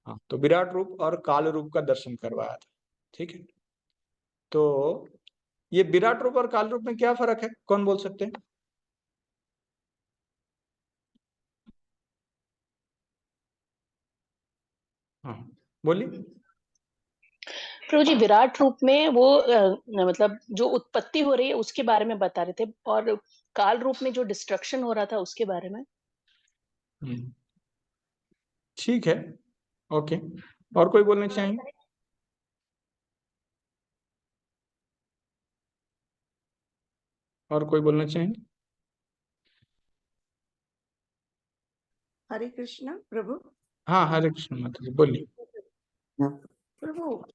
हाँ, तो विराट रूप और काल रूप का दर्शन करवाया था। ठीक है, तो ये विराट रूप और काल रूप में क्या फर्क है, कौन बोल सकते हैं? हाँ, बोलिए। प्रभु जी, विराट रूप में वो मतलब जो उत्पत्ति हो रही है उसके बारे में बता रहे थे, और काल रूप में जो डिस्ट्रक्शन हो रहा था उसके बारे में। हम्म, ठीक है, ओके। और कोई बोलना चाहेंगे? और कोई बोलना चाहेंगे? हरे कृष्णा प्रभु। हाँ, हरे कृष्ण माता जी, बोलिए। प्रभु,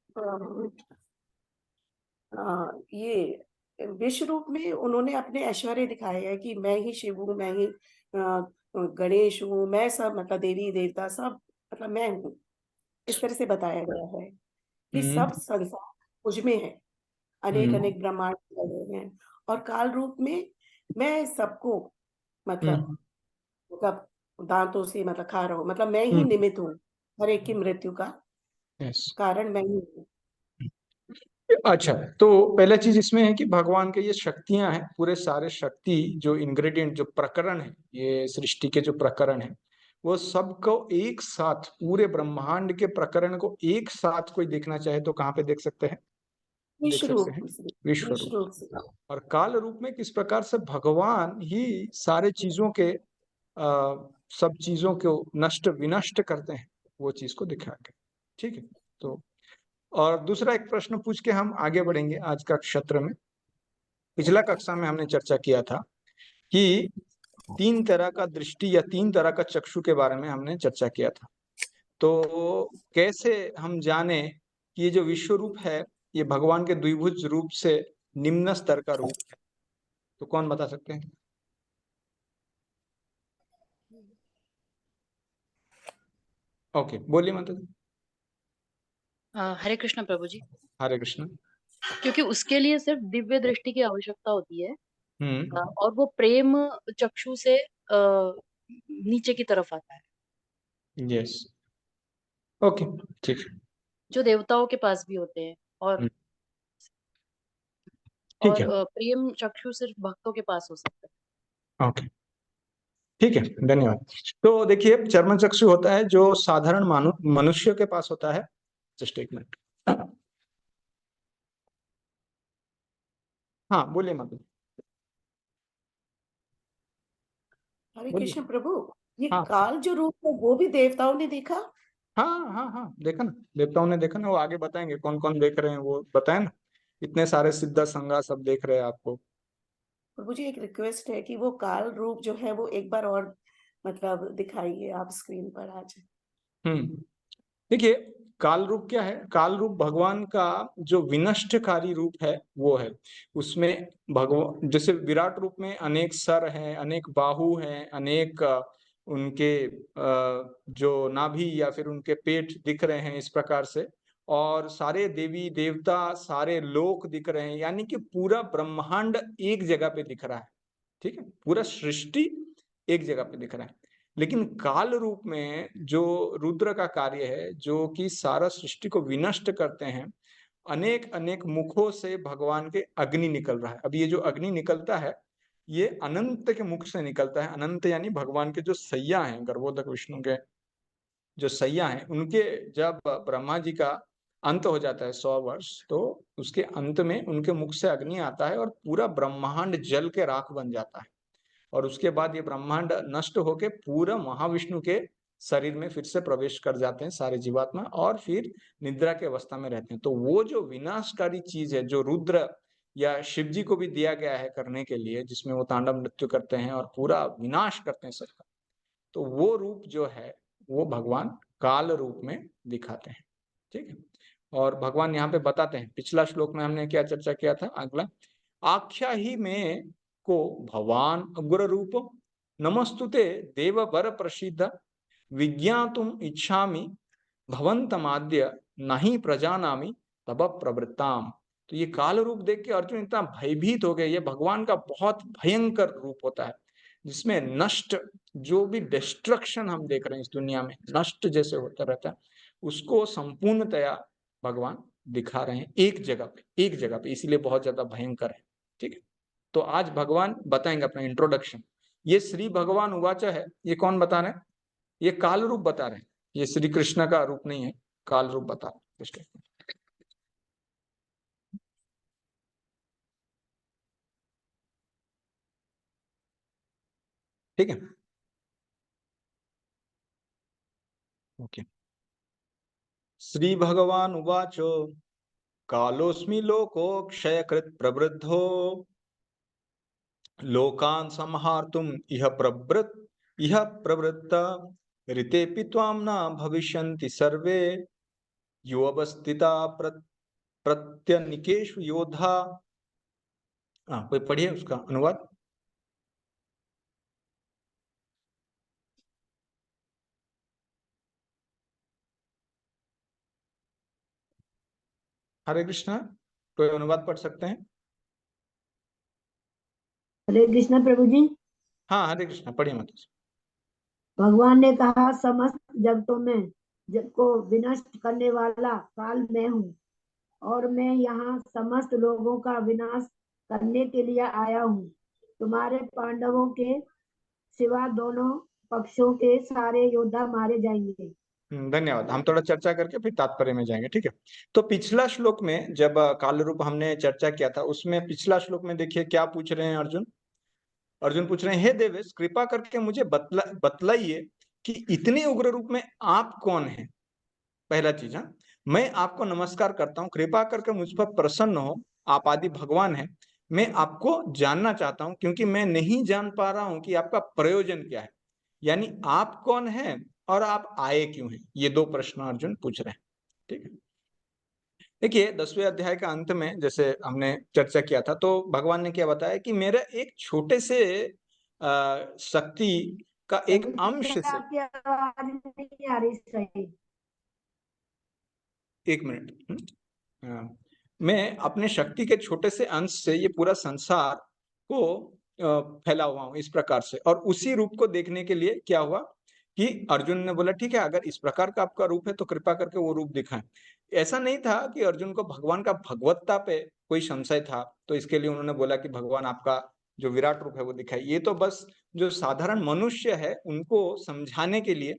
ये विश्व रूप में उन्होंने अपने ऐश्वर्य दिखाए है कि मैं ही शिव हूँ, मैं ही गणेश हूँ, मैं सब मतलब देवी देवता सब मतलब मैं हूँ। इस तरह से बताया गया है कि सब हम्म संसार मुझ में है, अनेक हम्म अनेक ब्रह्मांड लगे हैं। और काल रूप में मैं सबको मतलब हम्म मतलब दांतों से मतलब खा रहा हूँ, मतलब मैं ही हम्म, निमित्त हूँ हर एक की मृत्यु का यस। कारण मैं ही हूँ। अच्छा, तो पहला चीज इसमें है कि भगवान के ये शक्तियां हैं, पूरे सारे शक्ति जो इंग्रेडिएंट जो प्रकरण है, ये सृष्टि के जो प्रकरण है, वो सबको एक साथ, पूरे ब्रह्मांड के प्रकरण को एक साथ कोई देखना चाहे तो कहाँ पे देख सकते हैं? देख विश्व सकते रूप हैं से, विश्व विश्व रूप। रूप से। और काल रूप में किस प्रकार से भगवान ही सारे चीजों के सब चीजों को नष्ट विनष्ट करते हैं, वो चीज को दिखा के। ठीक है, तो और दूसरा एक प्रश्न पूछ के हम आगे बढ़ेंगे आज का सत्र में। पिछला कक्षा में हमने चर्चा किया था कि तीन तरह का दृष्टि या तीन तरह का चक्षु के बारे में हमने चर्चा किया था। तो कैसे हम जाने कि ये जो विश्व रूप है ये भगवान के द्विभुज रूप से निम्न स्तर का रूप है, तो कौन बता सकते हैं? ओके, बोलिए माता जी। हरे कृष्ण प्रभु जी। हरे कृष्ण। क्योंकि उसके लिए सिर्फ दिव्य दृष्टि की आवश्यकता होती है, हम्म और वो प्रेम चक्षु से नीचे की तरफ आता है, यस, ओके, ठीक है। जो देवताओं के पास भी होते हैं। हम्म, ठीक और है, प्रेम चक्षु सिर्फ भक्तों के पास हो सकता है। ओके, ठीक है, धन्यवाद। तो देखिए, चर्म चक्षु होता है जो साधारण मनुष्य के पास होता है। जस्ट एक मिनट। हाँ, बोलिए माता जी, हरे बोलिए। कृष्ण प्रभु, ये हाँ काल जो रूप है वो भी देवताओं ने देखा। हाँ हाँ हाँ, देखा ना, देवताओं ने देखा ना, वो आगे बताएंगे कौन कौन देख रहे हैं, वो बताए ना। इतने सारे सिद्ध संगा सब देख रहे हैं आपको। प्रभु जी, एक रिक्वेस्ट है कि वो काल रूप जो है वो एक बार और मतलब दिखाइए आप स्क्रीन पर आज। हम्म, देखिए, काल रूप क्या है? काल रूप भगवान का जो विनष्टकारी रूप है वो है। उसमें भगवान जैसे विराट रूप में अनेक सर हैं, अनेक बाहु हैं, अनेक उनके जो नाभि या फिर उनके पेट दिख रहे हैं इस प्रकार से। और सारे देवी देवता, सारे लोक दिख रहे हैं, यानी कि पूरा ब्रह्मांड एक जगह पे दिख रहा है। ठीक है, पूरा सृष्टि एक जगह पे दिख रहा है। लेकिन काल रूप में जो रुद्र का कार्य है, जो कि सारा सृष्टि को विनष्ट करते हैं, अनेक अनेक मुखों से भगवान के अग्नि निकल रहा है। अब ये जो अग्नि निकलता है, ये अनंत के मुख से निकलता है। अनंत यानी भगवान के जो सैया हैं, गर्भोदक विष्णु के जो सैया हैं, उनके जब ब्रह्मा जी का अंत हो जाता है 100 वर्ष, तो उसके अंत में उनके मुख से अग्नि आता है और पूरा ब्रह्मांड जल के राख बन जाता है। और उसके बाद ये ब्रह्मांड नष्ट होके पूरा महाविष्णु के शरीर में फिर से प्रवेश कर जाते हैं सारे जीवात्मा, और फिर निद्रा के अवस्था में रहते हैं। तो वो जो विनाशकारी चीज है, जो रुद्र या शिव जी को भी दिया गया है करने के लिए, जिसमें वो तांडव नृत्य करते हैं और पूरा विनाश करते हैं सबका, तो वो रूप जो है वो भगवान काल रूप में दिखाते हैं। ठीक है, और भगवान यहाँ पे बताते हैं, पिछला श्लोक में हमने क्या चर्चा किया था, अगला, आख्या ही में को भवान उग्र रूप, नमस्तुते देव वर प्रसिद्ध, विज्ञातुम इच्छामि भवंतमाद्य नहीं प्रजानामि तब प्रवृत्ताम। तो ये काल रूप देख के अर्जुन इतना भयभीत हो गए। ये भगवान का बहुत भयंकर रूप होता है, जिसमें नष्ट, जो भी डिस्ट्रक्शन हम देख रहे हैं इस दुनिया में नष्ट जैसे होता रहता है, उसको संपूर्णतया भगवान दिखा रहे हैं एक जगह पे, इसीलिए बहुत ज्यादा भयंकर है। ठीक है, तो आज भगवान बताएंगे अपना इंट्रोडक्शन। ये श्री भगवान उवाच है, ये कौन बता रहे हैं? ये काल रूप बता रहे हैं, ये श्री कृष्ण का रूप नहीं है, काल रूप बता रहे हैं। ठीक है, ओके। श्री भगवान उवाच कालोस्मि लोको क्षयकृत प्रवृद्धो लोकान् संहार्तुम् इह प्रवृत्ता ऋतेऽपि त्वां न भविष्यन्ति सर्वे युववस्थिता प्रत्यनिकेषु योधा। कोई पढ़िए उसका अनुवाद। हरे कृष्णा, कोई अनुवाद पढ़ सकते हैं? हरे कृष्णा प्रभु जी। हाँ, हरे कृष्णा, पढ़िए मत। भगवान ने कहा, समस्त जगतों में जग को विनष्ट करने वाला काल मैं हूँ, और मैं यहाँ समस्त लोगों का विनाश करने के लिए आया हूँ। तुम्हारे पांडवों के सिवा दोनों पक्षों के सारे योद्धा मारे जाएंगे। धन्यवाद। हम थोड़ा चर्चा करके फिर तात्पर्य में जाएंगे। ठीक है, तो पिछला श्लोक में जब काल रूप हमने चर्चा किया था, उसमें पिछला श्लोक में देखिए क्या पूछ रहे हैं अर्जुन। अर्जुन पूछ रहे हैं, हे देवेश, कृपा करके मुझे बतलाइए कि इतने उग्र रूप में आप कौन हैं। पहला चीज, हाँ, मैं आपको नमस्कार करता हूँ, कृपा करके मुझ पर प्रसन्न हो, आप आदि भगवान हैं। मैं आपको जानना चाहता हूँ क्योंकि मैं नहीं जान पा रहा हूँ कि आपका प्रयोजन क्या है, यानी आप कौन हैं और आप आए क्यों हैं। ये दो प्रश्न अर्जुन पूछ रहे हैं। ठीक है, देखिए 10वें अध्याय का अंत में जैसे हमने चर्चा किया था, तो भगवान ने क्या बताया कि मेरा एक छोटे से शक्ति का एक अंश से, आपकी आवाज नहीं आ रही सही। एक मिनट, मैं अपने शक्ति के छोटे से अंश से ये पूरा संसार को फैला हुआ हूं इस प्रकार से। और उसी रूप को देखने के लिए क्या हुआ कि अर्जुन ने बोला, ठीक है, अगर इस प्रकार का आपका रूप है तो कृपा करके वो रूप दिखाएं। ऐसा नहीं था कि अर्जुन को भगवान का भगवत्ता पे कोई संशय था, तो इसके लिए उन्होंने बोला कि भगवान आपका जो विराट रूप है वो दिखाई। ये तो बस जो साधारण मनुष्य है उनको समझाने के लिए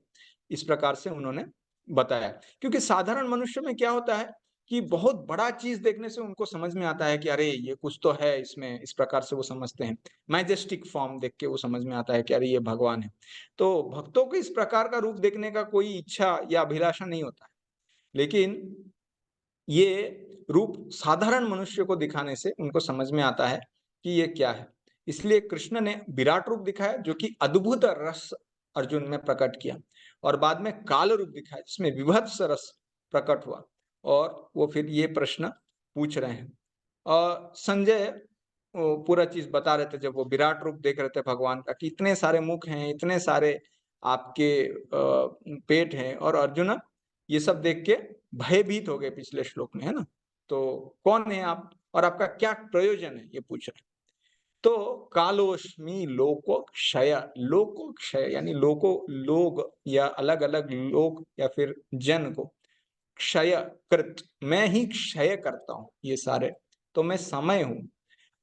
इस प्रकार से उन्होंने बताया। क्योंकि साधारण मनुष्य में क्या होता है कि बहुत बड़ा चीज देखने से उनको समझ में आता है कि अरे ये कुछ तो है इसमें, इस प्रकार से वो समझते हैं। मैजेस्टिक फॉर्म देख के वो समझ में आता है कि अरे ये भगवान है। तो भक्तों को इस प्रकार का रूप देखने का कोई इच्छा या अभिलाषा नहीं होता है, लेकिन ये रूप साधारण मनुष्य को दिखाने से उनको समझ में आता है कि ये क्या है। इसलिए कृष्ण ने विराट रूप दिखाया जो कि अद्भुत रस अर्जुन में प्रकट किया, और बाद में काल रूप दिखाया जिसमें विभत्स रस प्रकट हुआ। और वो फिर ये प्रश्न पूछ रहे हैं। और संजय पूरा चीज बता रहे थे जब वो विराट रूप देख रहे थे भगवान का कि इतने सारे मुख हैं, इतने सारे आपके पेट हैं, और अर्जुन ये सब देख के भयभीत हो गए पिछले श्लोक में, है ना। तो कौन है आप और आपका क्या प्रयोजन है, ये पूछ रहे। तो कालोस्मि लोकोक्षय यानी लोग या अलग अलग लोग या फिर जन को क्षय कृत, मैं ही क्षय करता हूं ये सारे, तो मैं समय हूं।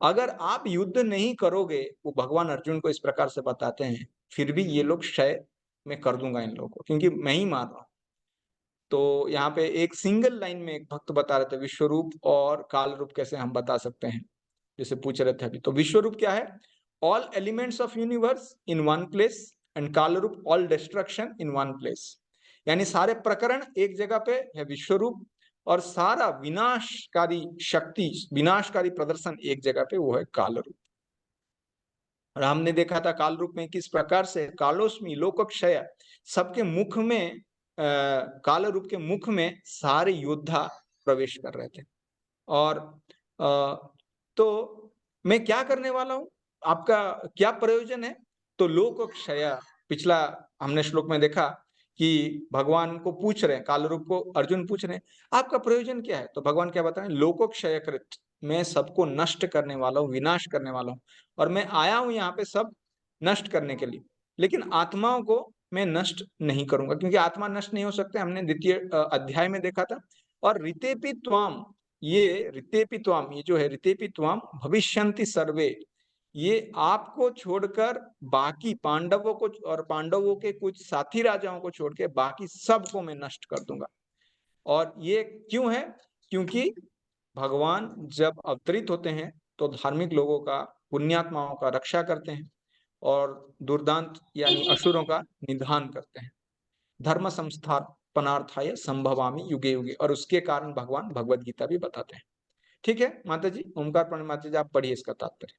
अगर आप युद्ध नहीं करोगे, वो भगवान अर्जुन को इस प्रकार से बताते हैं, फिर भी ये लोग क्षय मैं कर दूंगा इन लोगों को, क्योंकि मैं ही मार रहा हूं। तो यहाँ पे एक सिंगल लाइन में एक भक्त बता रहे थे विश्व रूप और काल रूप कैसे हम बता सकते हैं, जैसे पूछ रहे थे अभी। तो विश्व रूप क्या है? All elements of universe in one place, and काल रूप all destruction in one place, यानी सारे प्रकरण एक जगह पे है विश्व रूप, और सारा विनाशकारी शक्ति, विनाशकारी प्रदर्शन एक जगह पे, वो है काल रूप। और हमने देखा था काल रूप में किस प्रकार से कालोस्मि लोकक्षय, सबके मुख में काल रूप के मुख में सारे योद्धा प्रवेश कर रहे थे। और तो मैं क्या करने वाला हूं, आपका क्या प्रयोजन है? तो लोकक्षय, पिछला हमने श्लोक में देखा कि भगवान को पूछ रहे हैं, काल रूप को अर्जुन पूछ रहे हैं आपका प्रयोजन क्या है। तो भगवान क्या बता रहे हैं? लोकोक्षय कृत, मैं सबको नष्ट करने वाला हूँ, विनाश करने वाला हूँ, और मैं आया हूं यहाँ पे सब नष्ट करने के लिए। लेकिन आत्माओं को मैं नष्ट नहीं करूंगा, क्योंकि आत्मा नष्ट नहीं हो सकते, हमने द्वितीय अध्याय में देखा था। और ऋतेपि त्वाम, ये ऋतेपि त्वाम, ये जो है ऋतेपि त्वाम भविष्यन्ति सर्वे, ये आपको छोड़कर बाकी पांडवों को और पांडवों के कुछ साथी राजाओं को छोड़ के बाकी सबको मैं नष्ट कर दूंगा। और ये क्यों है? क्योंकि भगवान जब अवतरित होते हैं तो धार्मिक लोगों का, पुण्यात्माओं का रक्षा करते हैं और दुर्दांत यानी असुरों का निधान करते हैं। धर्म संस्थापनार्थाय संभवामि युगे युगे, और उसके कारण भगवान भगवत गीता भी बताते हैं। ठीक है माता जी, ओमकार प्रणित माता जी, आप पढ़िए इसका तात्पर्य।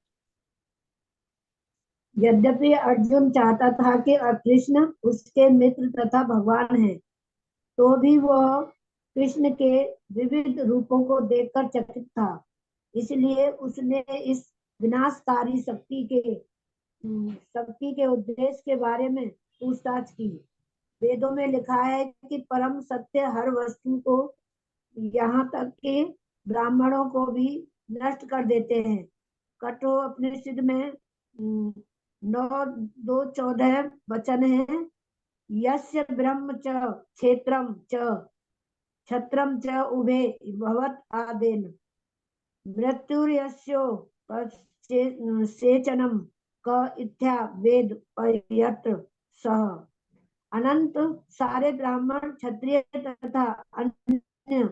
यद्यपि अर्जुन चाहता था कि कृष्ण उसके मित्र तथा भगवान है, तो भी वह कृष्ण के विविध रूपों को देखकर चकित था। इसलिए उसने इस विनाशकारी शक्ति के उद्देश्य के बारे में पूछताछ की। वेदों में लिखा है कि परम सत्य हर वस्तु को, यहाँ तक कि ब्राह्मणों को भी नष्ट कर देते हैं। कठोपनिषद में 9:2-14 वचन है, यस्य ब्रह्म च क्षेत्रम च छत्रम च उभे भवत आदेन मृत्युर्यस्यो सेचनम क इत्या वेद पर्यत्र सह। अनंत सारे ब्राह्मण, क्षत्रिय तथा अन्य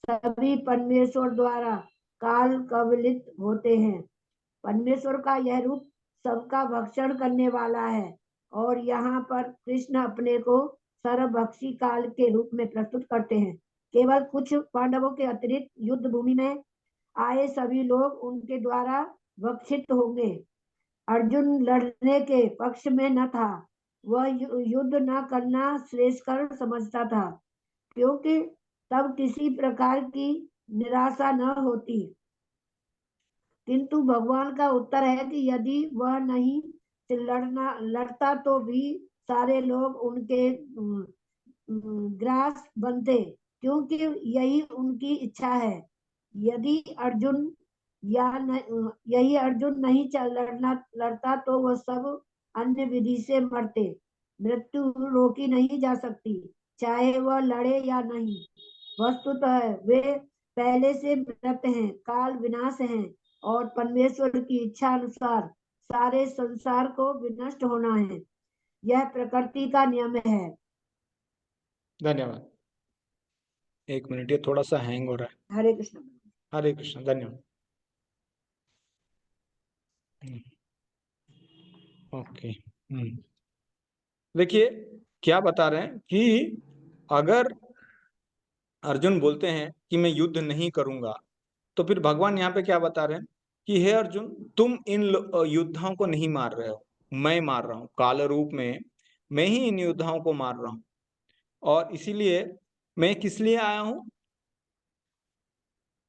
सभी परमेश्वर द्वारा काल कवलित होते हैं। परमेश्वर का यह रूप सबका भक्षण करने वाला है, और यहाँ पर कृष्ण अपने को सर्वभक्षी काल के रूप में प्रस्तुत करते हैं। केवल कुछ पांडवों के अतिरिक्त युद्ध भूमि में आए सभी लोग उनके द्वारा भक्षित होंगे। अर्जुन लड़ने के पक्ष में न था, वह युद्ध न करना श्रेयस्कर समझता था, क्योंकि तब किसी प्रकार की निराशा न होती। किंतु भगवान का उत्तर है कि यदि वह नहीं लड़ता तो भी सारे लोग उनके ग्रास बनते, क्योंकि यही उनकी इच्छा है। यदि अर्जुन नहीं लड़ता तो वह सब अन्य विधि से मरते। मृत्यु रोकी नहीं जा सकती, चाहे वह लड़े या नहीं। वस्तुतः वे पहले से मृत हैं, काल विनाश हैं, और परमेश्वर की इच्छा अनुसार सारे संसार को विनष्ट होना है। यह प्रकृति का नियम है। धन्यवाद। एक मिनट, ये थोड़ा सा हैंग हो रहा है। हरे कृष्ण। हरे कृष्ण, धन्यवाद। ओके, देखिए क्या बता रहे हैं कि अगर अर्जुन बोलते हैं कि मैं युद्ध नहीं करूंगा, तो फिर भगवान यहाँ पे क्या बता रहे हैं कि हे अर्जुन, तुम इन योद्धाओं को नहीं मार रहे हो, मैं मार रहा हूँ। काल रूप में मैं ही इन योद्धाओं को मार रहा हूँ, और इसीलिए मैं किस लिए आया हूँ?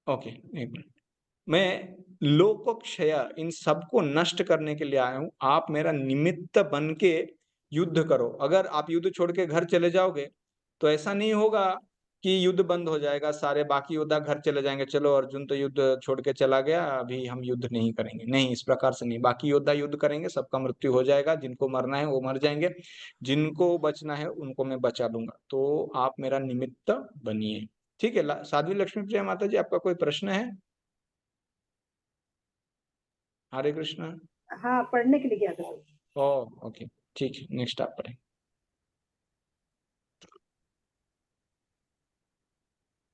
ओके, एक मिनट। मैं लोकोक्षय, इन सबको नष्ट करने के लिए आया हूँ। आप मेरा निमित्त बन के युद्ध करो। अगर आप युद्ध छोड़ के घर चले जाओगे तो ऐसा नहीं होगा कि युद्ध बंद हो जाएगा, सारे बाकी योद्धा घर चले जाएंगे, चलो अर्जुन तो युद्ध छोड़ के चला गया, अभी हम युद्ध नहीं करेंगे। नहीं, इस प्रकार से नहीं। बाकी योद्धा युद्ध करेंगे, सबका मृत्यु हो जाएगा, जिनको मरना है वो मर जाएंगे, जिनको बचना है उनको मैं बचा लूंगा। तो आप मेरा निमित्त बनिए। ठीक है। साध्वी लक्ष्मी प्रिया माता जी, आपका कोई प्रश्न है? हरे कृष्ण। हाँ, पढ़ने के लिए क्या था? ओके, ठीक है, नेक्स्ट आप पढ़ें।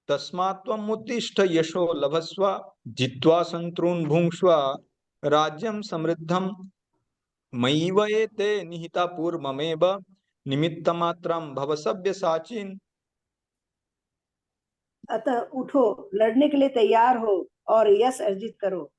तस्मात् त्वम् उत्तिष्ठ यशो लभस्व, जित्वा शत्रून् भुङ्क्ष्व राज्यं समृद्धं मयैव एते निहिता पूर्वमेव निमित्तमात्रं भव सव्यसाचिन्। अतः उठो, लड़ने के लिए तैयार हो और यश अर्जित करो।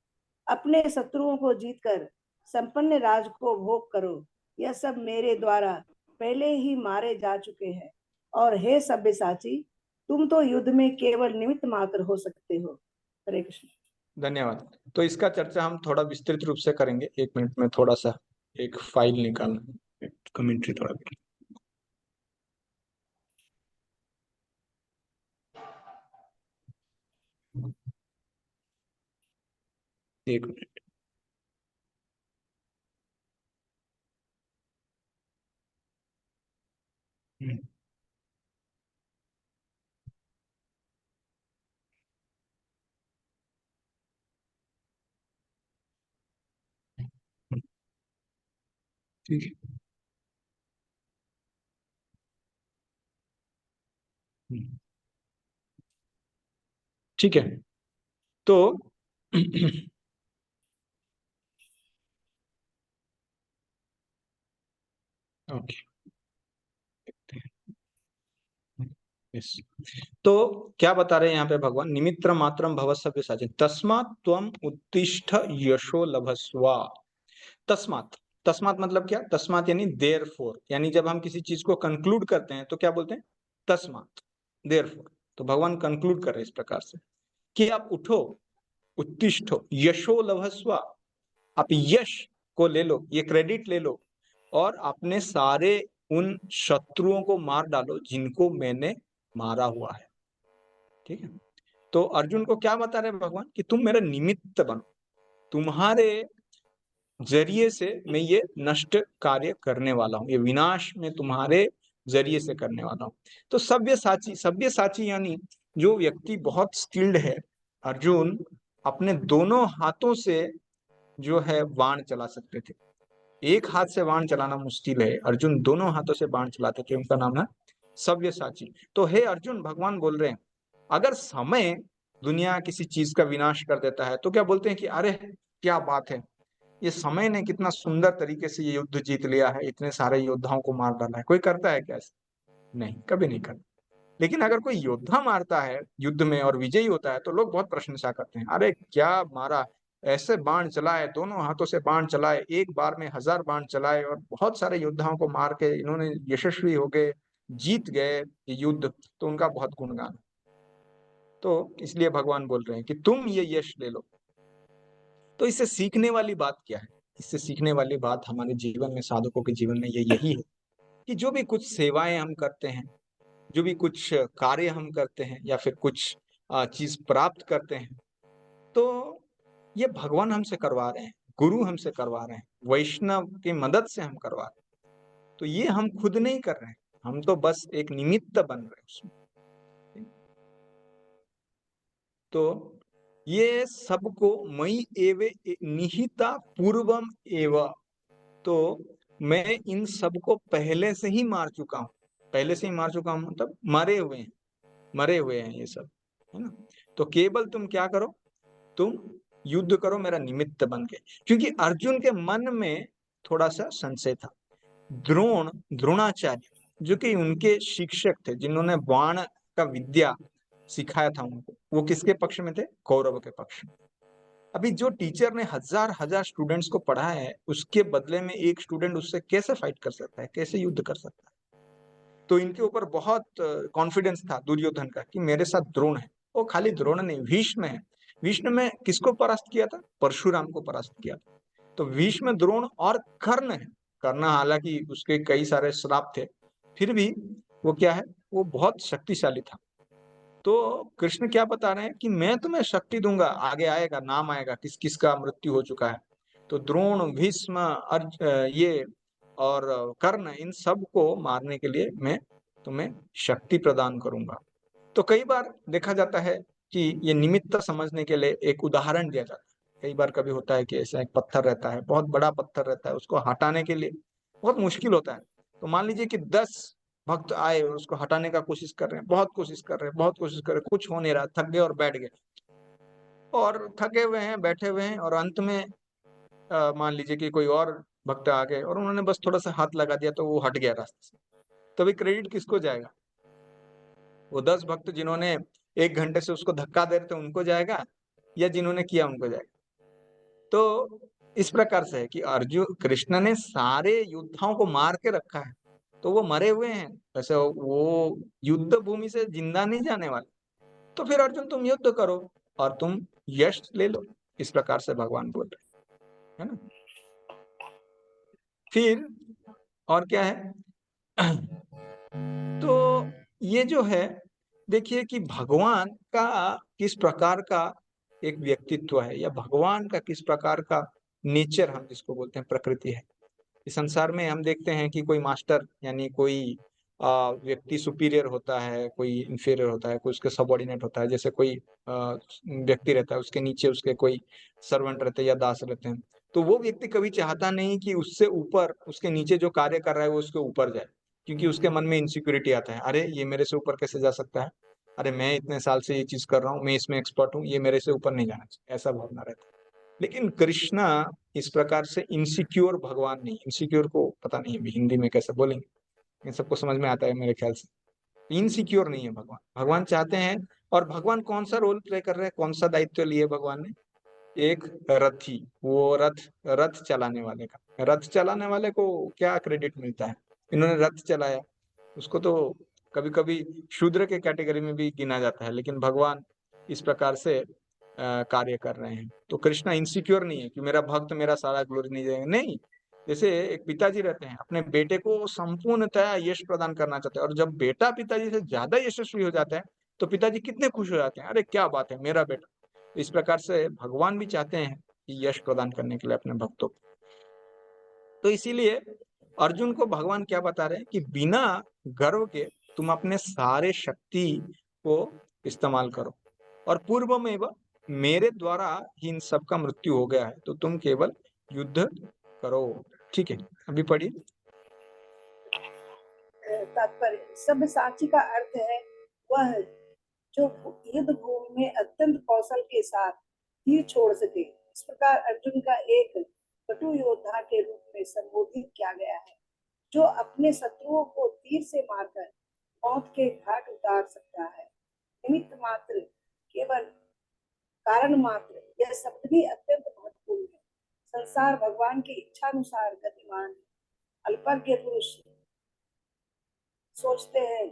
अपने शत्रुओं को जीतकर संपन्न राज को भोग करो। यह सब मेरे द्वारा पहले ही मारे जा चुके हैं, और हे सब्यसाची, तुम तो युद्ध में केवल निमित्त मात्र हो सकते हो। हरे कृष्ण। धन्यवाद। तो इसका चर्चा हम थोड़ा विस्तृत रूप से करेंगे। एक मिनट में थोड़ा सा एक फाइल निकालना, कमेंट्री थोड़ा। एक मिनट। ठीक है। ठीक है, तो ओके, यस। तो क्या बता रहे हैं यहाँ पे भगवान, निमित्र मात्रम भव सव्यसाची तस्मात् त्वम उत्तिष्ठ यशो लभस्व। तस्मात्, तस्मात् मतलब क्या, तस्मात् यानी देयरफॉर, यानी जब हम किसी चीज को कंक्लूड करते हैं तो क्या बोलते हैं, तस्मात्, देयरफॉर। तो भगवान कंक्लूड कर रहे हैं इस प्रकार से कि आप उठो, उत्तिष्ठो यशो लभस्व, आप यश को ले लो, ये क्रेडिट ले लो, और अपने सारे उन शत्रुओं को मार डालो जिनको मैंने मारा हुआ है। ठीक है, तो अर्जुन को क्या बता रहे हैं भगवान कि तुम मेरा निमित्त बनो, तुम्हारे जरिए से मैं ये नष्ट कार्य करने वाला हूं, ये विनाश में तुम्हारे जरिए से करने वाला हूं। तो सव्यसाची, सव्यसाची यानी जो व्यक्ति बहुत स्किल्ड है, अर्जुन अपने दोनों हाथों से जो है बाण चला सकते थे। एक हाथ से बाण चलाना मुश्किल है, अर्जुन दोनों हाथों से बाण चलाते थे, उनका नाम है सव्यसाची। तो हे अर्जुन, भगवान बोल रहे हैं अगर समय दुनिया किसी चीज का विनाश कर देता है तो क्या बोलते हैं कि अरे क्या बात है, ये समय ने कितना सुंदर तरीके से ये युद्ध जीत लिया है, इतने सारे योद्धाओं को मार डाला है। कोई करता है क्या ऐसा? नहीं, कभी नहीं करता। लेकिन अगर कोई योद्धा मारता है युद्ध में और विजयी होता है तो लोग बहुत प्रशंसा करते हैं, अरे क्या मारा, ऐसे बाण चलाए, दोनों हाथों से बाण चलाए, एक बार में 1000 बाण चलाए और बहुत सारे योद्धाओं को मार के इन्होंने यशस्वी हो गए, जीत गए ये युद्ध, तो उनका बहुत गुणगान। तो इसलिए भगवान बोल रहे हैं कि तुम ये यश ले लो। तो इससे सीखने वाली बात क्या है, इससे सीखने वाली बात हमारे जीवन में, साधकों के जीवन में ये यही है कि जो भी कुछ सेवाएं हम करते हैं, जो भी कुछ कार्य हम करते हैं, या फिर कुछ चीज प्राप्त करते हैं, तो ये भगवान हमसे करवा रहे हैं, गुरु हमसे करवा रहे हैं, वैष्णव की मदद से हम करवा रहे हैं। तो ये हम खुद नहीं कर रहे हैं, हम तो बस एक निमित्त बन रहे हैं उसमें। तो ये सबको मई एवे निहिता पूर्वम एव, तो मैं इन सबको पहले से ही मार चुका हूँ। पहले से ही मार चुका हूँ मतलब मरे हुए हैं, मरे हुए हैं ये सब, है ना। तो केवल तुम क्या करो, तुम युद्ध करो मेरा निमित्त बन के। क्योंकि अर्जुन के मन में थोड़ा सा संशय था। द्रोणाचार्य जो कि उनके शिक्षक थे, जिन्होंने बाण का विद्या सिखाया था उनको, वो किसके पक्ष में थे, कौरव के पक्ष में। अभी जो टीचर ने हजार हजार स्टूडेंट्स को पढ़ाया है, उसके बदले में एक स्टूडेंट उससे कैसे फाइट कर सकता है, कैसे युद्ध कर सकता है। तो इनके ऊपर बहुत कॉन्फिडेंस था दुर्योधन का कि मेरे साथ द्रोण है। वो खाली द्रोण नहीं, भीष्म है। भीष्म में किसको परास्त किया था, परशुराम को परास्त किया था। तो भीष्म, द्रोण और कर्ण है। कर्ण हालांकि उसके कई सारे श्राप थे, फिर भी वो क्या है, वो बहुत शक्तिशाली था। तो कृष्ण क्या बता रहे हैं कि मैं तुम्हें शक्ति दूंगा, आगे आएगा, नाम आएगा किस किस का मृत्यु हो चुका है। तो द्रोण, भीष्म, ये और कर्ण, इन सब को मारने के लिए मैं तुम्हें शक्ति प्रदान करूंगा। तो कई बार देखा जाता है कि ये निमित्त समझने के लिए एक उदाहरण दिया जाता है। कई बार कभी होता है कि ऐसा एक पत्थर रहता है, बहुत बड़ा पत्थर रहता है, उसको हटाने के लिए बहुत मुश्किल होता है। तो मान लीजिए कि 10 भक्त आए और उसको हटाने का कोशिश कर रहे हैं, बहुत कोशिश कर रहे हैं, बहुत कोशिश कर रहे हैं, कुछ हो नहीं रहा, थक गए और बैठ गए। और थके हुए हैं, बैठे हुए हैं, और अंत में मान लीजिए कि कोई और भक्त आ गए और उन्होंने बस थोड़ा सा हाथ लगा दिया तो वो हट गया रास्ते से। तो अभी क्रेडिट किसको जाएगा, वो 10 भक्त जिन्होंने 1 घंटे से उसको धक्का दे रहे थे उनको जाएगा, या जिन्होंने किया उनको जाएगा। तो इस प्रकार से है कि अर्जुन, कृष्ण ने सारे योद्धाओं को मार के रखा है, तो वो मरे हुए हैं, वैसे वो युद्ध भूमि से जिंदा नहीं जाने वाले। तो फिर अर्जुन तुम युद्ध करो और तुम यश ले लो, इस प्रकार से भगवान बोल रहे हैं, है ना। फिर और क्या है तो ये जो है, देखिए कि भगवान का किस प्रकार का एक व्यक्तित्व है, या भगवान का किस प्रकार का नेचर, हम जिसको बोलते हैं प्रकृति है। इस संसार में हम देखते हैं कि कोई मास्टर यानी कोई व्यक्ति सुपीरियर होता है, कोई इंफीरियर होता है, कोई उसके सबऑर्डिनेट होता है। जैसे कोई व्यक्ति रहता है, उसके नीचे उसके कोई सर्वेंट रहते हैं या दास रहते हैं। तो वो व्यक्ति कभी चाहता नहीं कि उससे ऊपर, उसके नीचे जो कार्य कर रहा है वो उसके ऊपर जाए, क्योंकि उसके मन में इनसिक्योरिटी आता है, अरे ये मेरे से ऊपर कैसे जा सकता है, अरे मैं इतने साल से ये चीज कर रहा हूँ, मैं इसमें एक्सपर्ट हूँ, ये मेरे से ऊपर नहीं जाना चाहिए, ऐसा भावना रहता है। लेकिन कृष्णा इस प्रकार से इनसिक्योर भगवान नहीं, इनसिक्योर को पता नहीं अभी हिंदी में कैसे बोलेंगे, इन सबको समझ में आता है मेरे ख्याल से। इनसिक्योर नहीं है भगवान, भगवान चाहते हैं। और भगवान कौन सा रोल प्ले कर रहे हैं, कौन सा दायित्व लिए भगवान ने, एक रथी, वो रथ चलाने वाले का, रथ चलाने वाले को क्या क्रेडिट मिलता है, इन्होंने रथ चलाया, उसको तो कभी कभी शूद्र के कैटेगरी में भी गिना जाता है, लेकिन भगवान इस प्रकार से कार्य कर रहे हैं। तो कृष्णा इनसिक्योर नहीं है कि मेरा भक्त मेरा सारा ग्लोरी नहीं देगा, नहीं। जैसे एक पिताजी रहते हैं, अपने बेटे को संपूर्णतया यश प्रदान करना चाहते हैं, और जब बेटा पिताजी से ज्यादा यशस्वी हो जाता है तो पिताजी कितने खुश हो जाते हैं, अरे क्या बात है मेरा बेटा। इस प्रकार से भगवान भी चाहते हैं कि यश प्रदान करने के लिए अपने भक्तों को। तो इसीलिए अर्जुन को भगवान क्या बता रहे हैं कि बिना गर्व के तुम अपने सारे शक्ति को इस्तेमाल करो, और पूर्व में मेरे द्वारा ही इन सब का मृत्यु हो गया है, तो तुम केवल युद्ध करो। ठीक है, अभी पढ़िए। तात्पर्य सब्यसाची का अर्थ है वह जो युद्ध भूमि में अत्यंत कौशल के साथ तीर छोड़ सके। इस प्रकार अर्जुन का एक कटु योद्धा के रूप में संबोधित किया गया है, जो अपने शत्रुओं को तीर से मारकर मौत के घाट उतार सकता है। निमित्त मात्र, केवल कारण मात्र, यह शब्द भी अत्यंत महत्वपूर्ण है। संसार भगवान की इच्छानुसार गतिमान है। अल्पज्ञ पुरुष सोचते हैं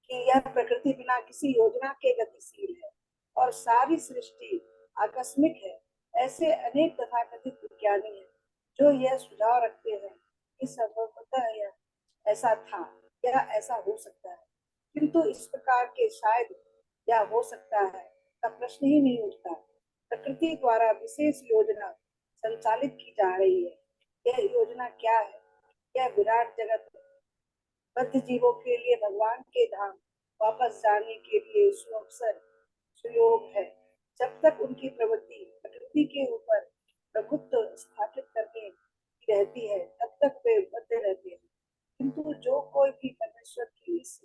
कि यह प्रकृति बिना किसी योजना के गतिशील है और सारी सृष्टि आकस्मिक है। ऐसे अनेक तथाकथित विज्ञानी हैं जो यह सुझाव रखते हैं कि संभवतः यह ऐसा था या ऐसा हो सकता है, किंतु इस प्रकार के शायद या हो सकता है का प्रश्न ही नहीं उठता। प्रकृति द्वारा विशेष योजना संचालित की जा रही है। यह योजना क्या है? यह विराट जगत बद्ध जीवों के लिए भगवान के धाम वापस जाने के लिए सुअवसर सुयोग है। जब तक उनकी प्रवृत्ति प्रकृति के ऊपर प्रभुत्व स्थापित करने की रहती है, तब तक वे बद्ध रहते हैं। किंतु जो कोई भी परमेश्वर की इस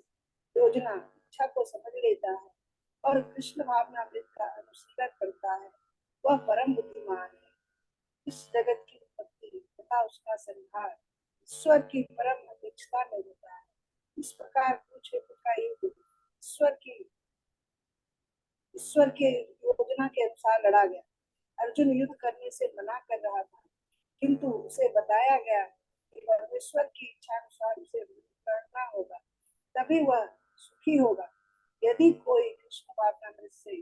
योजना इच्छा को समझ लेता है और कृष्ण भावनामृत का अनुशीलन करता है, वह परम बुद्धिमान है। इस जगत की उत्पत्ति तथा उसका संहार ईश्वर की परम अध्यक्षता में होता है। इस प्रकार कुरुक्षेत्र का युद्ध ईश्वर के योजना के अनुसार लड़ा गया। अर्जुन युद्ध करने से मना कर रहा था, किंतु उसे बताया गया कि परमेश्वर की इच्छा अनुसार उसे करना होगा, तभी वह सुखी होगा। यदि कोई कृष्ण भावनामृत से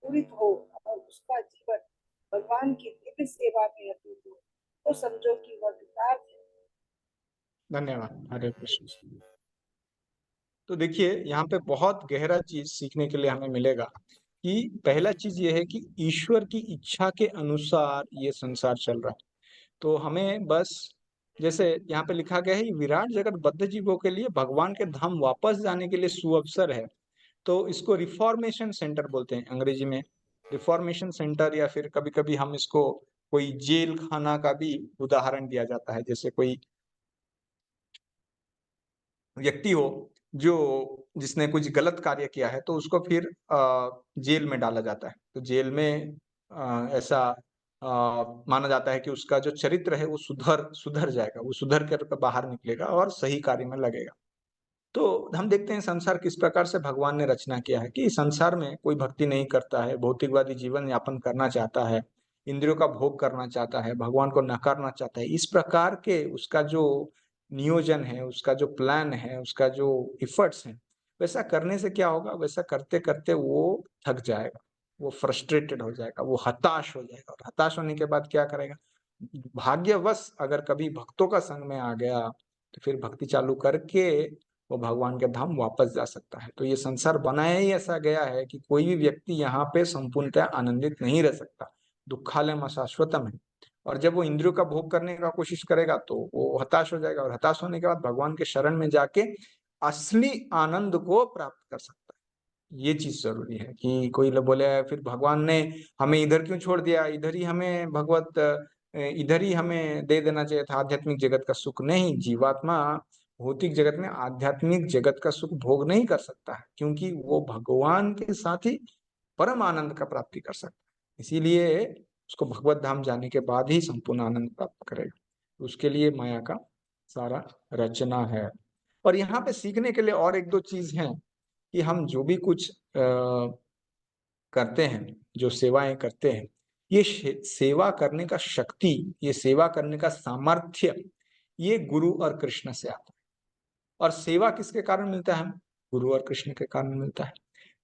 पूरित हो और उसका जीवन भगवान की दिव्य सेवा में अटूट हो, तो समझो कि वह कृतार्थ है। धन्यवाद। हरे कृष्ण। तो देखिए यहाँ पे बहुत गहरा चीज सीखने के लिए हमें मिलेगा कि पहला चीज ये है कि ईश्वर की इच्छा के अनुसार ये संसार चल रहा है। तो हमें बस, जैसे यहाँ पे लिखा गया है, विराट जगत बद्ध जीवों के लिए भगवान के धाम वापस जाने के लिए सुअवसर है। तो इसको रिफॉर्मेशन सेंटर बोलते हैं अंग्रेजी में, रिफॉर्मेशन सेंटर, या फिर कभी कभी हम इसको कोई जेल खाना का भी उदाहरण दिया जाता है। जैसे कोई व्यक्ति हो जो जिसने कुछ गलत कार्य किया है, तो उसको फिर जेल में डाला जाता है। तो जेल में ऐसा माना जाता है कि उसका जो चरित्र है वो सुधर जाएगा, वो सुधर कर बाहर निकलेगा और सही कार्य में लगेगा। तो हम देखते हैं संसार किस प्रकार से भगवान ने रचना किया है कि संसार में कोई भक्ति नहीं करता है, भौतिकवादी जीवन यापन करना चाहता है, इंद्रियों का भोग करना चाहता है, भगवान को नकारना चाहता है। इस प्रकार के उसका जो नियोजन है, उसका जो प्लान है, उसका जो इफर्ट्स हैं, वैसा करने से क्या होगा, वैसा करते करते वो थक जाएगा, वो फ्रस्ट्रेटेड हो जाएगा, वो हताश हो जाएगा, और हताश होने के बाद क्या करेगा, भाग्यवश अगर कभी भक्तों का संग में आ गया तो फिर भक्ति चालू करके वो भगवान के धाम वापस जा सकता है। तो ये संसार बनाया ही ऐसा गया है कि कोई भी व्यक्ति यहाँ पे संपूर्णतः आनंदित नहीं रह सकता, दुखालयम अशाश्वतम है। और जब वो इंद्रियों का भोग करने का कोशिश करेगा तो वो हताश हो जाएगा, और हताश होने के बाद भगवान के शरण में जाके असली आनंद को प्राप्त कर सकता है। ये चीज जरूरी है कि कोई लोग बोले फिर भगवान ने हमें इधर क्यों छोड़ दिया, इधर ही हमें इधर ही हमें दे देना चाहिए था आध्यात्मिक जगत का सुख। नहीं, जीवात्मा भौतिक जगत में आध्यात्मिक जगत का सुख भोग नहीं कर सकता है, क्योंकि वो भगवान के साथ ही परम आनंद का प्राप्ति कर सकता है। इसीलिए उसको भगवत धाम जाने के बाद ही संपूर्ण आनंद प्राप्त करेगा। उसके लिए माया का सारा रचना है। और यहाँ पे सीखने के लिए और एक दो चीज हैं कि हम जो भी कुछ करते हैं, जो सेवाएं करते हैं, ये सेवा करने का शक्ति, ये सेवा करने का सामर्थ्य, ये गुरु और कृष्ण से आता है। और सेवा किसके कारण मिलता है? गुरु और कृष्ण के कारण मिलता है।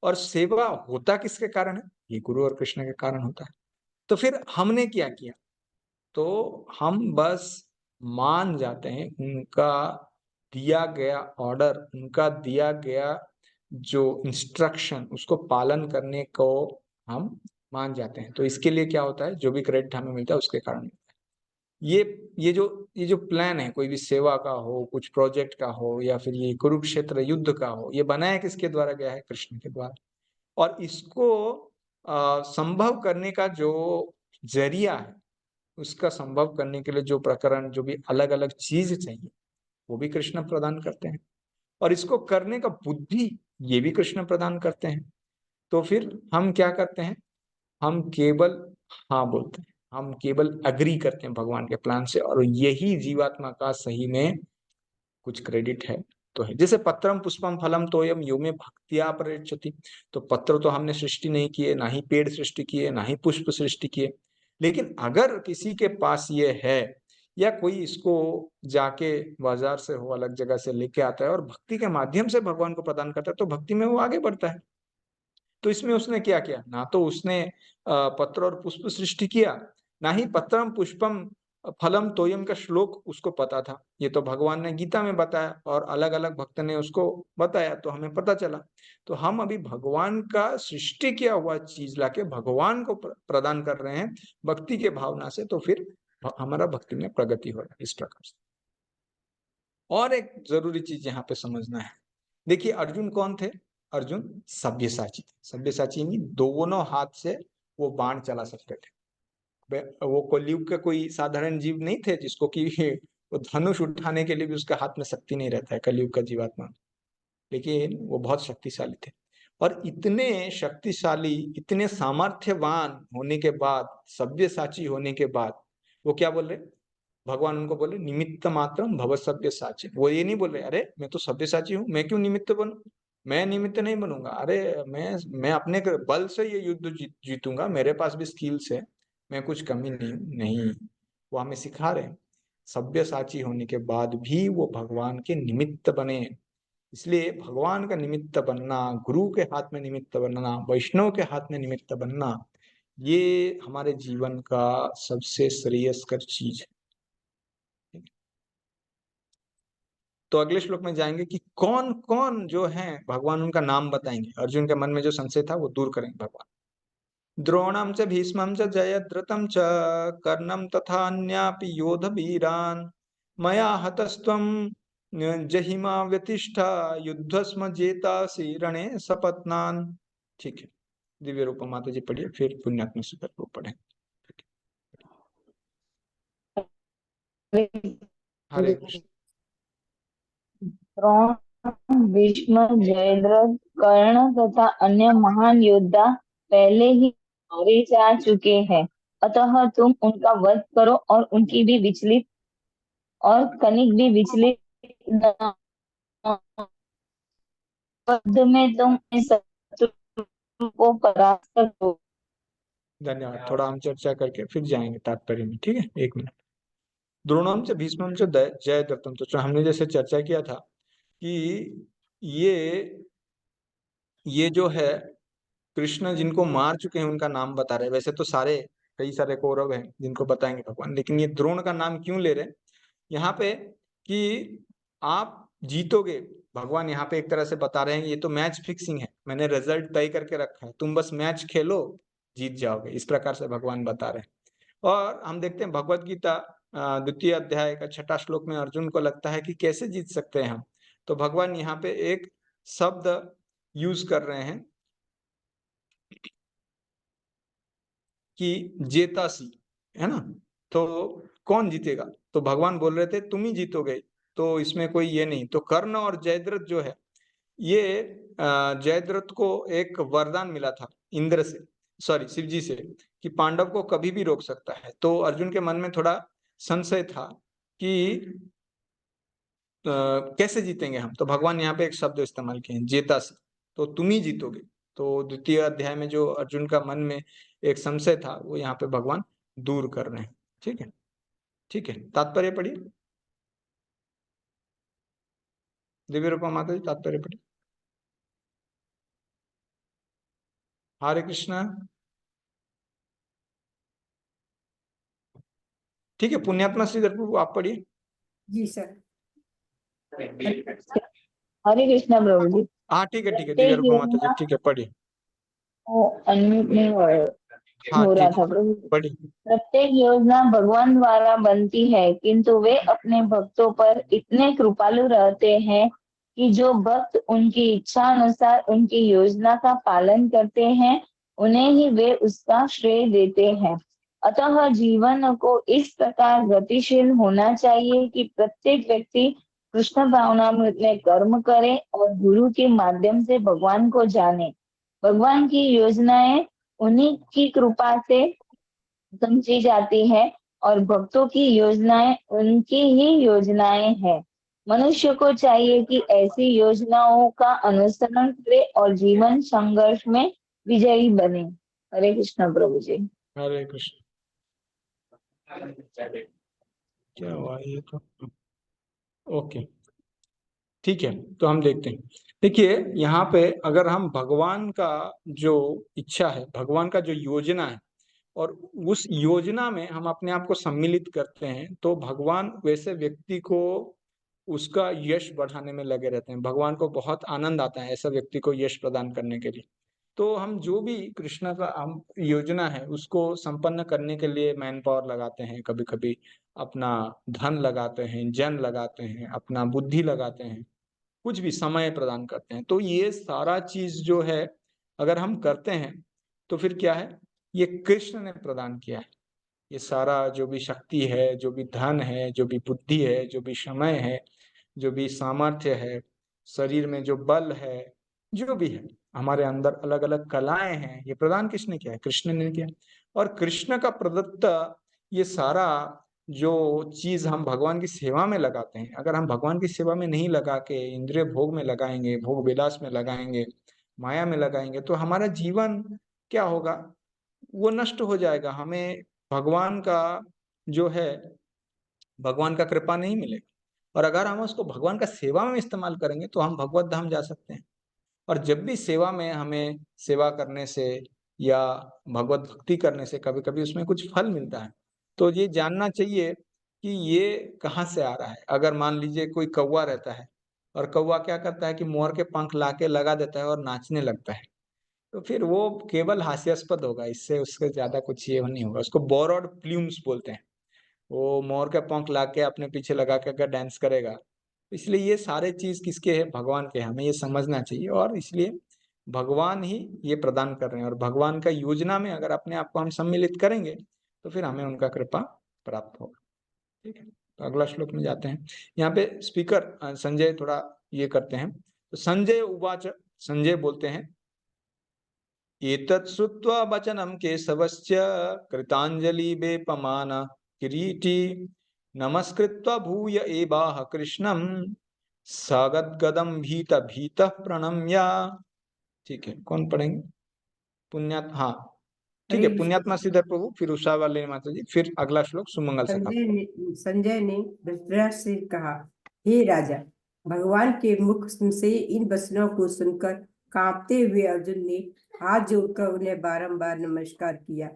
और सेवा होता किसके कारण है? ये गुरु और कृष्ण के कारण होता है। तो फिर हमने क्या किया? तो हम बस मान जाते हैं उनका दिया गया ऑर्डर, उनका दिया गया जो इंस्ट्रक्शन, उसको पालन करने को हम मान जाते हैं। तो इसके लिए क्या होता है, जो भी क्रेडिट हमें मिलता है उसके कारण मिलता है। ये जो प्लान है, कोई भी सेवा का हो, कुछ प्रोजेक्ट का हो, या फिर ये कुरुक्षेत्र युद्ध का हो, ये बनाया किसके द्वारा गया है? कृष्ण के द्वारा। और इसको संभव करने का जो जरिया है, उसका संभव करने के लिए जो प्रकरण, जो भी अलग अलग चीज चाहिए, वो भी कृष्ण प्रदान करते हैं। और इसको करने का बुद्धि, ये भी कृष्ण प्रदान करते हैं। तो फिर हम क्या करते हैं? हम केवल हाँ बोलते हैं, हम केवल अग्री करते हैं भगवान के प्लान से। और यही जीवात्मा का सही में कुछ क्रेडिट है तो है। जैसे पत्रम पुष्पम फलम तोयम यो में भक्तिया प्रयच्छति। तो पत्र तो हमने सृष्टि नहीं किए, ना ही पेड़ सृष्टि किए, ना ही पुष्प सृष्टि किए। लेकिन अगर किसी के पास ये है, या कोई इसको जाके बाजार से हो, अलग जगह से लेके आता है और भक्ति के माध्यम से भगवान को प्रदान करता है, तो भक्ति में वो आगे बढ़ता है। तो इसमें उसने क्या किया? ना तो उसने पत्र और पुष्प सृष्टि किया, ना ही पत्रम पुष्पम फलम तोयम का श्लोक उसको पता था। ये तो भगवान ने गीता में बताया और अलग अलग भक्त ने उसको बताया, तो हमें पता चला। तो हम अभी भगवान का सृष्टि किया हुआ चीज लाके भगवान को प्रदान कर रहे हैं भक्ति के भावना से। तो फिर हमारा भक्ति में प्रगति हो रहा है इस प्रकार से। और एक जरूरी चीज यहाँ पे समझना है। देखिए, अर्जुन कौन थे? अर्जुन सब्यसाची थे। सब्यसाची में दोनों हाथ से वो बाण चला सकते थे। वो कलयुग का कोई साधारण जीव नहीं थे जिसको कि वो धनुष उठाने के लिए भी उसके हाथ में शक्ति नहीं रहता है, कलयुग का जीवात्मा। लेकिन वो बहुत शक्तिशाली थे। और इतने शक्तिशाली, इतने सामर्थ्यवान होने के बाद, सब्यसाची होने के बाद, वो क्या बोल रहे? भगवान उनको बोले निमित्त मात्रम भव सब्यसाची। वो ये नहीं बोल रहे अरे मैं तो सब्यसाची हूँ, मैं क्यों निमित्त बनूं? मैं निमित्त नहीं बनूंगा। अरे मैं अपने बल से ये युद्ध जीतूंगा, मेरे पास भी स्किल्स है, मैं कुछ कमी नहीं। वो हमें सिखा रहे हैं सब्यसाची होने के बाद भी वो भगवान के निमित्त बने। इसलिए भगवान का निमित्त बनना, गुरु के हाथ में निमित्त बनना, वैष्णव के हाथ में निमित्त बनना, ये हमारे जीवन का सबसे श्रेयस्कर चीज है। तो अगले श्लोक में जाएंगे कि कौन कौन जो है भगवान, उनका नाम बताएंगे। अर्जुन के मन में जो संशय था वो दूर करेंगे भगवान। द्रोणम च भीष्मं च जयद्रथं च कर्णं तथा अन्यापि योध वीरान् मया हतस्त्वं जहिमा व्यतिष्ठा युद्धस्म जेतासि रणे सपत्नान्। ठीक है, दिव्य रूप माता जी पढ़िए, फिर पुण्यात्मा सुपर रूप पढ़े। हरे कृष्ण। द्रोण, भीष्म, जयद्रथ, कर्ण तथा अन्य महान योद्धा पहले ही मारे जा चुके हैं, अतः तुम उनका वध करो और उनकी भी विचलित और कनिक भी विचलित न हो। युद्ध में तुम इस शत्रु को परास्त करो। धन्यवाद। थोड़ा हम चर्चा करके फिर जाएंगे तात्पर्य में, ठीक है? 1 मिनट। द्रोणम च भीष्मम च जयद्रथम। तो हमने जैसे चर्चा किया था कि ये जो है कृष्ण जिनको मार चुके हैं उनका नाम बता रहे हैं। वैसे तो कई सारे कौरव हैं जिनको बताएंगे भगवान, लेकिन ये द्रोण का नाम क्यों ले रहे हैं यहाँ पे? कि आप जीतोगे, भगवान यहाँ पे एक तरह से बता रहे हैं ये तो मैच फिक्सिंग है, मैंने रिजल्ट तय करके रखा है, तुम बस मैच खेलो, जीत जाओगे, इस प्रकार से भगवान बता रहे हैं। और हम देखते हैं भगवत गीता 2य अध्याय का 6ठा श्लोक में अर्जुन को लगता है कि कैसे जीत सकते हैं हम। तो भगवान यहाँ पे एक शब्द यूज कर रहे हैं कि जेतासी, है ना। तो कौन जीतेगा, तो भगवान बोल रहे थे तुम ही जीतोगे, तो इसमें कोई ये नहीं। तो कर्ण और जयद्रथ जो है, ये जयद्रथ को एक वरदान मिला था इंद्र से, सॉरी शिव जी से, कि पांडव को कभी भी रोक सकता है। तो अर्जुन के मन में थोड़ा संशय था कि कैसे जीतेंगे हम। तो भगवान यहाँ पे एक शब्द इस्तेमाल किए हैं, जेतासी, तो तुम ही जीतोगे। तो द्वितीय अध्याय में जो अर्जुन का मन में एक संशय था, वो यहाँ पे भगवान दूर कर रहे हैं। ठीक है, ठीक है, तात्पर्य पढ़िए, दिव्य रूपा माता जी, तात्पर्य पढ़िए। हरे कृष्णा। ठीक है, पुण्यात्मा श्रीधर प्रभु आप पढ़िए। जी सर। हरे कृष्णा प्रभु जी। हाँ ठीक है, ठीक है, दिव्य प्रत्येक रूपा माता जी, योजना ठीक है, पढ़िए। को अनम्यूट नहीं हाँ हो रहा ठीक था है, प्रभु जी। पढ़िए। प्रत्येक योजना भगवान द्वारा बनती है, किंतु वे अपने भक्तों पर इतने कृपालु रहते हैं कि जो भक्त उनकी इच्छा अनुसार उनकी योजना का पालन करते हैं, उन्हें ही वे उसका श्रेय देते हैं। अतः जीवन को इस प्रकार गतिशील होना चाहिए कि प्रत्येक व्यक्ति कृष्ण भावनामृत में कर्म करे और गुरु के माध्यम से भगवान को जाने। भगवान की योजनाएं उन्हीं की कृपा से समझी जाती है और भक्तों की योजनाएं उनकी ही योजनाएं हैं। मनुष्य को चाहिए कि ऐसी योजनाओं का अनुसरण करे और जीवन संघर्ष में विजयी बने। हरे कृष्ण प्रभु जी। हरे कृष्ण। क्या हुआ ये तो, ओके, ठीक है। तो हम देखते हैं, देखिए यहाँ पे अगर हम भगवान का जो इच्छा है, भगवान का जो योजना है, और उस योजना में हम अपने आप को सम्मिलित करते हैं, तो भगवान वैसे व्यक्ति को उसका यश बढ़ाने में लगे रहते हैं। भगवान को बहुत आनंद आता है ऐसा व्यक्ति को यश प्रदान करने के लिए। तो हम जो भी कृष्ण का हम योजना है उसको संपन्न करने के लिए मैन पावर लगाते हैं, कभी कभी अपना धन लगाते हैं, जन लगाते हैं, अपना बुद्धि लगाते हैं, कुछ भी समय प्रदान करते हैं। तो ये सारा चीज जो है अगर हम करते हैं तो फिर क्या है, ये कृष्ण ने प्रदान किया है। ये सारा जो भी शक्ति है, जो भी धन है, जो भी बुद्धि है, जो भी समय है, जो भी सामर्थ्य है, शरीर में जो बल है, जो भी है, हमारे अंदर अलग अलग कलाएं हैं, ये प्रदान किसने किया है, कृष्ण ने किया। और कृष्ण का प्रदत्त ये सारा जो चीज हम भगवान की सेवा में लगाते हैं, अगर हम भगवान की सेवा में नहीं लगा के इंद्रिय भोग में लगाएंगे, भोग विलास में लगाएंगे, माया में लगाएंगे, तो हमारा जीवन क्या होगा, वो नष्ट हो जाएगा। हमें भगवान का जो है, भगवान का कृपा नहीं मिलेगा। और अगर हम उसको भगवान का सेवा में इस्तेमाल करेंगे तो हम भगवत धाम जा सकते हैं। और जब भी सेवा में हमें सेवा करने से या भगवत भक्ति करने से कभी कभी उसमें कुछ फल मिलता है, तो ये जानना चाहिए कि ये कहाँ से आ रहा है। अगर मान लीजिए कोई कौवा रहता है और कौवा क्या करता है कि मोर के पंख लाके लगा देता है और नाचने लगता है, तो फिर वो केवल हास्यास्पद होगा, इससे उसके ज्यादा कुछ ये नहीं होगा। उसको बोरोड प्लूम्स बोलते हैं। वो मोर का पंख लाके अपने पीछे लगा के अगर डांस करेगा, इसलिए ये सारे चीज किसके हैं, भगवान के हैं। हमें ये समझना चाहिए, और इसलिए भगवान ही ये प्रदान कर रहे हैं। और भगवान का योजना में अगर अपने आप को हम सम्मिलित करेंगे तो फिर हमें उनका कृपा प्राप्त होगा। ठीक है, तो अगला श्लोक में जाते हैं। यहाँ पे स्पीकर संजय थोड़ा ये करते हैं। तो संजय उवाच, संजय बोलते हैं, एतत् श्रुत्वा वचनं केशवस्य कृतांजलि वेपमान किरीटी नमस्कृत्वा भूय एवाह कृष्णं सगद्गदं भीत भीत प्रणम्य। ठीक है, कौन पढ़ेंगे, पुण्यात, हाँ ठीक हरे है, कृष्ण। पुण्यात्मा श्रीधर प्रभु, फिर उषा वाले माता जी, फिर अगला श्लोक सुमंगल सखा। संजय ने धृतराष्ट्र से कहा, हे राजा, भगवान के मुख से इन वचनों को सुनकर कांपते हुए अर्जुन ने हाथ जोड़कर उन्हें बारंबार नमस्कार किया।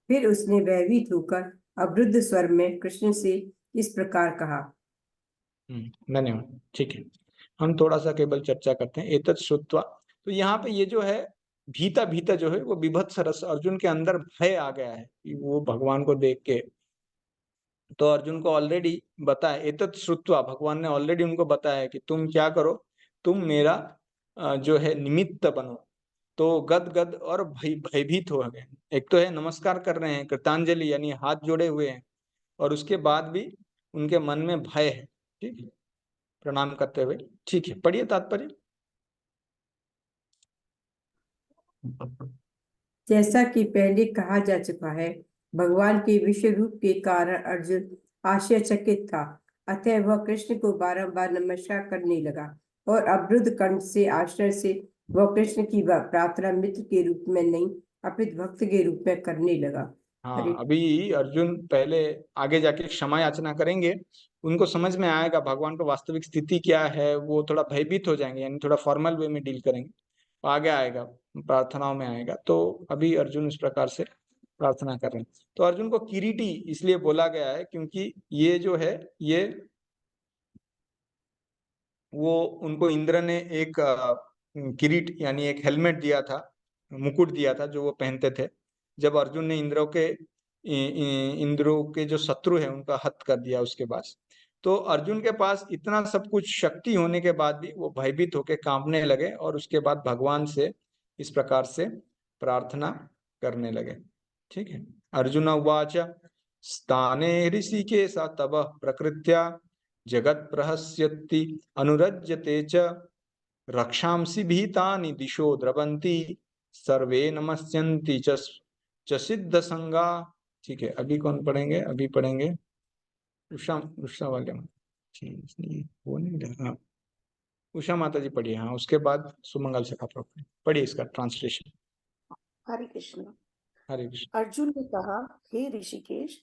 फिर उसने भयभीत होकर अवरुद्ध स्वर में कृष्ण से इस प्रकार कहा। धन्यवाद। ठीक है, हम थोड़ा सा केवल चर्चा करते हैं। एतत् श्रुत्वा, तो यहाँ पे ये जो है भीता भीता जो है वो विभत्स रस, अर्जुन के अंदर भय आ गया है कि वो भगवान को देख के। तो अर्जुन को ऑलरेडी बताया, एतत् श्रुत्वा, भगवान ने ऑलरेडी उनको बताया कि तुम क्या करो, तुम मेरा जो है निमित्त बनो, तो गदगद और भयभीत हो गए। एक तो है नमस्कार कर रहे हैं, कृतांजलि यानी हाथ जोड़े हुए हैं, और उसके बाद भी उनके मन में भय है। ठीक है, प्रणाम करते हुए। ठीक है, पढ़िए तात्पर्य। जैसा कि पहले कहा जा चुका है, भगवान के विश्व रूप के कारण अर्जुन आश्चर्यचकित था। अतः वह कृष्ण को बारंबार नमस्कार करने लगा और अवरुद्ध कंठ से आश्चर्य से वह कृष्ण की प्रार्थना मित्र के रूप में नहीं अपितु भक्त के रूप में करने लगा। हाँ, अभी अर्जुन पहले आगे जाके क्षमा याचना करेंगे, उनको समझ में आएगा भगवान का वास्तविक स्थिति क्या है, वो थोड़ा भयभीत हो जाएंगे, यानी थोड़ा फॉर्मल वे में डील करेंगे, आगे आएगा, प्रार्थनाओं में आएगा। तो अभी अर्जुन इस प्रकार से प्रार्थना कर रहे हैं। तो अर्जुन को किरीटी इसलिए बोला गया है क्योंकि ये जो है, ये वो उनको इंद्र ने एक किरीट यानी एक हेलमेट दिया था, मुकुट दिया था, जो वो पहनते थे। जब अर्जुन ने इंद्रों के जो शत्रु है उनका हत कर दिया उसके बाद, तो अर्जुन के पास इतना सब कुछ शक्ति होने के बाद भी वो भयभीत होकर कांपने लगे, और उसके बाद भगवान से इस प्रकार से प्रार्थना करने लगे। ठीक है, अर्जुन उवाच स्थाने ऋषिकेश तव प्रकृत्या जगत प्रहस्यति अनुरज्यते च रक्षांसि भीतानि दिशो द्रवन्ति सर्वे नमस्यन्ति च सिद्ध संगा। ठीक है, अभी कौन पढ़ेंगे? अभी पढ़ेंगे उषा, उषा वाले वो नहीं रहा। हाँ, उषा माता जी पढ़िए। हाँ, उसके बाद सुमंगल सखा प्रभु पढ़िए इसका ट्रांसलेशन। हरे कृष्ण। हरे कृष्ण। अर्जुन ने कहा, हे ऋषिकेश,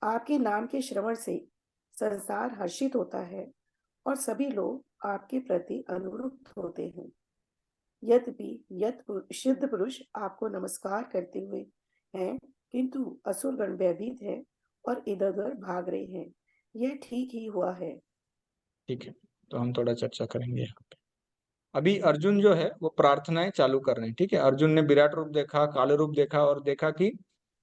आपके नाम के श्रवण से संसार हर्षित होता है और सभी लोग आपके प्रति अनुरुक्त होते हैं। यद्यपि सिद्ध पुरुष आपको नमस्कार करते हुए हैं, किंतु असुरगण भयभीत है और इधर उधर भाग रहे हैं। यह ठीक ही हुआ है। ठीक है, तो हम थोड़ा चर्चा करेंगे यहाँ पे। अभी अर्जुन जो है वो प्रार्थनाएं चालू कर रहे हैं। ठीक है, अर्जुन ने विराट रूप देखा, काल रूप देखा, और देखा कि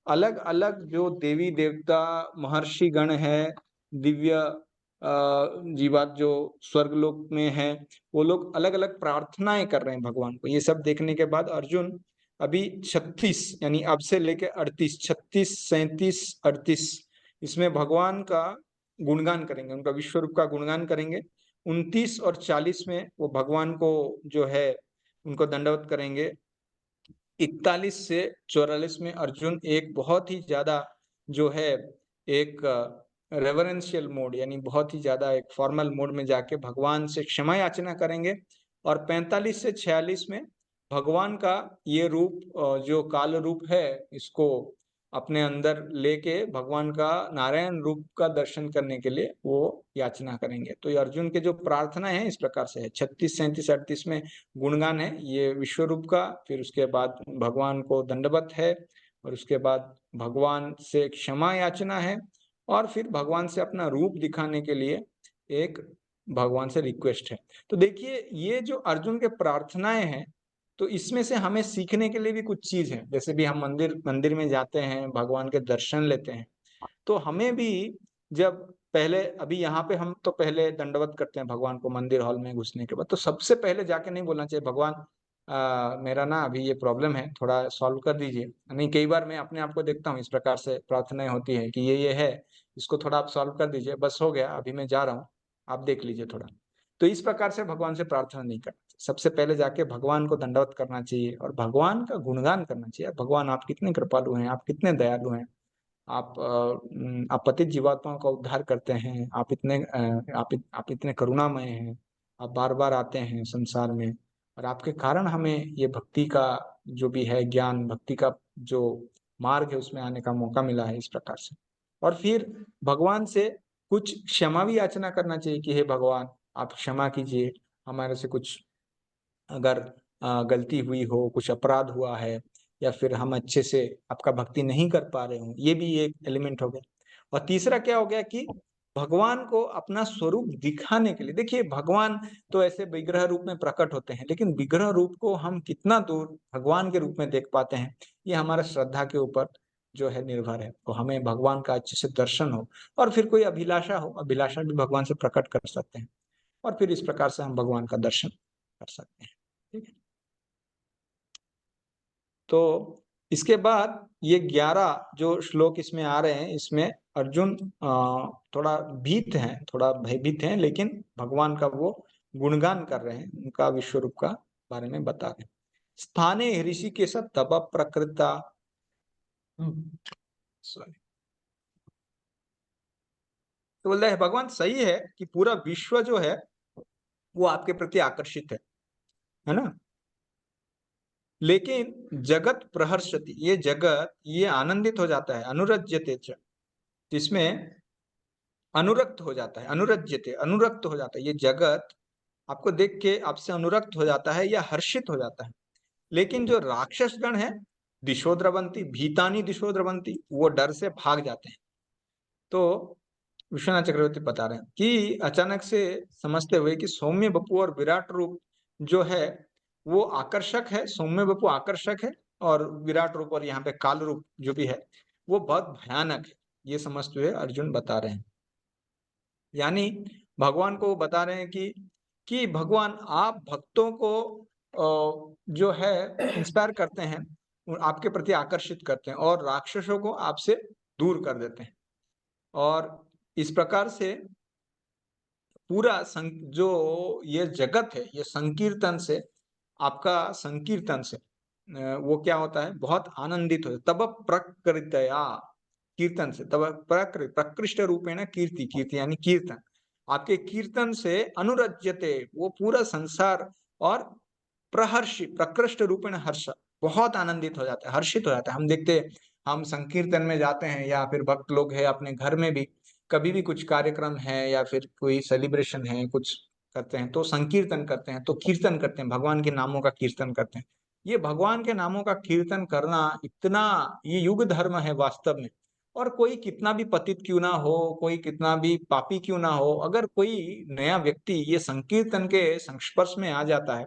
अलग अलग जो देवी देवता महर्षि गण है, दिव्य जीवात जो स्वर्गलोक में है, वो लोग अलग अलग प्रार्थनाएं कर रहे हैं भगवान को। ये सब देखने के बाद अर्जुन अभी 36 यानी अब से लेके 38, 36, 37, 38 इसमें भगवान का गुणगान करेंगे, उनका विश्व रूप का गुणगान करेंगे। 29 और 40 में वो भगवान को जो है उनको दंडवत करेंगे। 41 से 44 में अर्जुन एक बहुत ही ज्यादा जो है एक रेवरेंशियल मोड यानी बहुत ही ज्यादा एक फॉर्मल मोड में जाके भगवान से क्षमा याचना करेंगे। और 45 से 46 में भगवान का ये रूप जो काल रूप है, इसको अपने अंदर लेके भगवान का नारायण रूप का दर्शन करने के लिए वो याचना करेंगे। तो ये अर्जुन के जो प्रार्थना है इस प्रकार से है। 36, 37, 38 में गुणगान है ये विश्व रूप का, फिर उसके बाद भगवान को दंडवत है, और उसके बाद भगवान से क्षमा याचना है, और फिर भगवान से अपना रूप दिखाने के लिए एक भगवान से रिक्वेस्ट है। तो देखिए ये जो अर्जुन के प्रार्थनाएं हैं, तो इसमें से हमें सीखने के लिए भी कुछ चीज है। जैसे भी हम मंदिर में जाते हैं, भगवान के दर्शन लेते हैं, तो हमें भी जब पहले अभी यहाँ पे हम तो पहले दंडवत करते हैं भगवान को मंदिर हॉल में घुसने के बाद, तो सबसे पहले जाके नहीं बोलना चाहिए भगवान मेरा ना अभी ये प्रॉब्लम है, थोड़ा सॉल्व कर दीजिए। नहीं, कई बार मैं अपने आप को देखता हूँ इस प्रकार से प्रार्थनाएं होती है कि ये है, इसको थोड़ा आप सॉल्व कर दीजिए, बस हो गया, अभी मैं जा रहा हूँ, आप देख लीजिए थोड़ा। तो इस प्रकार से भगवान से प्रार्थना नहीं करना चाहिए। सबसे पहले जाके भगवान को दंडवत करना चाहिए और भगवान का गुणगान करना चाहिए। भगवान आप कितने कृपालु हैं, आप कितने दयालु हैं, आप पतित जीवात्माओं का उद्धार करते हैं, आप इतने करुणामय हैं, आप बार बार आते हैं संसार में, और आपके कारण हमें ये भक्ति का जो भी है ज्ञान, भक्ति का जो मार्ग है उसमें आने का मौका मिला है इस प्रकार से। और फिर भगवान से कुछ क्षमा भी याचना करना चाहिए कि हे भगवान आप क्षमा कीजिए, हमारे से कुछ अगर गलती हुई हो, कुछ अपराध हुआ है, या फिर हम अच्छे से आपका भक्ति नहीं कर पा रहे हो, ये भी एक एलिमेंट हो गया। और तीसरा क्या हो गया कि भगवान को अपना स्वरूप दिखाने के लिए, देखिए भगवान तो ऐसे विग्रह रूप में प्रकट होते हैं, लेकिन विग्रह रूप को हम कितना दूर भगवान के रूप में देख पाते हैं, ये हमारा श्रद्धा के ऊपर जो है निर्भर है। तो हमें भगवान का अच्छे से दर्शन हो, और फिर कोई अभिलाषा हो, अभिलाषा भी भगवान से प्रकट कर सकते हैं, और फिर इस प्रकार से हम भगवान का दर्शन कर सकते हैं। ठीक है, तो इसके बाद ये 11 जो श्लोक इसमें आ रहे हैं, इसमें अर्जुन थोड़ा भीत हैं, थोड़ा भयभीत हैं, लेकिन भगवान का वो गुणगान कर रहे हैं, उनका विश्व रूप का बारे में बता रहे हैं। स्थाने ऋषिकेश तप प्रकृता, सॉरी, तो बोल रहे हैं भगवान सही है कि पूरा विश्व जो है वो आपके प्रति आकर्षित है ना, लेकिन जगत प्रहर्षति, ये जगत ये आनंदित हो जाता है, अनुरज्यते च, जिसमें अनुरक्त हो जाता है, अनुरज्यते अनुरक्त हो जाता है, ये जगत आपको देख के आपसे अनुरक्त हो जाता है या हर्षित हो जाता है। लेकिन जो राक्षस गण है, दिशो द्रवंती भीतानी दिशो द्रवंती, वो डर से भाग जाते हैं। तो विश्वनाथ चक्रवर्ती बता रहे हैं कि अचानक से समझते हुए कि सौम्य बपू और विराट रूप जो है वो आकर्षक है, सौम्य बपू आकर्षक है, और विराट रूप और यहाँ पे काल रूप जो भी है वो बहुत भयानक है, ये समझते हुए अर्जुन बता रहे हैं। यानी भगवान को बता रहे हैं कि भगवान आप भक्तों को जो है इंस्पायर करते हैं, आपके प्रति आकर्षित करते हैं, और राक्षसों को आपसे दूर कर देते हैं। और इस प्रकार से पूरा जो ये जगत है, ये संकीर्तन से, आपका संकीर्तन से वो क्या होता है, बहुत आनंदित हो, तब प्रकृतया, कीर्तन से, तब प्रकृष्ट रूपेण कीर्ति, कीर्ति यानी कीर्तन, आपके कीर्तन से अनुरज्यते, वो पूरा संसार, और प्रहर्षि प्रकृष्ट रूपेण हर्ष, बहुत आनंदित हो जाता है, हर्षित हो जाता है। हम देखते हैं, हम संकीर्तन में जाते हैं या फिर भक्त लोग है अपने घर में भी, कभी भी कुछ कार्यक्रम है या फिर कोई सेलिब्रेशन है, कुछ करते हैं तो संकीर्तन करते हैं, तो कीर्तन करते हैं, भगवान के नामों का कीर्तन करते हैं। ये भगवान के नामों का कीर्तन करना इतना, ये युग धर्म है वास्तव में। और कोई कितना भी पतित क्यों ना हो, कोई कितना भी पापी क्यों ना हो, अगर कोई नया व्यक्ति ये संकीर्तन के संस्पर्श में आ जाता है,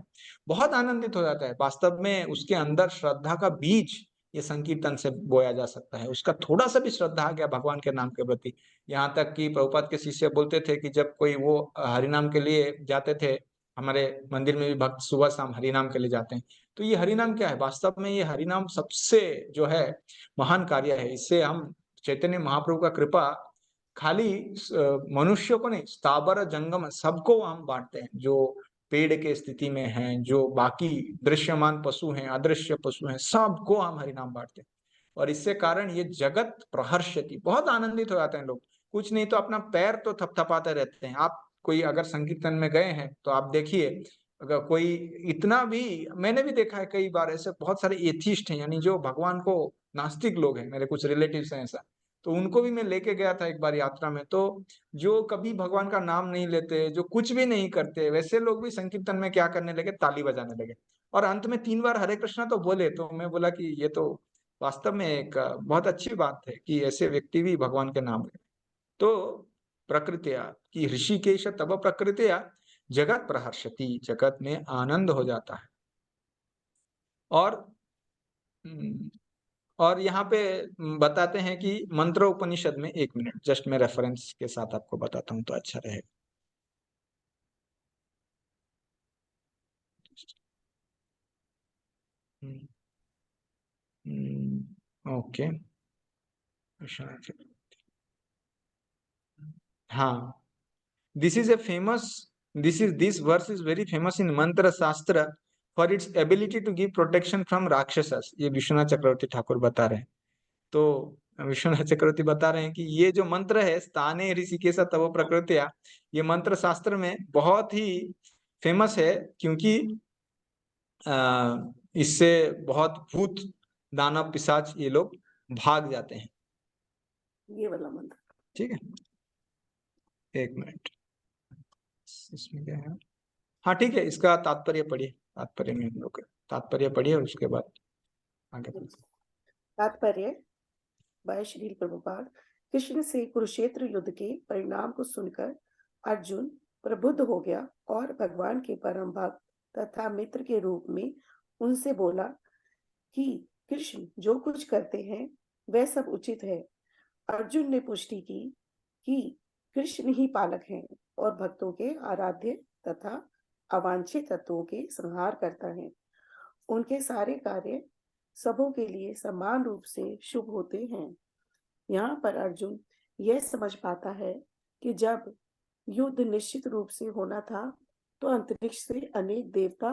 बहुत आनंदित हो जाता है। वास्तव में उसके अंदर श्रद्धा का बीज ये संकीर्तन से बोया जा सकता है, उसका थोड़ा सा भी श्रद्धा आ गया भगवान के नाम के प्रति। यहाँ तक कि प्रभुपाद के शिष्य बोलते थे कि जब कोई वो हरिनाम के लिए जाते थे, हमारे मंदिर में भी भक्त सुबह शाम हरिनाम के लिए जाते हैं, तो ये हरिनाम क्या है, वास्तव में ये हरिनाम सबसे जो है महान कार्य है। इससे हम चैतन्य महाप्रभु का कृपा खाली मनुष्य को नहीं, स्थावर जंगम सबको हम बांटते हैं, जो पेड़ के स्थिति में हैं, जो बाकी दृश्यमान पशु हैं, अदृश्य पशु हैं, सबको हम हरिनाम बांटते हैं। और इससे कारण ये जगत प्रहर्षति, बहुत आनंदित हो जाते हैं लोग। कुछ नहीं तो अपना पैर तो थपथपाते रहते हैं। आप कोई अगर संकीर्तन में गए हैं तो आप देखिए, अगर कोई इतना भी, मैंने भी देखा है कई बार ऐसे बहुत सारे एथिस्ट हैं, यानी जो भगवान को नास्तिक लोग हैं, मेरे कुछ रिलेटिव्स हैं ऐसा, तो उनको भी मैं लेके गया था एक बार यात्रा में, तो जो कभी भगवान का नाम नहीं लेते, जो कुछ भी नहीं करते, वैसे लोग भी संकीर्तन में क्या करने लगे, ताली बजाने लगे, और अंत में 3 बार हरे कृष्णा तो बोले। तो मैं बोला कि ये तो वास्तव में एक बहुत अच्छी बात है कि ऐसे व्यक्ति भी भगवान के नाम ले। तो प्रकृतिया की ऋषिकेश तब प्रकृतिया जगत प्रहर्षति, जगत में आनंद हो जाता है। और और यहाँ पे बताते हैं कि मंत्र उपनिषद में, 1 मिनट जस्ट मैं रेफरेंस के साथ आपको बताता हूँ तो अच्छा रहेगा। ओके, हाँ, this verse is very famous in mantra shastra for its ability to give protection from राक्षसस, ये विश्वनाथ चक्रवर्ती ठाकुर बता रहे हैं। तो विश्वनाथ चक्रवर्ती बता रहे हैं कि ये जो मंत्र है, स्थाने ऋषिकेश तव प्रकृतिया, ये मंत्र शास्त्र में बहुत ही फेमस है, क्योंकि इससे बहुत भूत दानव पिशाच ये लोग भाग जाते हैं। ये वाला मंत्र, ठीक है, 1 मिनट, इसमें क्या है, हाँ ठीक है, इसका तात्पर्य पढ़िए, तात्पर्य में हम लोग तात्पर्य पढ़िए और उसके बाद आगे। तात्पर्य बाय श्री प्रभुपाद। कृष्ण से कुरुक्षेत्र युद्ध के परिणाम को सुनकर अर्जुन प्रबुद्ध हो गया और भगवान के परम भक्त तथा मित्र के रूप में उनसे बोला कि कृष्ण जो कुछ करते हैं वह सब उचित है। अर्जुन ने पुष्टि की कि कृष्ण ही पालक हैं और भक्तों के आराध्य तथा अवांछित तत्वों के संहार करता है। उनके सारे कार्य सबों के लिए समान रूप से शुभ होते हैं। यहाँ पर अर्जुन यह समझ पाता है कि जब युद्ध निश्चित रूप से होना था, तो अंतरिक्ष से अनेक देवता,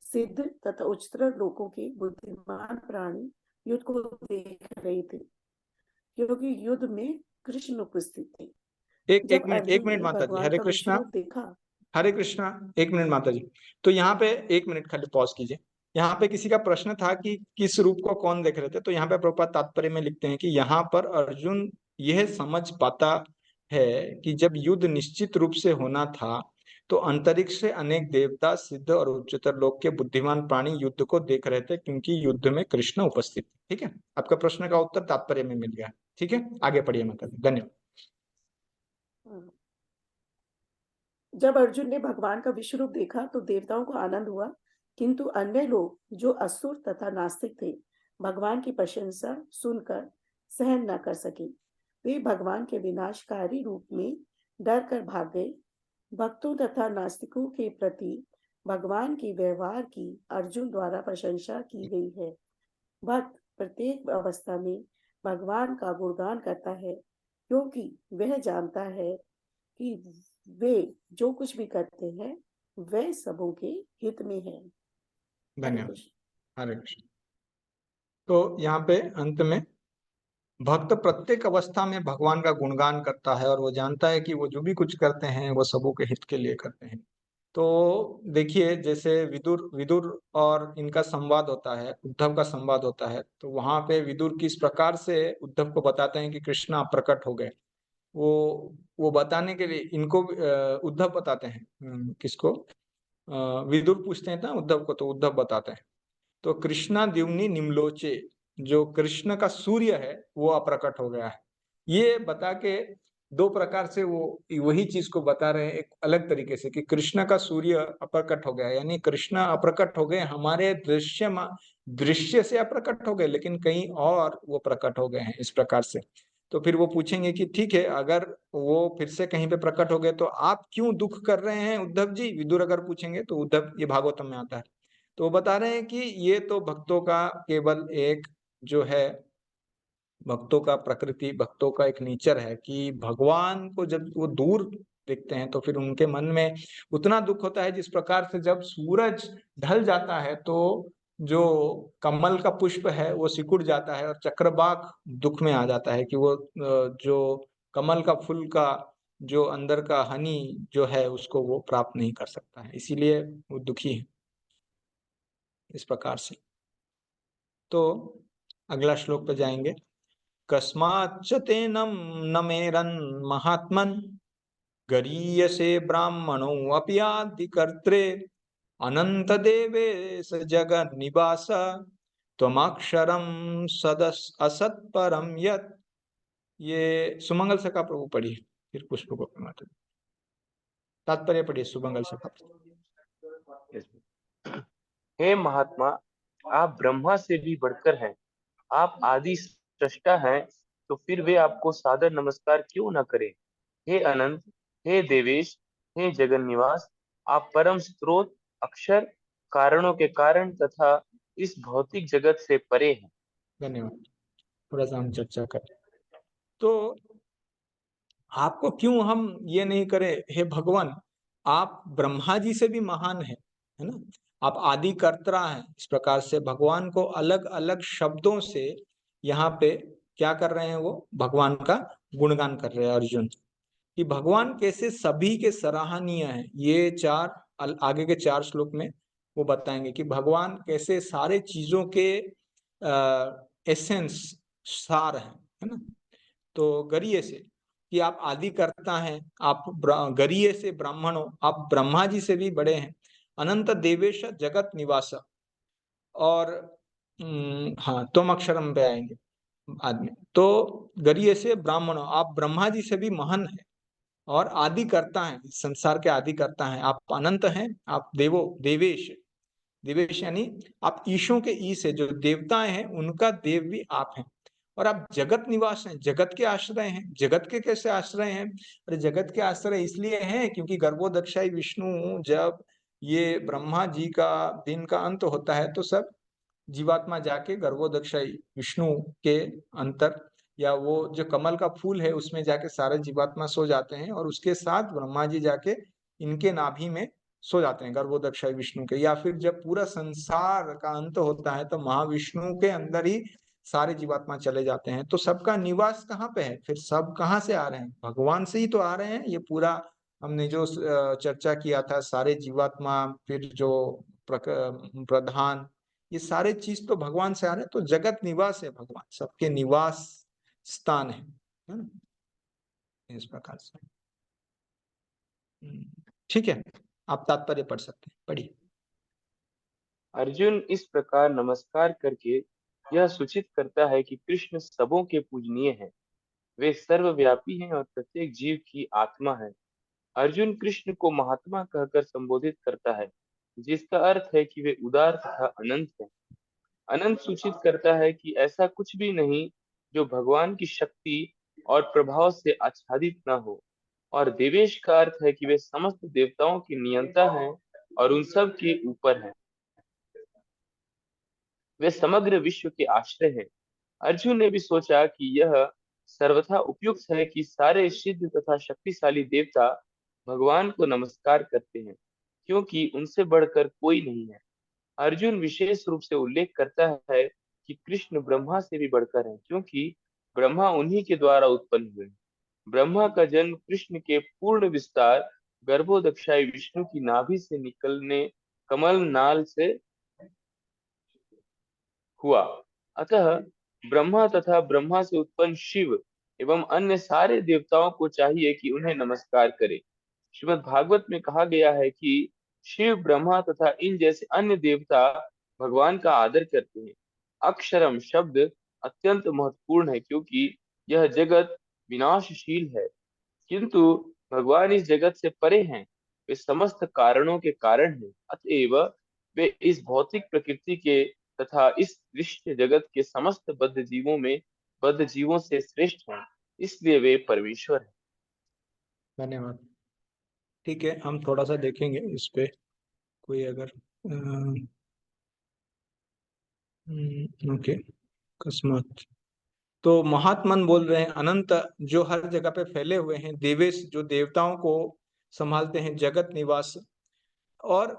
सिद्ध तथा उच्चतर लोकों के बुद्धिमान प्राणी युद्ध को देख रहे थे, क्योंकि युद्ध में कृष्ण उपस्थित थे। एक जब मिनट अर्जुन ने माता जी, भगवान हरे का कृष्णा, विश्वरूप देखा। हरे कृष्णा, 1 मिनट माता जी। तो यहाँ पे 1 मिनट खाली पॉज कीजिए। यहाँ पे किसी का प्रश्न था कि किस रूप को कौन देख रहे थे, तो यहाँ पे प्रभुपाद तात्पर्य में लिखते हैं कि यहाँ पर अर्जुन यह समझ पाता है कि जब युद्ध निश्चित रूप से होना था, तो अंतरिक्ष से अनेक देवता, सिद्ध और उच्चतर लोक के बुद्धिमान प्राणी युद्ध को देख रहे थे, क्योंकि युद्ध में कृष्ण उपस्थित थे। ठीक है, आपका प्रश्न का उत्तर तात्पर्य में मिल गया। ठीक है, आगे पढ़िए माता जी, धन्यवाद। जब अर्जुन ने भगवान का विश्वरूप देखा तो देवताओं को आनंद हुआ, किंतु अन्य लोग जो असुर तथा नास्तिक थे, भगवान की प्रशंसा सुनकर सहन न कर सके। वे भगवान के विनाशकारी रूप में डर कर भाग गए। भक्तों तथा नास्तिकों के प्रति भगवान के व्यवहार की अर्जुन द्वारा प्रशंसा की गई है। भक्त प्रत्येक अवस्था में भगवान का गुणगान करता है, क्योंकि वह जानता है कि वे जो कुछ भी करते हैं वह सबों के हित में है। धन्यवाद, हरे कृष्ण। तो यहाँ पे अंत में भक्त प्रत्येक अवस्था में भगवान का गुणगान करता है और वो जानता है कि वो जो भी कुछ करते हैं वो सबों के हित के लिए करते हैं। तो देखिए, जैसे विदुर विदुर और इनका संवाद होता है, उद्धव का संवाद होता है, तो वहां पे विदुर किस प्रकार से उद्धव को बताते हैं कि कृष्ण प्रकट हो गए, वो बताने के लिए इनको उद्धव बताते हैं। किसको? विदुर पूछते हैं ना उद्धव को, तो उद्धव बताते हैं। तो कृष्णा द्युम्नि निम्लोचे, जो कृष्ण का सूर्य है वो अप्रकट हो गया है। ये बता के दो प्रकार से वो वही चीज को बता रहे हैं एक अलग तरीके से, कि कृष्ण का सूर्य अप्रकट हो गया, यानी कृष्ण अप्रकट हो गए, हमारे दृश्य से अप्रकट हो गए, लेकिन कहीं और वो प्रकट हो गए हैं, इस प्रकार से। तो फिर वो पूछेंगे कि ठीक है, अगर वो फिर से कहीं पे प्रकट हो गए तो आप क्यों दुख कर रहे हैं उद्धव जी, विदुर अगर पूछेंगे तो उद्धव, ये भागवतम में आता है, तो वो बता रहे हैं कि ये तो भक्तों का केवल एक जो है, भक्तों का प्रकृति, भक्तों का एक नेचर है कि भगवान को जब वो दूर देखते हैं तो फिर उनके मन में उतना दुख होता है, जिस प्रकार से जब सूरज ढल जाता है तो जो कमल का पुष्प है वो सिकुड़ जाता है और चक्रवाक दुख में आ जाता है कि वो जो कमल का फूल का जो अंदर का हनी जो है उसको वो प्राप्त नहीं कर सकता है, इसीलिए वो दुखी है, इस प्रकार से। तो अगला श्लोक पे जाएंगे। कस्माच्च तेनं न मेरन् महात्मन् गरीयसे ब्राह्मणो अपि आदिकर्त्रे अनंत देवेश जगन्निवास त्वमक्षरं सदस असत् परम यत्। ये सुमंगल सखा प्रभु पढ़िए, फिर पुष्प को माता तात्पर्य पढ़िए सुमंगल सखा। हे महात्मा, आप ब्रह्मा से भी बढ़कर हैं, आप आदि सृष्टा हैं, तो फिर वे आपको सादर नमस्कार क्यों न करें। हे अनंत, हे देवेश, हे जगन निवास, आप परम स्रोत, अक्षर, कारणों के कारण तथा इस भौतिक जगत से परे हैं। धन्यवाद। थोड़ा सा हम चर्चा करें तो आपको क्यों हम ये नहीं करें, हे भगवान आप ब्रह्मा जी से भी महान है ना, आप आदि कर्ता हैं। इस प्रकार से भगवान को अलग अलग शब्दों से यहाँ पे क्या कर रहे हैं, वो भगवान का गुणगान कर रहे हैं अर्जुन, कि भगवान कैसे सभी के सराहनीय हैं। ये आगे के 4 श्लोक में वो बताएंगे कि भगवान कैसे सारे चीजों के एसेंस, सार है ना। तो गरीय से कि आप आदि करता हैं, आप गरीय से ब्राह्मण हो, आप ब्रह्मा जी से भी बड़े हैं। अनंत देवेश जगत निवास, और हाँ तुम अक्षरम पे आएंगे आदमी। तो गरीय से ब्राह्मण हो, आप ब्रह्मा जी से भी महान है और आदि करता है, संसार के आदि करता है। आप अनंत हैं, आप देवेश, देवेश यानी आप ईशों के ईश है, जो देवताएं हैं उनका देव भी आप हैं। और आप जगत निवास हैं, जगत के आश्रय हैं। जगत के कैसे आश्रय हैं? अरे जगत के आश्रय इसलिए हैं क्योंकि गर्भोदक्षाई विष्णु, जब ये ब्रह्मा जी का दिन का अंत होता है तो सब जीवात्मा जाके गर्भोदक्षाई विष्णु के अंतर या वो जो कमल का फूल है उसमें जाके सारे जीवात्मा सो जाते हैं, और उसके साथ ब्रह्मा जी जाके इनके नाभि में सो जाते हैं गर्भोदक्षाई विष्णु के। या फिर जब पूरा संसार का अंत होता है तो महाविष्णु के अंदर ही सारे जीवात्मा चले जाते हैं। तो सबका निवास कहाँ पे है? फिर सब कहाँ से आ रहे हैं? भगवान से ही तो आ रहे हैं। ये पूरा हमने जो चर्चा किया था, सारे जीवात्मा, फिर जो प्रधान, ये सारे चीज तो भगवान से आ रहे हैं। तो जगत निवास है भगवान, सबके निवास स्थान है ना, इस प्रकार से। ठीक है, आप तात्पर्य पढ़ सकते हैं, पढ़िए। अर्जुन इस प्रकार नमस्कार करके यह सूचित करता है कि कृष्ण सबों के पूजनीय हैं, वे सर्वव्यापी हैं और प्रत्येक जीव की आत्मा है। अर्जुन कृष्ण को महात्मा कहकर संबोधित करता है, जिसका अर्थ है कि वे उदार तथा अनंत हैं। अनंत सूचित करता है कि ऐसा कुछ भी नहीं जो भगवान की शक्ति और प्रभाव से आच्छादित न हो। और देवेश का अर्थ है कि वे समस्त देवताओं के नियंता हैं और उन सब के ऊपर हैं। वे समग्र विश्व के आश्रय हैं। अर्जुन ने भी सोचा कि यह सर्वथा उपयुक्त है कि सारे सिद्ध तथा शक्तिशाली देवता भगवान को नमस्कार करते हैं, क्योंकि उनसे बढ़कर कोई नहीं है। अर्जुन विशेष रूप से उल्लेख करता है कि कृष्ण ब्रह्मा से भी बढ़कर हैं, क्योंकि ब्रह्मा उन्हीं के द्वारा उत्पन्न हुए। ब्रह्मा का जन्म कृष्ण के पूर्ण विस्तार गर्भोदक्षाई विष्णु की नाभि से निकलने कमल नाल से हुआ। अतः ब्रह्मा तथा ब्रह्मा से उत्पन्न शिव एवं अन्य सारे देवताओं को चाहिए कि उन्हें नमस्कार करें। श्रीमद् भागवत में कहा गया है कि शिव, ब्रह्मा तथा इन जैसे अन्य देवता भगवान का आदर करते हैं। अक्षरम शब्द अत्यंत महत्वपूर्ण है, क्योंकि यह जगत विनाशशील है, किंतु भगवान इस जगत से परे हैं। वे समस्त कारणों के कारण हैं, अतएव वे इस भौतिक प्रकृति के तथा इस दृश्य जगत के समस्त बद्ध जीवों से श्रेष्ठ हैं, इसलिए वे परमेश्वर हैं। धन्यवाद। ठीक है, हम थोड़ा सा देखेंगे इस पे, कोई अगर ओके। अकस्मात तो महात्मन बोल रहे हैं अनंत जो हर जगह पे फैले हुए हैं, देवेश जो देवताओं को संभालते हैं, जगत निवास। और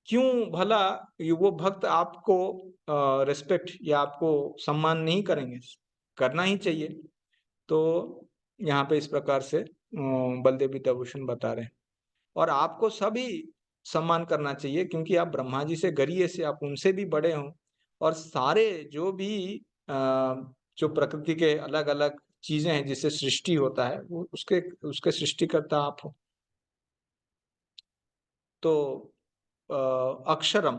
क्यों भला वो भक्त आपको रिस्पेक्ट या आपको सम्मान नहीं करेंगे? करना ही चाहिए। तो यहाँ पे इस प्रकार से बलदेव विद्याभूषण बता रहे हैं। और आपको सभी सम्मान करना चाहिए, क्योंकि आप ब्रह्मा जी से गरीय से, आप उनसे भी बड़े हो। और सारे जो भी जो प्रकृति के अलग अलग चीजें हैं जिससे सृष्टि होता है, वो उसके सृष्टिकर्ता आप हो। तो अक्षरम,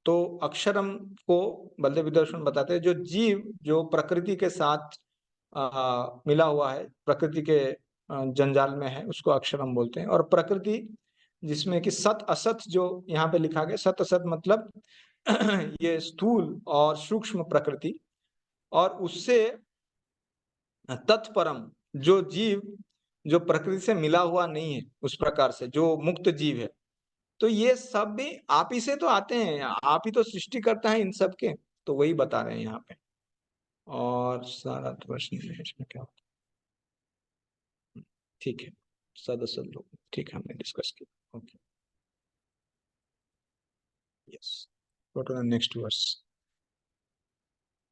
तो अक्षरम को बलदेव विद्याभूषण बताते हैं जो जीव जो प्रकृति के साथ मिला हुआ है, प्रकृति के जंजाल में है, उसको अक्षरम बोलते हैं। और प्रकृति जिसमें कि सत असत जो यहाँ पे लिखा गया, सत असत मतलब ये स्थूल और सूक्ष्म प्रकृति, और उससे तत्परम जो जीव जो प्रकृति से मिला हुआ नहीं है, उस प्रकार से जो मुक्त जीव है। तो ये सब भी आप ही से तो आते हैं, आप ही तो सृष्टि करता है इन सब के। तो वही बता रहे हैं यहाँ पे। और सारा प्रश्न इसमें क्या होता है? ठीक है, सदस्य लोग, ठीक है, हमने डिस्कस किया। Okay, yes, go to the next verse.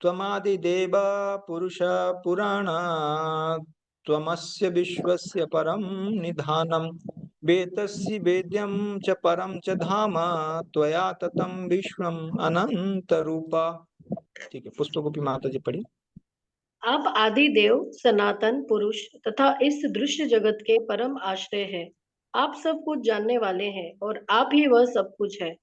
त्वमादिदेव पुरुष पुराण, त्वमस्य विश्वस्य परम निधानम, वेतस्य वेद्यं च परम च धाम, त्वया ततं विश्वम अनंत रूपा। ठीक है, पुष्पगोपी माता जी पढ़ी। आप आदि देव, सनातन पुरुष तथा इस दृश्य जगत के परम आश्रय है। आप सब कुछ जानने वाले हैं और आप ही वह सब कुछ है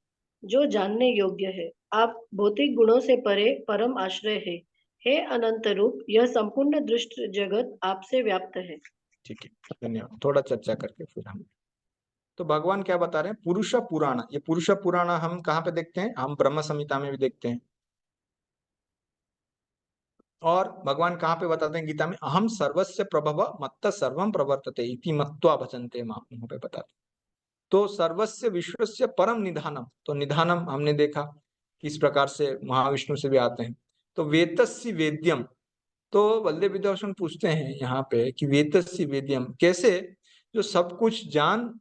जो जानने योग्य है। आप भौतिक गुणों से परे परम आश्रय है। हे अनंत रूप, यह संपूर्ण दृश्य जगत आपसे व्याप्त है। ठीक है, धन्यवाद। थोड़ा चर्चा करके फिर हम, तो भगवान क्या बता रहे हैं? पुरुष पुराण। ये पुरुष पुराण हम कहाँ पे देखते हैं? हम ब्रह्म संहिता में भी देखते हैं। और भगवान कहाँ पे बताते हैं गीता में? अहम सर्वस्य प्रभव मत्त सर्वम प्रवर्तते इति मत्वा भजन्ते मां, यहाँ पे बताते। तो सर्वस्य विश्वस्य परम निधानम, तो निधानम हमने देखा किस प्रकार से महाविष्णु से भी आते हैं। तो वेतस्य वेद्यम, तो बलदेव विद्याभूषण पूछते हैं यहाँ पे कि वेतस्य वेद्यम, कैसे जो सब कुछ जान,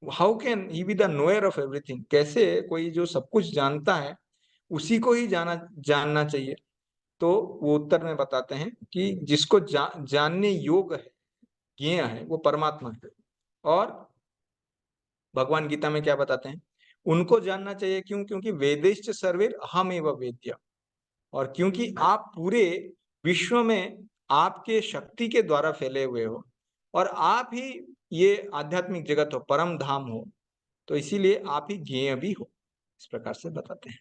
how can he be the Noire of everything, कैसे कोई जो सब कुछ जानता है उसी को ही जानना चाहिए। तो वो उत्तर में बताते हैं कि जिसको जानने योग्य है, ज्ञेय है, वो परमात्मा है। और भगवान गीता में क्या बताते हैं, उनको जानना चाहिए। क्यों? क्योंकि वेदैश्च सर्वैर अहमेव वेद्य, और क्योंकि आप पूरे विश्व में आपके शक्ति के द्वारा फैले हुए हो और आप ही ये आध्यात्मिक जगत हो, परम धाम हो, तो इसीलिए आप ही ज्ञेय भी हो, इस प्रकार से बताते हैं।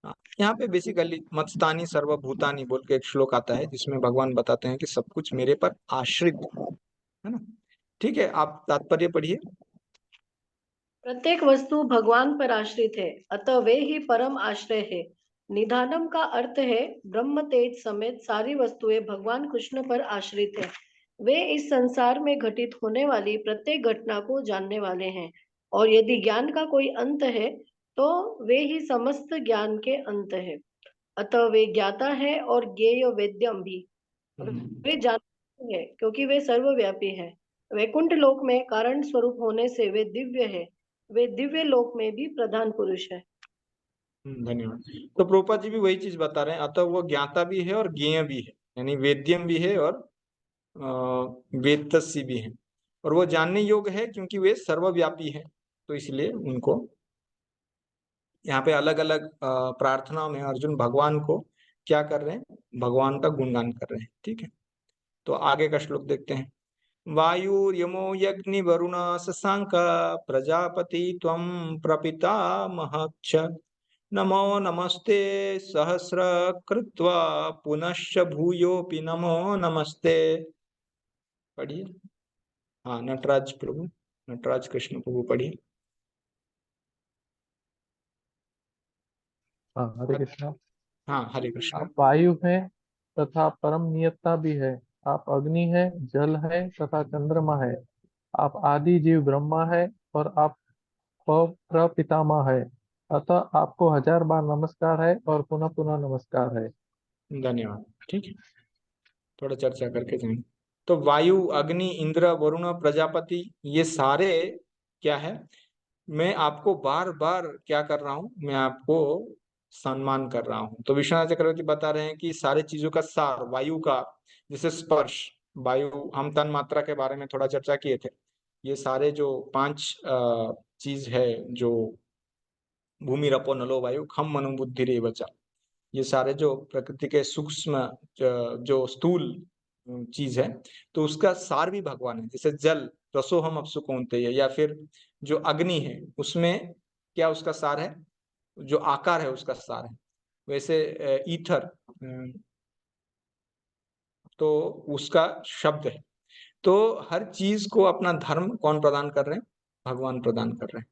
हाँ, यहाँ पे बेसिकली मत्स्तानी सर्वभूतानी बोल के एक श्लोक आता है जिसमें भगवान बताते हैं कि सब कुछ मेरे पर आश्रित है ना। ठीक है, आप तात्पर्य पढ़िए। प्रत्येक वस्तु भगवान पर आश्रित है, अतः वे ही परम आश्रय है। निधानम का अर्थ है ब्रह्म तेज समेत सारी वस्तुएं भगवान कृष्ण पर आश्रित है। वे इस संसार में घटित होने वाली प्रत्येक घटना को जानने वाले हैं, और यदि ज्ञान का कोई अंत है तो वे ही समस्त ज्ञान के अंत है। अतः वे ज्ञाता है और ज्ञेय वेद्यम भी। वे जानते हैं क्योंकि वे सर्वव्यापी है। वैकुंठ लोक में कारण स्वरूप होने से वे दिव्य है। वे दिव्य लोक में भी प्रधान पुरुष है। धन्यवाद। तो प्रभुपाद जी भी वही चीज बता रहे हैं, अतः वो ज्ञाता भी है और ज्ञेय भी है, यानी वेद्यम भी है और वेत्तस्य भी है, और वो जानने योग्य है क्योंकि वे सर्वव्यापी है। तो इसलिए उनको यहाँ पे अलग अलग प्रार्थना में अर्जुन भगवान को क्या कर रहे हैं, भगवान का गुणगान कर रहे हैं। ठीक है, तो आगे का श्लोक देखते हैं। वायुर्यमो यज्ञ वरुण शशांक प्रजापति त्वं प्रपितामहश्च नमो नमस्ते सहस्र कृत्वा पुनश्च भूयोपि नमो नमस्ते। पढ़िए। हाँ, नटराज प्रभु, नटराज कृष्ण प्रभु पढ़िए। हाँ, हरे कृष्णा। हाँ, हरे कृष्ण। आप वायु हैं तथा परम नियता भी है। आप अग्नि है, जल है तथा चंद्रमा है। आप आदि जीव ब्रह्मा है और आप प्रपितामह है। अतः आपको 1000 बार नमस्कार है और पुनः पुनः नमस्कार है। धन्यवाद। ठीक है, थोड़ा चर्चा करके जाएंगे। तो वायु, अग्नि, इंद्र, वरुण, प्रजापति, ये सारे क्या है, मैं आपको बार बार क्या कर रहा हूँ, मैं आपको सम्मान कर रहा हूँ। तो विश्वनाथ चक्रवर्ती बता रहे हैं कि सारे चीजों का सार वायु का, जैसे स्पर्श, वायु, हम तन मात्रा के बारे में थोड़ा चर्चा किए थे। ये सारे जो 5 चीज है, जो भूमि रपो नलो वायु खम मनु बुद्धि रेव च, ये सारे जो प्रकृति के सूक्ष्म जो स्थूल चीज है, तो उसका सार भी भगवान है। जैसे जल, रसो हम अपसु कौनते, या फिर जो अग्नि है, उसमें क्या उसका सार है, जो आकार है उसका सार है। वैसे ईथर, तो उसका शब्द है। तो हर चीज को अपना धर्म कौन प्रदान कर रहे हैं, भगवान प्रदान कर रहे हैं।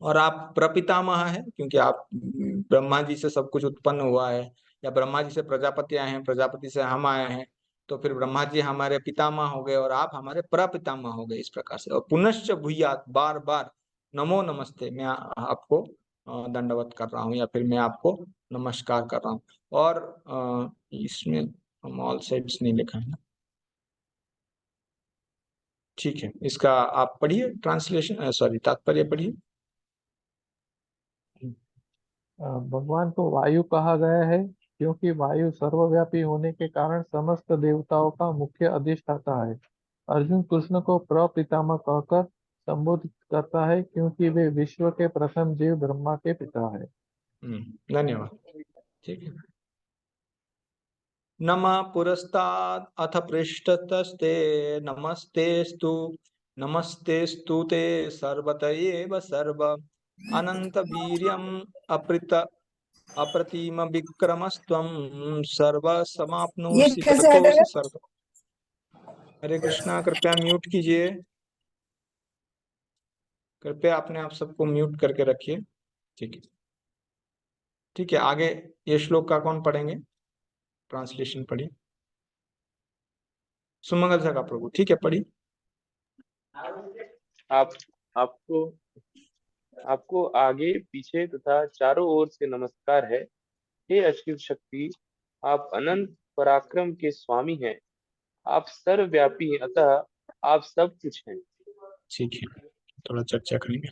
और आप प्रपितामह है क्योंकि आप ब्रह्मा जी से सब कुछ उत्पन्न हुआ है, या ब्रह्मा जी से प्रजापति आए हैं, प्रजापति से हम आए हैं, तो फिर ब्रह्मा जी हमारे पितामह हो गए और आप हमारे प्रपितामह हो गए, इस प्रकार से। और पुनश्च भूयात, बार बार नमो नमस्ते, मैं आपको दंडवत कर रहा हूँ, या फिर मैं आपको नमस्कार कर रहा हूँ। और इसमें हम ऑल साइड्स नहीं लिखा है ना, ठीक है, इसका आप पढ़िए ट्रांसलेशन, सॉरी तात्पर्य पढ़िए। भगवान को वायु कहा गया है क्योंकि वायु सर्वव्यापी होने के कारण समस्त देवताओं का मुख्य अधिष्ठाता है। अर्जुन कृष्ण को प्रपितामह कहकर संबोधित करता है क्योंकि वे विश्व के प्रथम जीव ब्रह्मा के पिता है। धन्यवाद। ठीक है। नमः पुरस्तात् अथ पृष्ठतस्ते नमस्तेस्तु नमस्तेस्तु ते सर्वत एव सर्व अनंत वीर्यम् अप्रतिम विक्रमस्त्वं सर्व ये समाप्नोषि कैसे ततोऽसि हटेगा? सर्व। हरे कृष्णा, कृपया म्यूट कीजिए, कृपया अपने आप सबको म्यूट करके रखिए। ठीक है, ठीक है, आगे ये श्लोक का कौन पढ़ेंगे, ट्रांसलेशन पढ़िए। सुमंगल सका प्रभु, ठीक है, पढ़िए। आप आपको आपको आगे पीछे तथा चारों ओर से नमस्कार है। हे अच्युत शक्ति, आप अनंत पराक्रम के स्वामी हैं। आप सर्वव्यापी हैं, अतः आप सब कुछ हैं। ठीक है, थोड़ा चर्चा करेंगे।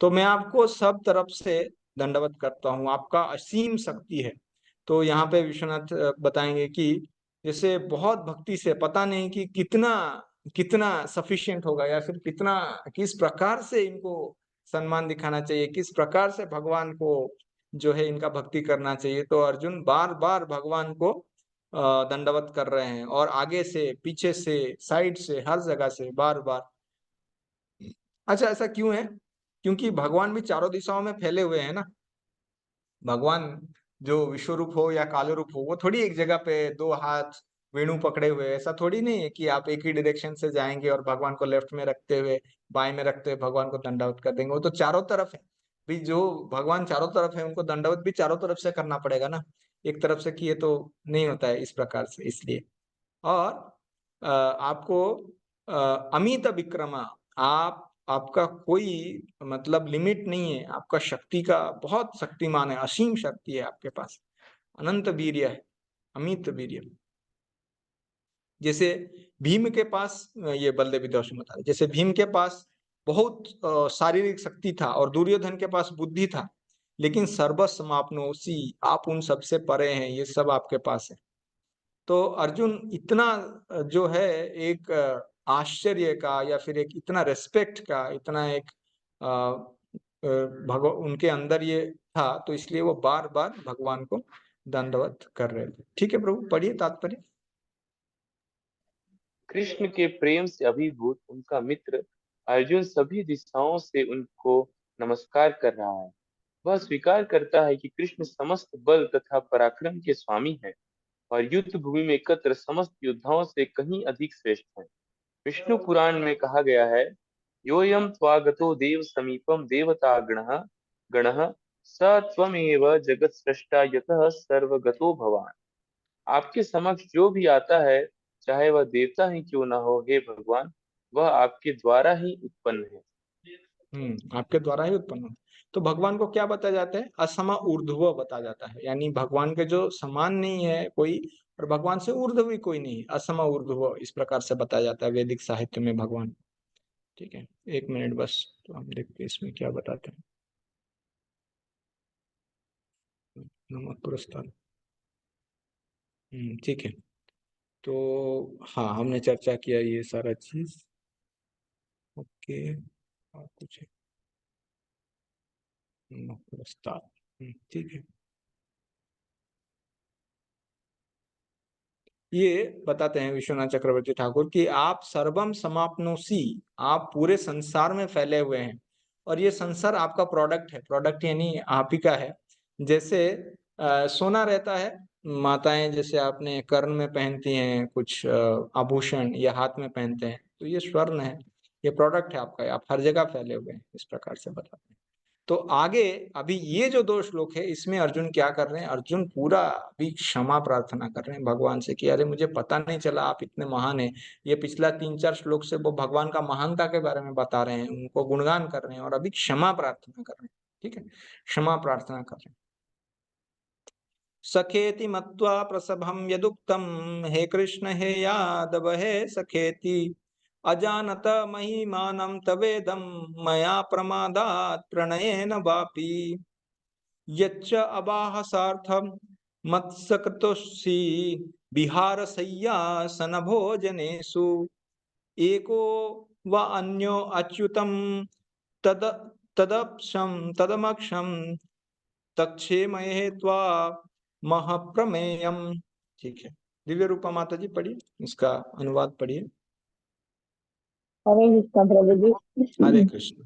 तो मैं आपको सब तरफ से दंडवत करता हूँ, आपका असीम शक्ति है। तो यहाँ पे विश्वनाथ बताएंगे कि जैसे बहुत भक्ति से, पता नहीं कि कितना कितना सफिशिएंट होगा, या फिर कितना, किस प्रकार से इनको सम्मान दिखाना चाहिए, किस प्रकार से भगवान को जो है इनका भक्ति करना चाहिए। तो अर्जुन बार बार भगवान को दंडवत कर रहे हैं, और आगे से, पीछे से, साइड से, हर जगह से बार बार। अच्छा, ऐसा क्यों है? क्योंकि भगवान भी चारों दिशाओं में फैले हुए हैं ना। भगवान जो विश्व रूप हो या काल रूप हो, वो थोड़ी एक जगह पे दो हाथ वेणु पकड़े हुए, ऐसा थोड़ी नहीं है कि आप एक ही डायरेक्शन से जाएंगे और भगवान को लेफ्ट में रखते हुए, बाएं में रखते हुए भगवान को दंडवत कर देंगे। वो तो चारों तरफ है भी, जो भगवान चारों तरफ है उनको दंडवत भी चारों तरफ से करना पड़ेगा ना। एक तरफ से किए तो नहीं होता है इस प्रकार से, इसलिए। और आपको अमित विक्रमा, आपका कोई मतलब लिमिट नहीं है, आपका शक्ति का बहुत शक्तिमान है, असीम शक्ति है आपके पास, अनंत वीर्य है, अमित वीर्य। जैसे भीम के पास, ये बलदेव विद्यार्थी बता रहे, जैसे भीम के पास बहुत शारीरिक शक्ति था और दुर्योधन के पास बुद्धि था, लेकिन सर्वसमाप्नोसी, आप उन सबसे परे हैं, ये सब आपके पास है। तो अर्जुन इतना जो है एक आश्चर्य का, या फिर एक इतना रेस्पेक्ट का, इतना एक भगवान उनके अंदर ये था, तो इसलिए वो बार बार भगवान को दंडवत कर रहे थे। ठीक है प्रभु, पढ़िए तात्पर्य। कृष्ण के प्रेम से अभिभूत उनका मित्र अर्जुन सभी दिशाओं से उनको नमस्कार कर रहा है। वह स्वीकार करता है कि कृष्ण समस्त बल तथा पराक्रम के स्वामी हैं और युद्ध भूमि में एकत्र समस्त योद्धाओं से कहीं अधिक श्रेष्ठ हैं। विष्णु पुराण में कहा गया है, योयम त्वागतो देव समीपम देवता गणः स त्वमेव जगत सृष्टा यतः सर्वगतो भवान। आपके समक्ष जो भी आता है, चाहे वह देवता ही क्यों ना हो, हे भगवान, वह आपके द्वारा ही उत्पन्न है। आपके द्वारा ही उत्पन्न हो। तो भगवान को क्या बताया जाता है? असमा ऊर्ध्व बताया जाता है, यानी भगवान के जो समान नहीं है कोई, और भगवान से ऊर्ध्व भी कोई नहीं, असमा ऊर्ध्व, इस प्रकार से बताया जाता है वैदिक साहित्य में भगवान। ठीक है, एक मिनट बस, तो हम देखते हैं इसमें क्या बताते हैं। नमक पुरस्कार, ठीक है। तो हाँ, हमने चर्चा किया ये सारा चीज। ओके, और कुछ है? नमक पुरस्कार, ठीक है। ये बताते हैं विश्वनाथ चक्रवर्ती ठाकुर कि आप सर्वम समाप्नोसी, आप पूरे संसार में फैले हुए हैं, और ये संसार आपका प्रोडक्ट है। प्रोडक्ट यानी आप ही का है। जैसे सोना रहता है, माताएं जैसे आपने कर्ण में पहनती हैं कुछ आभूषण, या हाथ में पहनते हैं, तो ये स्वर्ण है, ये प्रोडक्ट है आपका, आप हर जगह फैले हुए हैं, इस प्रकार से बताते हैं। तो आगे अभी ये जो 2 श्लोक है, इसमें अर्जुन क्या कर रहे हैं? अर्जुन पूरा अभी क्षमा प्रार्थना कर रहे हैं भगवान से कि अरे मुझे पता नहीं चला आप इतने महान हैं। ये पिछला 3-4 श्लोक से वो भगवान का महानता के बारे में बता रहे हैं, उनको गुणगान कर रहे हैं, और अभी क्षमा प्रार्थना कर रहे हैं। ठीक है, क्षमा प्रार्थना कर रहे हैं। सखेति मत्वा प्रसभम यदुक्तम, हे कृष्ण हे यादव हे सखेति, अजानत महिमानं तवेदं मया प्रमादात् प्रणयेन वापि, यच्च अबाहसार्थं मत्सकृतोऽसि विहारशय्यासन भोजनेषु, एको वा अन्यो अच्युतं तद तदमक्षं तक्षेमये त्वा महाप्रमेयम। ठीक है, दिव्य रूपा माता जी पढ़िए, इसका अनुवाद पढ़िए। हरे कृष्ण प्रभु हरे जी। कृष्ण।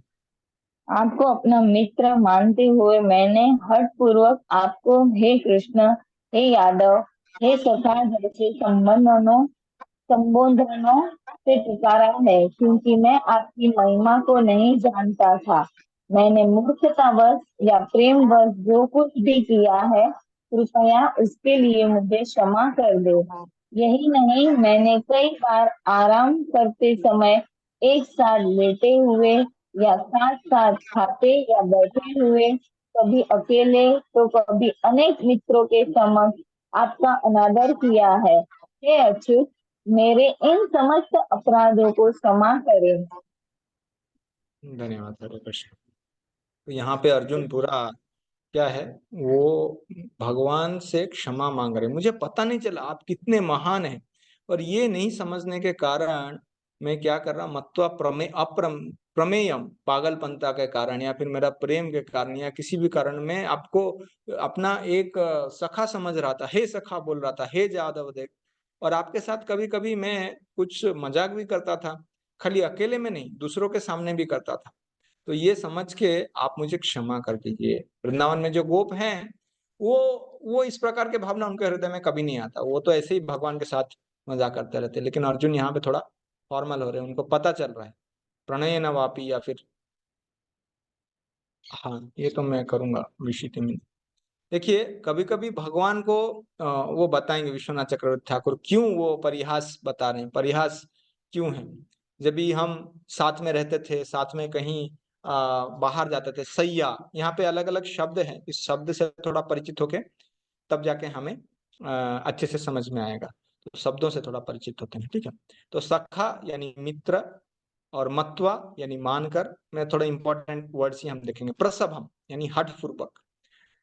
आपको अपना मित्र मानते हुए मैंने हठ पूर्वक आपको हे कृष्ण, हे यादव, हे सखा जैसे संबोधनों से पुकारा है, क्योंकि मैं आपकी महिमा को नहीं जानता था। मैंने मूर्खतावश या प्रेमवश जो कुछ भी किया है, कृपया उसके लिए मुझे क्षमा कर दे। यही नहीं, मैंने कई बार आराम करते समय एक साथ लेटे हुए या साथ साथ खाते या बैठे हुए, कभी अकेले तो कभी अनेक मित्रों के समक्ष आपका अनादर किया है। हे अच्युत, मेरे इन समस्त अपराधों को क्षमा करें। धन्यवाद हरे कृष्ण। तो यहाँ पे अर्जुन पूरा क्या है, वो भगवान से क्षमा मांग रहे। मुझे पता नहीं चला आप कितने महान हैं, और ये नहीं समझने के कारण मैं क्या कर रहा, मत्वा प्रमेयम, पागलपंता के कारण या फिर मेरा प्रेम के कारण या किसी भी कारण मैं आपको अपना एक सखा समझ रहा था, हे सखा बोल रहा था, हे जादव देख। और आपके साथ कभी कभी मैं कुछ मजाक भी करता था, खाली अकेले में नहीं, दूसरों के सामने भी करता था। तो ये समझ के आप मुझे क्षमा कर दीजिए। वृंदावन में जो गोप हैं, वो इस प्रकार के भावना उनके हृदय में कभी नहीं आता। वो तो ऐसे ही भगवान के साथ मजाक करते रहते। लेकिन अर्जुन यहाँ पे थोड़ा फॉर्मल हो रहे हैं, उनको पता चल रहा है प्रणय न वापी, या फिर हाँ, ये तो मैं करूंगा विशिति में। देखिए, कभी कभी भगवान को वो बताएंगे विश्वनाथ चक्रवर्ती ठाकुर क्यों वो परिहास बता रहे हैं, परिहास क्यों है। जब भी हम साथ में रहते थे, साथ में कहीं बाहर जाते थे, सैया, यहाँ पे अलग अलग शब्द हैं, इस शब्द से थोड़ा परिचित होके तब जाके हमें अच्छे से समझ में आएगा। तो शब्दों से थोड़ा परिचित होते हैं, ठीक है। तो सखा यानी मित्र, और मत्वा यानी मानकर, मैं थोड़ा इंपॉर्टेंट वर्ड्स ही हम देखेंगे। प्रसभम यानी हठ पूर्वक।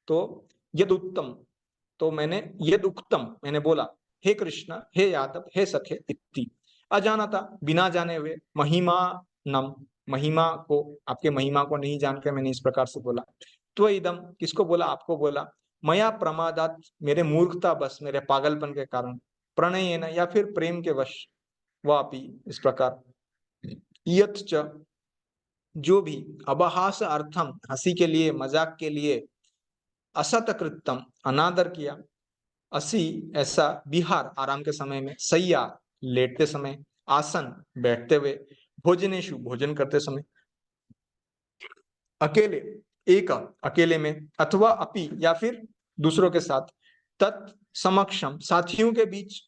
तो यद उत्तम, तो मैंने यद उक्तम मैंने बोला, हे कृष्ण, हे यादव, हे सखे इति। अजानता बिना जाने हुए, महिमा नम, महिमा को, आपके महिमा को नहीं जान के मैंने इस प्रकार से बोला। त्वइदम, किसको बोला, आपको बोला। मया प्रमादात, मेरे मूर्खता बस, मेरे पागलपन के कारण। प्रणयेन, या फिर प्रेम के वश। वापि, इस प्रकार। यत च, जो भी। अबहास अर्थम, हंसी के लिए, मजाक के लिए। असत कृत्यम, अनादर किया। असी, ऐसा। विहार, आराम के समय में। सैया, लेटते समय। आसन, बैठते हुए। भोजनेशु, भोजन करते समय। अकेले, एक, अकेले में। अथवा अपि, या फिर दूसरों के साथ। तत् समक्षम, साथियों के बीच।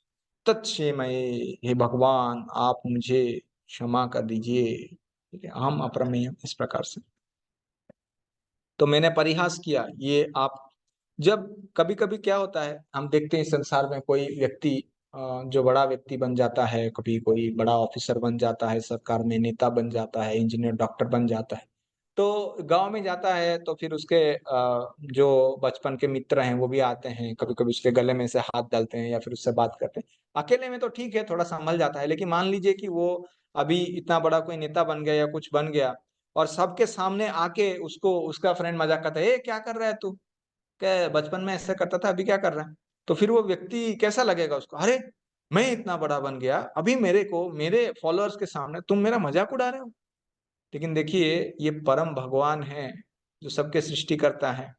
तत्क्षेमये, हे भगवान आप मुझे क्षमा कर दीजिए, ठीक है, हम अप्रमेय, इस प्रकार से। तो मैंने परिहास किया, ये आप, जब कभी कभी क्या होता है, हम देखते हैं संसार में कोई व्यक्ति जो बड़ा व्यक्ति बन जाता है, कभी कोई बड़ा ऑफिसर बन जाता है, सरकार में नेता बन जाता है, इंजीनियर डॉक्टर बन जाता है, तो गांव में जाता है, तो फिर उसके जो बचपन के मित्र हैं वो भी आते हैं, कभी कभी उसके गले में से हाथ डालते हैं या फिर उससे बात करते हैं। अकेले में तो ठीक है, थोड़ा संभल जाता है, लेकिन मान लीजिए कि वो अभी इतना बड़ा कोई नेता बन गया या कुछ बन गया, और सबके सामने आके उसको उसका फ्रेंड मजाक करता है, ए क्या कर रहा है तू, क्या बचपन में ऐसा करता था, अभी क्या कर रहा है। तो फिर वो व्यक्ति कैसा लगेगा उसको, अरे मैं इतना बड़ा बन गया, अभी मेरे को मेरे फॉलोअर्स के सामने तुम मेरा मजाक उड़ा रहे हो। लेकिन देखिए, ये परम भगवान है जो सबके सृष्टि करता है,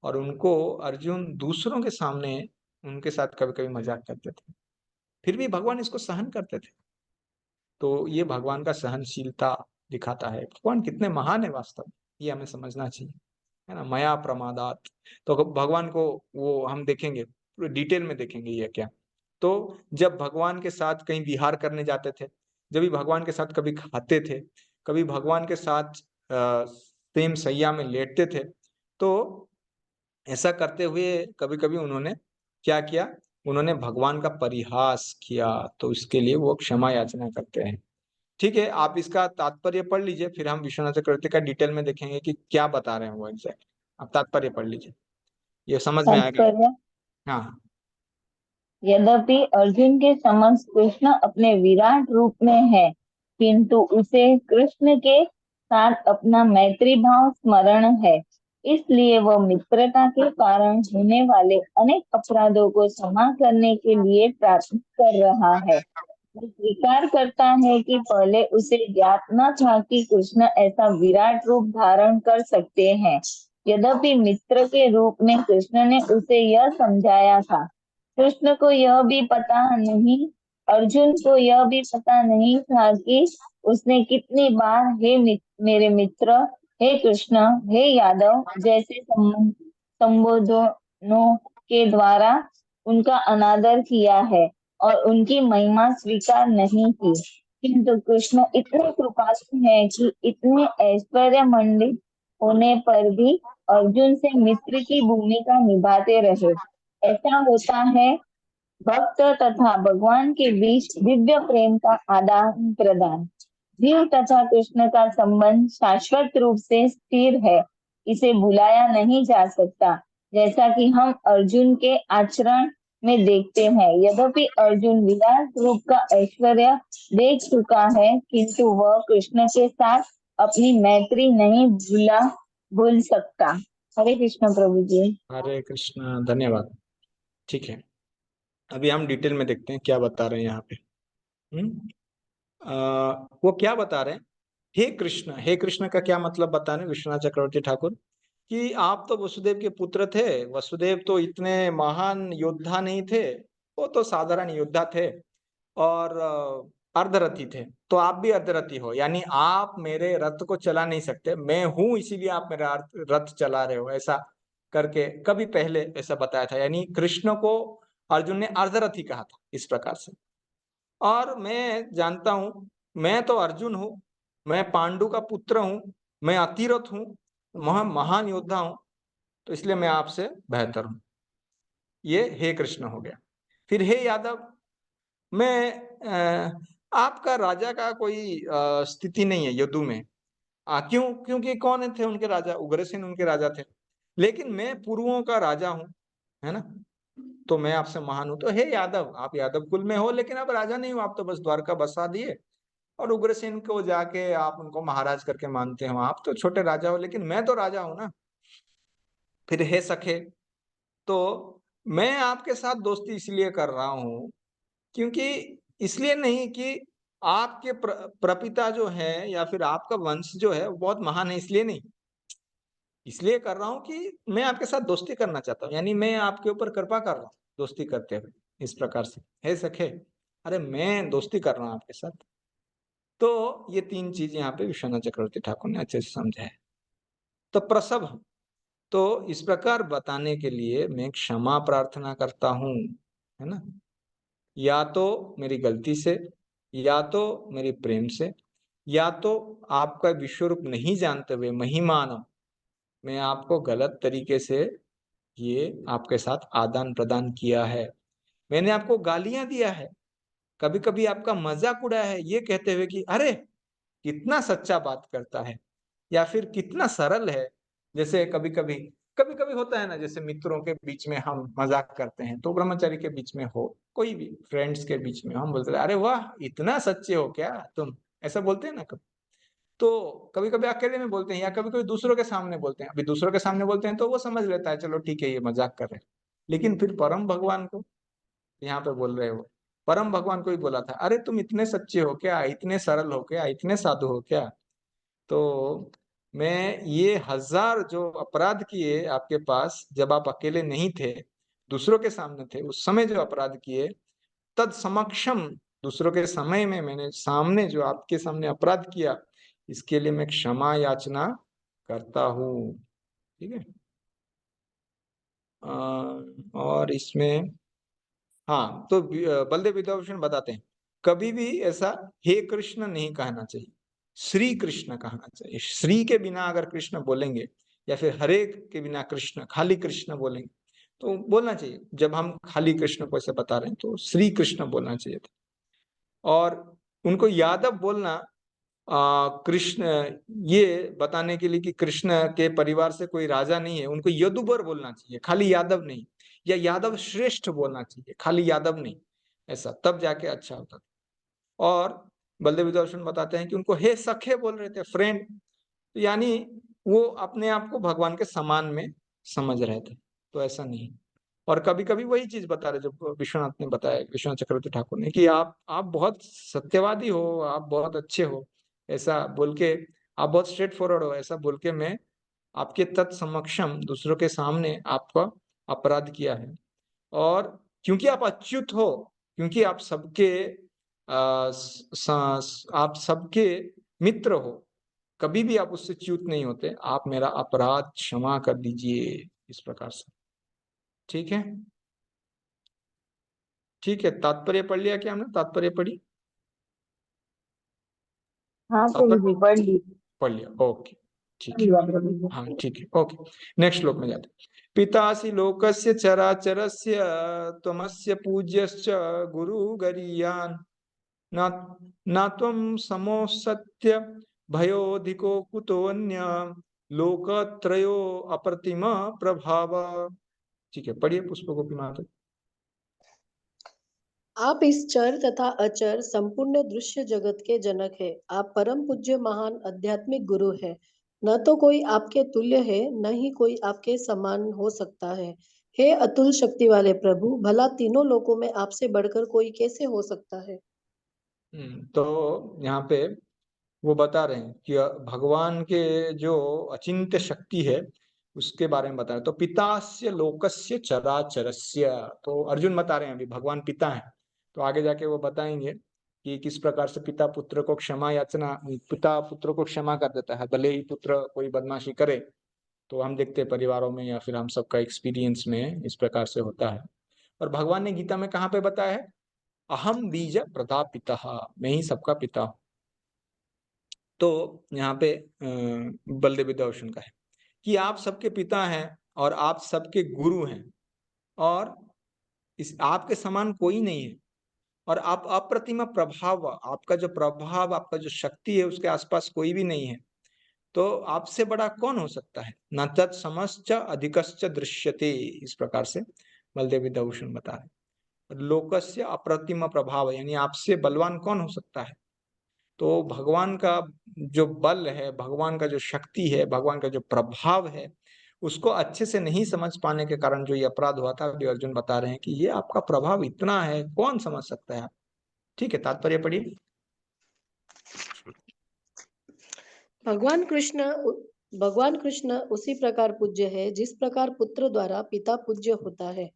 और उनको अर्जुन दूसरों के सामने उनके साथ कभी कभी मजाक करते थे, फिर भी भगवान इसको सहन करते थे। तो ये भगवान का सहनशीलता दिखाता है। भगवान कितने महान है वास्तव में, ये हमें समझना चाहिए, है ना। मया प्रमादात, तो भगवान को वो हम देखेंगे, पूरे डिटेल में देखेंगे ये क्या। तो जब भगवान के साथ कहीं विहार करने जाते थे, जब भी भगवान के साथ कभी खाते थे, कभी भगवान के साथ सेम सैया में लेटते थे, तो ऐसा करते हुए कभी कभी उन्होंने क्या किया, उन्होंने भगवान का परिहास किया, तो इसके लिए वो क्षमा याचना करते हैं। ठीक है, आप इसका तात्पर्य पढ़ लीजिए, फिर हम विश्वनाथ चक्रवर्ती का डिटेल में देखेंगे कि क्या बता रहे हैं वो एग्जैक्ट। आप तात्पर्य पढ़ लीजिए, ये समझ में आएगा। तात्पर्य। हाँ। यद्यपि अर्जुन के समक्ष कृष्ण अपने विराट रूप में है, किंतु उसे कृष्ण के साथ अपना मैत्री भाव स्मरण है, इसलिए वह मित्रता के कारण होने वाले अनेक अपराधों को क्षमा करने के लिए प्रार्थना कर रहा है। वो स्वीकार करता है कि पहले उसे ज्ञात न था कि कृष्ण ऐसा विराट रूप धारण कर सकते हैं। यद्यपि मित्र के रूप में कृष्ण ने उसे यह समझाया था, कृष्ण को यह भी पता नहीं, अर्जुन को यह भी पता नहीं था कि उसने कितनी बार मेरे मित्र, हे कृष्ण, हे यादव जैसे संबोधनों के द्वारा उनका अनादर किया है और उनकी महिमा स्वीकार नहीं की। किंतु कृष्ण इतने कृपालु हैं कि इतने ऐश्वर्य मंडित होने पर भी अर्जुन से मित्र की भूमिका निभाते रहे। ऐसा होता है भक्त तथा भगवान के बीच दिव्य प्रेम का आदान प्रदान। जीव तथा कृष्ण का संबंध शाश्वत रूप से स्थिर है, इसे भुलाया नहीं जा सकता, जैसा कि हम अर्जुन के आचरण में देखते हैं। यद्यपि अर्जुन विराट रूप का ऐश्वर्य देख चुका है, किंतु वह कृष्ण के साथ अपनी मैत्री नहीं भूल सकता। हरे कृष्ण प्रभु जी। हरे कृष्ण, धन्यवाद। ठीक है, अभी हम डिटेल में देखते हैं क्या बता रहे हैं यहाँ पे। वो क्या बता रहे हैं? हे कृष्ण, हे कृष्ण का क्या मतलब बता रहे हैं विश्वनाथ चक्रवर्ती ठाकुर, कि आप तो वसुदेव के पुत्र थे। वसुदेव तो इतने महान योद्धा नहीं थे, वो तो साधारण योद्धा थे और अर्धरथी थे। तो आप भी अर्धरथी हो, यानी आप मेरे रथ को चला नहीं सकते, मैं हूं इसीलिए आप मेरा रथ चला रहे हो, ऐसा करके कभी पहले ऐसा बताया था। यानी कृष्ण को अर्जुन ने अर्धरथी कहा था इस प्रकार से। और मैं जानता हूं, मैं तो अर्जुन हूं, मैं पांडु का पुत्र हूं, मैं अतिरथ हूं, महान योद्धा हूं, तो इसलिए मैं आपसे बेहतर हूं। ये हे कृष्ण हो गया। फिर हे यादव, मैं आपका राजा का कोई स्थिति नहीं है यदु में। क्यों? क्योंकि कौन थे उनके राजा? उग्रसेन उनके राजा थे, लेकिन मैं पूर्वों का राजा हूं, है ना, तो मैं आपसे महान हूं। तो हे यादव, आप यादव कुल में हो, लेकिन आप राजा नहीं हो, आप तो बस द्वारका बसा दिए और उग्रसेन को जाके आप उनको महाराज करके मानते हो। आप तो छोटे राजा हो, लेकिन मैं तो राजा हूं ना। फिर हे सखे, तो मैं आपके साथ दोस्ती इसलिए कर रहा हूं, क्योंकि इसलिए नहीं कि आपके प्रपिता जो है या फिर आपका वंश जो है वो बहुत महान है, इसलिए नहीं, इसलिए कर रहा हूं कि मैं आपके साथ दोस्ती करना चाहता हूँ, यानी मैं आपके ऊपर कृपा कर रहा हूँ दोस्ती करते हुए। इस प्रकार से हे सखे, अरे मैं दोस्ती कर रहा हूँ आपके साथ। तो ये तीन चीज यहाँ पे विश्वनाथ चक्रवर्ती ठाकुर ने अच्छे से समझा है। तो प्रसव, तो इस प्रकार बताने के लिए मैं क्षमा प्रार्थना करता हूँ, है ना, या तो मेरी गलती से, या तो मेरी प्रेम से, या तो आपका विश्व रूप नहीं जानते हुए महिमान मैं आपको गलत तरीके से ये आपके साथ आदान प्रदान किया है। मैंने आपको गालियां दिया है, कभी कभी आपका मजाक उड़ाया है, ये कहते हुए कि अरे कितना सच्चा बात करता है, या फिर कितना सरल है। जैसे कभी कभी होता है ना, जैसे मित्रों के बीच में हम मजाक करते हैं, तो ब्रह्मचारी के बीच में हो, कोई भी फ्रेंड्स के बीच में हम बोलते हैं अरे वाह इतना सच्चे हो क्या तुम, ऐसा बोलते हैं ना कभी। तो कभी कभी अकेले में बोलते हैं, या कभी कभी दूसरों के सामने बोलते हैं। अभी दूसरों के सामने बोलते हैं तो वो समझ लेता है, चलो ठीक है ये मजाक कर रहे हैं। लेकिन फिर परम भगवान को यहाँ पे बोल रहे हो, परम भगवान को ही बोला था, अरे तुम इतने सच्चे हो क्या, इतने सरल हो क्या, इतने साधु हो क्या। तो मैं ये 1000 जो अपराध किए आपके पास, जब आप अकेले नहीं थे, दूसरों के सामने थे, उस समय जो अपराध किए, तद समक्षम, दूसरों के समय में मैंने सामने जो आपके सामने अपराध किया, इसके लिए मैं क्षमा याचना करता हूँ। ठीक है। और इसमें हाँ, तो बलदेव विद्याभूषण बताते हैं, कभी भी ऐसा हे कृष्ण नहीं कहना चाहिए, श्री कृष्ण कहना चाहिए। श्री के बिना अगर कृष्ण बोलेंगे, या फिर हरे के बिना कृष्ण, खाली कृष्ण बोलेंगे, तो बोलना चाहिए। जब हम खाली कृष्ण को ऐसे बता रहे हैं तो श्री कृष्ण बोलना चाहिए था। और उनको यादव बोलना कृष्ण, ये बताने के लिए कि कृष्ण के परिवार से कोई राजा नहीं है, उनको यदुबर बोलना चाहिए, खाली यादव नहीं, या यादव श्रेष्ठ बोलना चाहिए, खाली यादव नहीं, ऐसा तब जाके अच्छा होता। और बलदेव विद्याभूषण बताते हैं कि उनको हे सखे बोल रहे थे, फ्रेंड, यानी वो अपने आप को भगवान के समान में समझ रहे थे, तो ऐसा नहीं। और कभी कभी वही चीज बता रहे जो विश्वनाथ ने बताया, विश्वनाथ चक्रवर्ती ठाकुर ने, कि आप बहुत सत्यवादी हो, आप बहुत अच्छे हो, ऐसा बोल के, आप बहुत स्ट्रेट फॉरवर्ड हो, ऐसा बोल के मैं आपके तत्समक्षम दूसरों के सामने आपका अपराध किया है। और क्योंकि आप अच्युत हो, क्योंकि आप सबके आप सबके मित्र हो, कभी भी आप उससे च्युत नहीं होते, आप मेरा अपराध क्षमा कर दीजिए, इस प्रकार से। ठीक है, ठीक है, तात्पर्य पढ़ लिया क्या हमने? तात्पर्य पढ़ी? हाँ प्रभु जी पढ़ ली। पढ़ लिया, ओके ठीक है, हाँ ठीक है, ओके। नेक्स्ट श्लोक में जाते हैं। पितासि लोकस्य चराचरस्य त्वमस्य पूज्यश्च गुरु गरीयान् न न त्वं समोसत्य भयोधिको कुतोऽन्य लोकत्रयो अप्रतिम प्रभाव। ठीक है, पढ़िए पुष्पगोपी माता। आप इस चर तथा अचर संपूर्ण दृश्य जगत के जनक है। आप परम पूज्य महान आध्यात्मिक गुरु है। न तो कोई आपके तुल्य है, न ही कोई आपके समान हो सकता है। हे अतुल शक्ति वाले प्रभु, भला तीनों लोकों में आपसे बढ़कर कोई कैसे हो सकता है। तो यहाँ पे वो बता रहे हैं कि भगवान के जो अचिंत्य शक्ति है उसके बारे में बता रहे हैं। तो पितास्य लोकस्य चराचरस्य, तो अर्जुन बता रहे हैं अभी भगवान पिता हैं, तो आगे जाके वो बताएंगे कि किस प्रकार से पिता पुत्र को क्षमा याचना, पिता पुत्र को क्षमा कर देता है भले ही पुत्र कोई बदमाशी करे। तो हम देखते हैं परिवारों में या फिर हम सबका एक्सपीरियंस में इस प्रकार से होता है। और भगवान ने गीता में कहाँ पे बताया है, अहम बीज प्रदापिता, मैं ही सबका पिता हूँ। तो यहाँ पे बलदेव विद्याभूषण का है कि आप सबके पिता हैं और आप सबके गुरु हैं, और इस आपके समान कोई नहीं है, और आप अप्रतिम प्रभाव, आपका जो प्रभाव, आपका जो शक्ति है उसके आसपास कोई भी नहीं है। तो आपसे बड़ा कौन हो सकता है, न तत्समश्च अधिकश्च दृश्यते, इस प्रकार से बलदेव विद्याभूषण बता रहे। लोकस्य अप्रतिम प्रभाव, यानी आपसे बलवान कौन हो सकता है। तो भगवान का जो बल है, भगवान का जो शक्ति है, भगवान का जो प्रभाव है, उसको अच्छे से नहीं समझ पाने के कारण जो ये अपराध हुआ था, अभी अर्जुन बता रहे हैं कि ये आपका प्रभाव इतना है, कौन समझ सकता है। ठीक है, तात्पर्य पढ़िए। भगवान कृष्ण उसी प्रकार पूज्य है जिस प्रकार पुत्र द्वारा पिता पूज्य होता है।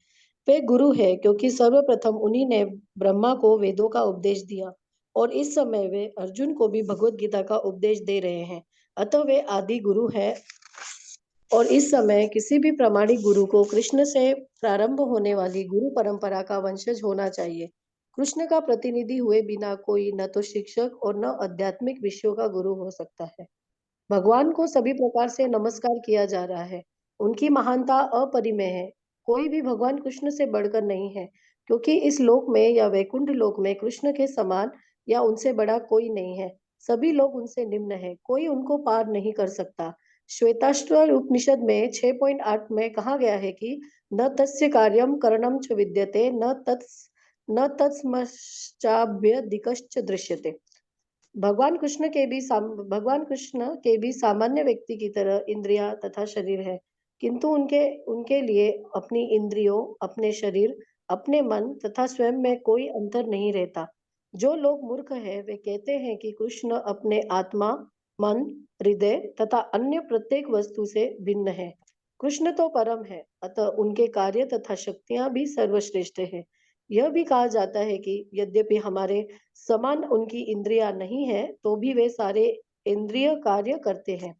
वे गुरु है क्योंकि सर्वप्रथम उन्हीं ने ब्रह्मा को वेदों का उपदेश दिया, और इस समय वे अर्जुन को भी भगवत गीता का उपदेश दे रहे हैं। अतः वे आदि गुरु है, और इस समय किसी भी प्रामाणिक गुरु को कृष्ण से प्रारंभ होने वाली गुरु परंपरा का वंशज होना चाहिए। कृष्ण का प्रतिनिधि हुए बिना कोई न तो शिक्षक और न आध्यात्मिक विषयों का गुरु हो सकता है। भगवान को सभी प्रकार से नमस्कार किया जा रहा है। उनकी महानता अपरिमेय है। कोई भी भगवान कृष्ण से बढ़कर नहीं है, क्योंकि इस लोक में या वैकुंठ लोक में कृष्ण के समान या उनसे बड़ा कोई नहीं है। सभी लोग उनसे निम्न है, कोई उनको पार नहीं कर सकता। श्वेताश्वर उपनिषद में 6.8 में कहा गया है कि न तस्य कार्यम करणम च विद्यते न तत्समश्चाभ्यधिकश्च दृश्यते। भगवान कृष्ण के भी सामान्य व्यक्ति की तरह इंद्रियां तथा शरीर है, किंतु उनके उनके लिए अपनी इंद्रियों, अपने शरीर, अपने मन तथा स्वयं में कोई अंतर नहीं रहता। जो लोग मूर्ख है वे कहते हैं कि कृष्ण अपने आत्मा, मन, हृदय तथा अन्य प्रत्येक वस्तु से भिन्न है। कृष्ण तो परम है, अतः उनके कार्य तथा शक्तियां भी सर्वश्रेष्ठ है। यह भी कहा जाता है कि यद्यपि हमारे समान उनकी इंद्रियां नहीं है, तो भी वे सारे इंद्रिय कार्य करते हैं।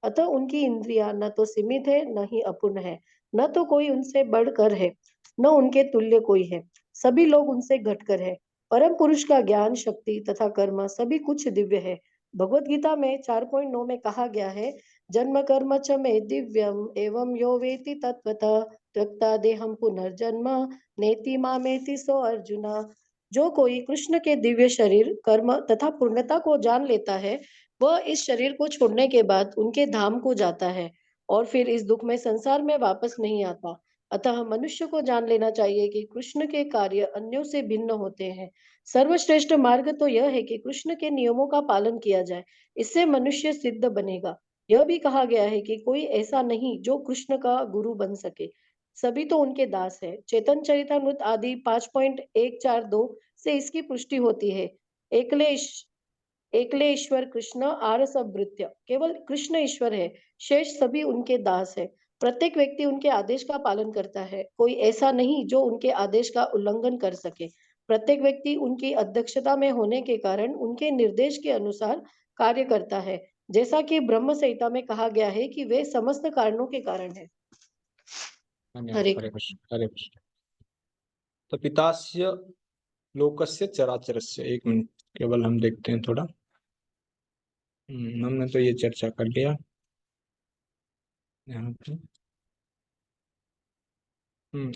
अतः उनकी इंद्रियां न तो सीमित है, न ही अपूर्ण है, न तो कोई उनसे बढ़कर है, न उनके तुल्य कोई है। सभी लोग उनसे घटकर है। परम पुरुष का ज्ञान, शक्ति तथा कर्म सभी कुछ दिव्य है। भगवत गीता में 4.9 में कहा गया है, जन्म कर्म च मे दिव्यम एवं यो वेति तत्वतः त्यक्ता देहम पुनर्जन्म नेति मामेति सो अर्जुना। जो कोई कृष्ण के दिव्य शरीर, कर्म तथा पूर्णता को जान लेता है, वह इस शरीर को छोड़ने के बाद उनके धाम को जाता है और फिर इस दुख में संसार में वापस नहीं आता। अतः मनुष्य को जान लेना चाहिए कि कृष्ण के कार्य अन्यों से भिन्न होते हैं। सर्वश्रेष्ठ मार्ग तो यह है कि कृष्ण के नियमों का पालन किया जाए, इससे मनुष्य सिद्ध बनेगा। यह भी कहा गया है कि कोई ऐसा नहीं जो कृष्ण का गुरु बन सके, सभी तो उनके दास है। चेतन चरितमृत आदि 5.142 से इसकी पुष्टि होती है। एकले ईश्वर कृष्ण आरस भृत्य, केवल कृष्ण ईश्वर है, शेष सभी उनके दास है। प्रत्येक व्यक्ति उनके आदेश का पालन करता है, कोई ऐसा नहीं जो उनके आदेश का उल्लंघन कर सके। प्रत्येक व्यक्ति उनकी अध्यक्षता में होने के कारण उनके निर्देश के अनुसार कार्य करता है, जैसा कि ब्रह्म संहिता में कहा गया है कि वे समस्त कारणों के कारण है। हरे हरे कृष्ण, हरे कृष्ण। तो पितास्य लोकस्य चराचरस्य, एक मिनट केवल हम देखते हैं थोड़ा। हमने तो ये चर्चा कर लिया यहाँ पे।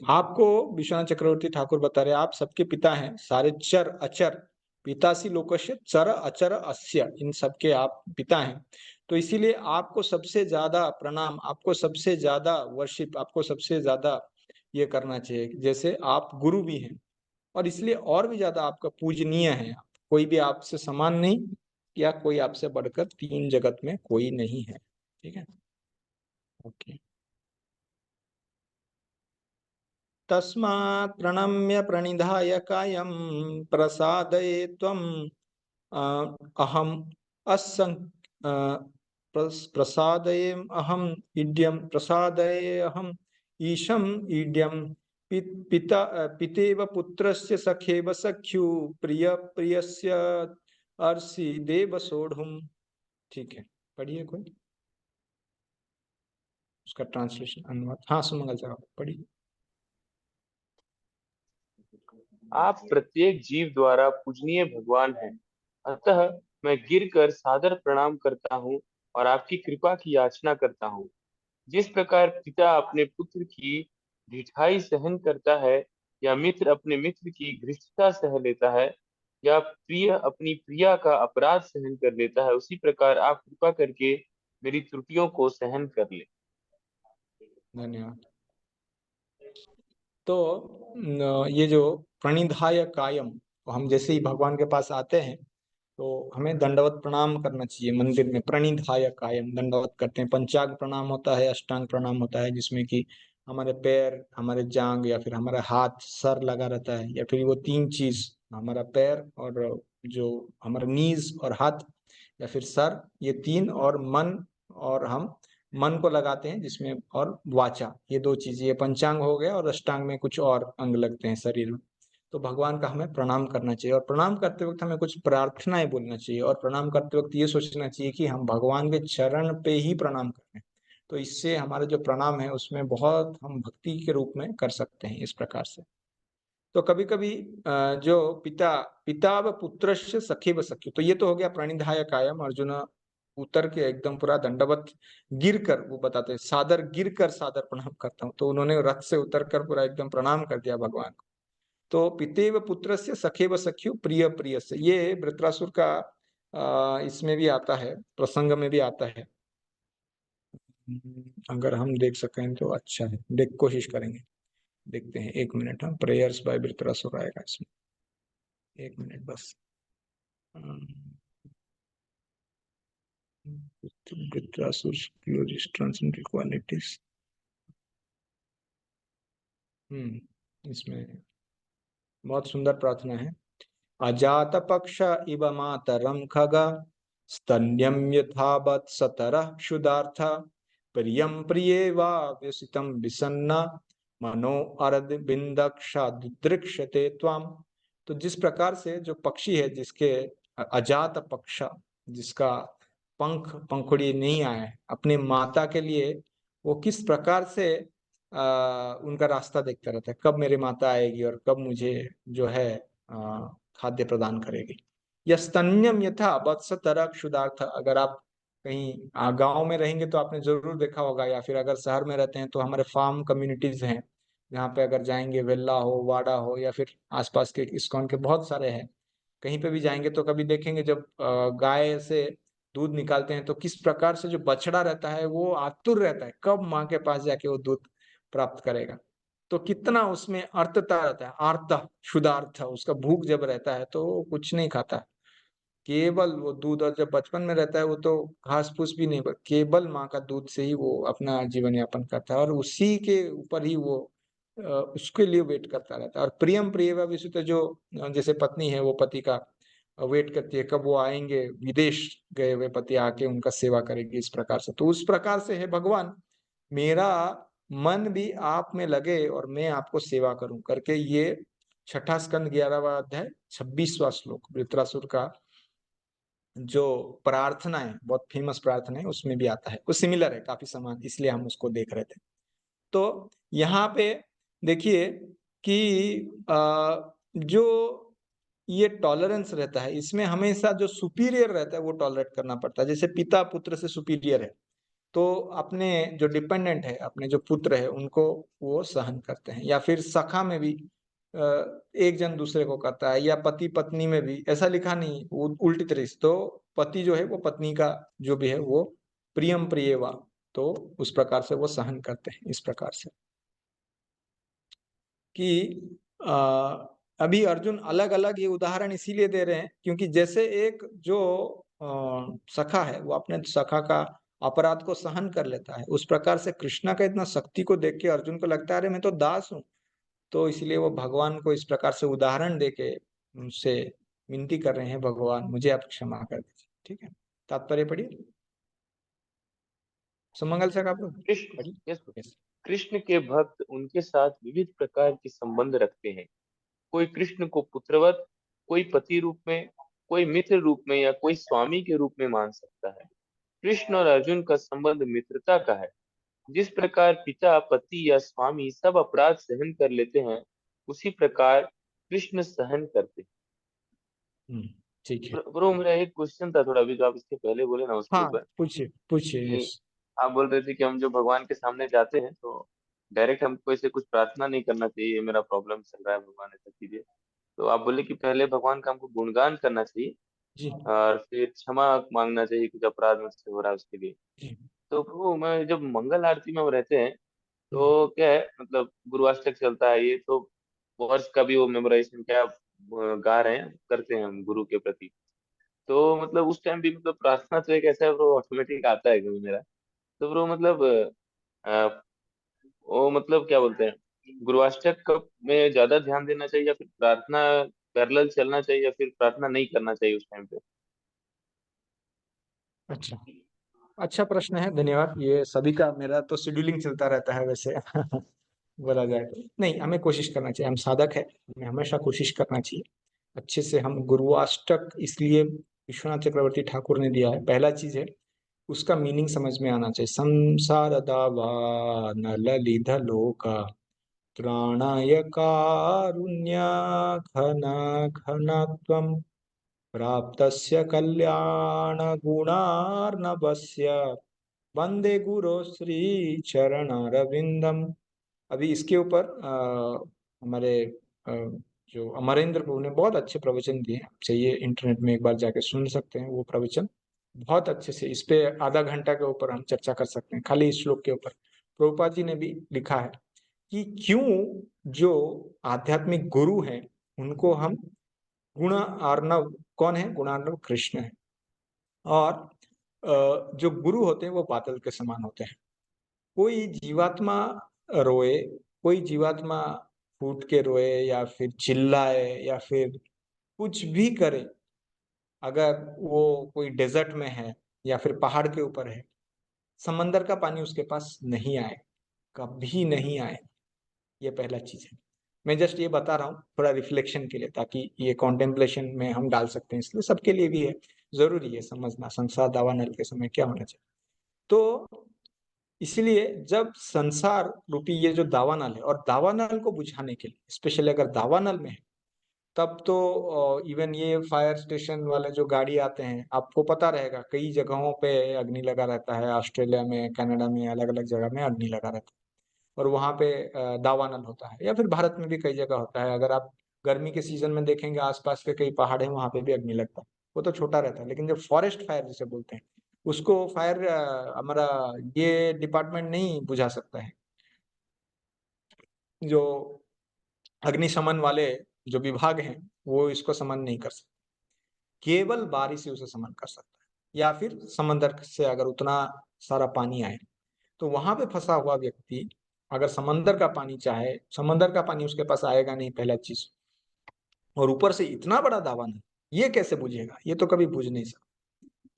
आपको विश्वनाथ चक्रवर्ती ठाकुर बता रहे आप सबके पिता हैं, सारे चर अचर पितासी लोकस्य चर अचर अस्य, इन सबके आप पिता हैं। तो इसीलिए आपको सबसे ज्यादा प्रणाम, आपको सबसे ज्यादा वर्शिप, आपको सबसे ज्यादा ये करना चाहिए, जैसे आप गुरु भी हैं और इसलिए और भी ज्यादा आपका पूजनीय है। कोई भी आपसे समान नहीं या कोई आपसे बढ़कर तीन जगत में कोई नहीं है। ठीक है, ओके। तस्मात् प्रणम्य प्रणिधाय कायं प्रसादये त्वं अहम असं प्रसादये अहम ईड्यम प्रसादये अहम ईशम ईड्यम पिता पितेव पुत्रस्य सखेव सख्यु प्रिय प्रियस्य अर्षि देव सोढ़ुम। ठीक है, पढ़िए कोई उसका ट्रांसलेशन अनुवाद। हाँ सुमंगल साहब पढ़िए। आप प्रत्येक जीव द्वारा पूजनीय भगवान हैं, अतः मैं गिरकर सादर प्रणाम करता हूँ और आपकी कृपा की याचना करता हूँ। जिस प्रकार पिता अपने पुत्र की ढिठाई सहन करता है, या मित्र अपने मित्र की घृष्टता सह लेता है, या प्रिय अपनी प्रिया का अपराध सहन कर लेता है, उसी प्रकार आप कृपा करके मेरी त्रुटियों को सहन कर ले। धन्यवाद। तो ये जो प्रणिधाय कायम, तो हम जैसे ही भगवान के पास आते हैं तो हमें दंडवत प्रणाम करना चाहिए। मंदिर में प्रणिधाय कायम दंडवत करते हैं। पंचांग प्रणाम होता है, अष्टांग प्रणाम होता है, जिसमें कि हमारे पैर, हमारे जांग या फिर हमारा हाथ, सर लगा रहता है, या फिर वो तीन चीज, हमारा पैर और जो हमारा नीज और हाथ या फिर सर, ये तीन और मन, और हम मन को लगाते हैं जिसमें, और वाचा, ये दो चीज, ये पंचांग हो गया। और अष्टांग में कुछ और अंग लगते हैं शरीर में। तो भगवान का हमें प्रणाम करना चाहिए और प्रणाम करते वक्त हमें कुछ प्रार्थनाएं बोलना चाहिए और प्रणाम करते वक्त ये सोचना चाहिए कि हम भगवान के चरण पे ही प्रणाम कर रहे हैं। तो इससे हमारा जो प्रणाम है उसमें बहुत हम भक्ति के रूप में कर सकते हैं इस प्रकार से। तो कभी कभी जो पिता पिता व पुत्र से सखे व सखी, तो ये तो हो गया प्रणिधाय कायम। अर्जुन उतर के एकदम पूरा दंडवत गिर कर, वो बताते हैं सादर गिर कर सादर प्रणाम करता हूँ, तो उन्होंने रथ से उतर कर पूरा एकदम प्रणाम कर दिया भगवान को। तो पितेव पुत्र से सखेव सख्यु प्रिय प्रिय से, ये वृत्रासुर का इसमें भी आता है, प्रसंग में भी आता है। अगर हम देख सकें तो अच्छा है, देख कोशिश करेंगे, देखते हैं। एक मिनट, हम प्रेयर्स बाय वृत्रासुर आएगा इसमें, एक मिनट बस। वृत्रासुर क्वालिटीज, इसमें बहुत सुंदर प्रार्थना है। अजात पक्ष इव मातरम खगा स्तन्यम यथा वत्सतरः क्षुधार्थ प्रियं प्रिये वा व्यसितं विसन्ना मनो अरविंदक्षादृक्षते त्वाम। तो जिस प्रकार से जो पक्षी है जिसके अजात पक्ष, जिसका पंखुड़ी नहीं आया है, अपने माता के लिए वो किस प्रकार से उनका रास्ता देखता रहता है, कब मेरी माता आएगी और कब मुझे जो है खाद्य प्रदान करेगी। यस्तन्यम यथा वत्सतर क्षुधार्थ, अगर आप कहीं गांव में रहेंगे तो आपने जरूर देखा होगा, या फिर अगर शहर में रहते हैं तो हमारे फार्म कम्युनिटीज हैं जहाँ पे अगर जाएंगे, वेल्ला हो, वाड़ा हो, या फिर आसपास के इस्कॉन के बहुत सारे हैं, कहीं पे भी जाएंगे तो कभी देखेंगे जब गाय से दूध निकालते हैं तो किस प्रकार से जो बछड़ा रहता है वो आतुर रहता है कब माँ के पास जाके वो दूध प्राप्त करेगा। तो कितना उसमें अर्थता रहता है, आर्त क्षुधार्थ, उसका भूख जब रहता है तो वो कुछ नहीं खाता, केवल वो दूध। और जब बचपन में रहता है वो तो घास फूस भी नहीं, केवल माँ का दूध से ही वो अपना जीवन यापन करता है और उसी के ऊपर ही वो उसके लिए वेट करता रहता है। और प्रियम प्रियवा विशुद्ध, जो जैसे पत्नी है वो पति का वेट करती है कब वो आएंगे, विदेश गए हुए पति आके उनका सेवा करेगी, इस प्रकार से। तो उस प्रकार से है भगवान, मेरा मन भी आप में लगे और मैं आपको सेवा करूं करके, ये छठा स्कंद 11वां अध्याय 26वां श्लोक वृत्रासुर का जो प्रार्थना है, बहुत फेमस प्रार्थना है, उसमें भी आता है। कुछ सिमिलर है, काफी समान, इसलिए हम उसको देख रहे थे। तो यहाँ पे देखिए कि जो ये टॉलरेंस रहता है, इसमें हमेशा जो सुपीरियर रहता है वो टॉलरेट करना पड़ता है। जैसे पिता पुत्र से सुपीरियर है, तो अपने जो डिपेंडेंट है, अपने जो पुत्र है, उनको वो सहन करते हैं। या फिर सखा में भी एक जन दूसरे को करता है, या पति पत्नी में भी ऐसा लिखा नहीं, वो उल्टी तरह से। तो पति जो है वो पत्नी का जो भी है वो प्रियम प्रियवा, तो उस प्रकार से वो सहन करते हैं। इस प्रकार से कि अभी अर्जुन अलग अलग ये उदाहरण इसीलिए दे रहे हैं क्योंकि जैसे एक जो सखा है वो अपने सखा का अपराध को सहन कर लेता है, उस प्रकार से कृष्णा का इतना शक्ति को देख के अर्जुन को लगता है अरे मैं तो दास हूँ। तो इसलिए वो भगवान को इस प्रकार से उदाहरण देके उनसे विनती कर रहे हैं, भगवान मुझे आप क्षमा कर दीजिए। ठीक है, तात्पर्य पढ़िए सुमंगल से आप लोग कृष्ण पढ़िए। Yes Yes. कृष्ण के भक्त उनके साथ विविध प्रकार के संबंध रखते हैं। कोई कृष्ण को पुत्रवत, कोई पति रूप में, कोई मित्र रूप में या कोई स्वामी के रूप में मान सकता है। कृष्ण और अर्जुन का संबंध मित्रता का है। जिस प्रकार पिता, पति या स्वामी सब अपराध सहन कर लेते हैं, उसी प्रकार कृष्ण सहन करते हैं। ठीक है। ब्रो मेरा एक क्वेश्चन था थोड़ा, अभी जो आप इसके पहले बोले ना उसके हाँ ऊपर, पूछिए पूछिए। कि यस। आप बोल रहे थे कि हम जो भगवान के सामने जाते हैं तो डायरेक्ट हमको ऐसे कुछ प्रार्थना नहीं करना चाहिए, ये मेरा प्रॉब्लम चल रहा है भगवान ऐसा कीजिए। तो आप बोले कि पहले भगवान का हमको गुणगान करना चाहिए जी और फिर क्षमा मांगना चाहिए कुछ अपराध मुझसे हो रहा है उसके लिए। जी। तो प्रभु मैं जब मंगल आरती में हम रहते हैं तो क्या है, मतलब गुरुवाष्टक चलता है, ये तो वर्ष का भी वो मेमोराइजेशन क्या गा रहे हैं, करते हैं हम गुरु के प्रति। तो मतलब उस टाइम भी मतलब प्रार्थना तो एक ऐसा है ब्रो, ऑटोमेटिक आता है कभी मेरा। तो ब्रो मतलब अ, वो मतलब क्या बोलते हैं, में ज्यादा ध्यान देना चाहिए या फिर प्रार्थना पैरेलल चलना चाहिए या फिर प्रार्थना नहीं करना चाहिए उस टाइम पे? अच्छा, अच्छा प्रश्न है, धन्यवाद। ये सभी का मेरा तो शेड्यूलिंग चलता रहता है वैसे बोला जाए तो नहीं, हमें कोशिश करना चाहिए, हम साधक है, हमें हमेशा कोशिश करना चाहिए अच्छे से। हम गुरुवाष्टक इसलिए विश्वनाथ चक्रवर्ती ठाकुर ने दिया है, पहला चीज है उसका मीनिंग समझ में आना चाहिए। संसार दावान ललित लोका त्राणाय कारुण्य घन घनत्वं प्राप्तस्य कल्याण गुणार्णवस्य वंदे गुरो श्री चरणारविंदम। अभी इसके ऊपर हमारे अ, जो अमरेंद्र प्रभु ने बहुत अच्छे प्रवचन दिए हैं, चाहिए इंटरनेट में एक बार जाके सुन सकते हैं वो प्रवचन बहुत अच्छे से। इस पे आधा घंटा के ऊपर हम चर्चा कर सकते हैं खाली इस श्लोक के ऊपर। प्रभुपाद जी ने भी लिखा है कि क्यों जो आध्यात्मिक गुरु हैं उनको हम गुण अर्णव, कौन है गुणार्णव? कृष्ण है। और जो गुरु होते हैं वो बादल के समान होते हैं। कोई जीवात्मा रोए, कोई जीवात्मा फूट के रोए या फिर चिल्लाए या फिर कुछ भी करे, अगर वो कोई डेजर्ट में है या फिर पहाड़ के ऊपर है, समंदर का पानी उसके पास नहीं आए, कभी नहीं आए। ये पहला चीज है। मैं जस्ट ये बता रहा हूँ थोड़ा रिफ्लेक्शन के लिए, ताकि ये कॉन्टेम्पलेशन में हम डाल सकते हैं, इसलिए सबके लिए भी है, जरूरी है समझना संसार दावानल के समय क्या होना चाहिए। तो इसलिए जब संसार रूपी ये जो दावानल है, और दावानल को बुझाने के लिए स्पेशली अगर दावानल में है, तब तो इवन ये फायर स्टेशन वाले जो गाड़ी आते हैं, आपको पता रहेगा कई जगहों पे अग्नि लगा रहता है, ऑस्ट्रेलिया में, कनाडा में, अलग अलग जगह में अग्नि लगा रहता है। और वहां पे दावानल होता है, या फिर भारत में भी कई जगह होता है। अगर आप गर्मी के सीजन में देखेंगे आसपास के कई पहाड़ है, वहां पे भी अग्नि लगता है। वो तो छोटा रहता है, लेकिन जब फॉरेस्ट फायर जिसे बोलते हैं, उसको फायर हमारा ये डिपार्टमेंट नहीं बुझा सकता है। जो अग्निशमन वाले जो विभाग हैं वो इसको समन नहीं कर सकते, केवल बारिश से उसे समन कर सकता है। या फिर समंदर से अगर उतना सारा पानी आए, तो वहां पे फंसा हुआ व्यक्ति अगर समंदर का पानी चाहे, समंदर का पानी उसके पास आएगा नहीं, पहला चीज। और ऊपर से इतना बड़ा दावा नहीं, ये कैसे बुझेगा? ये तो कभी बुझ नहीं सकता।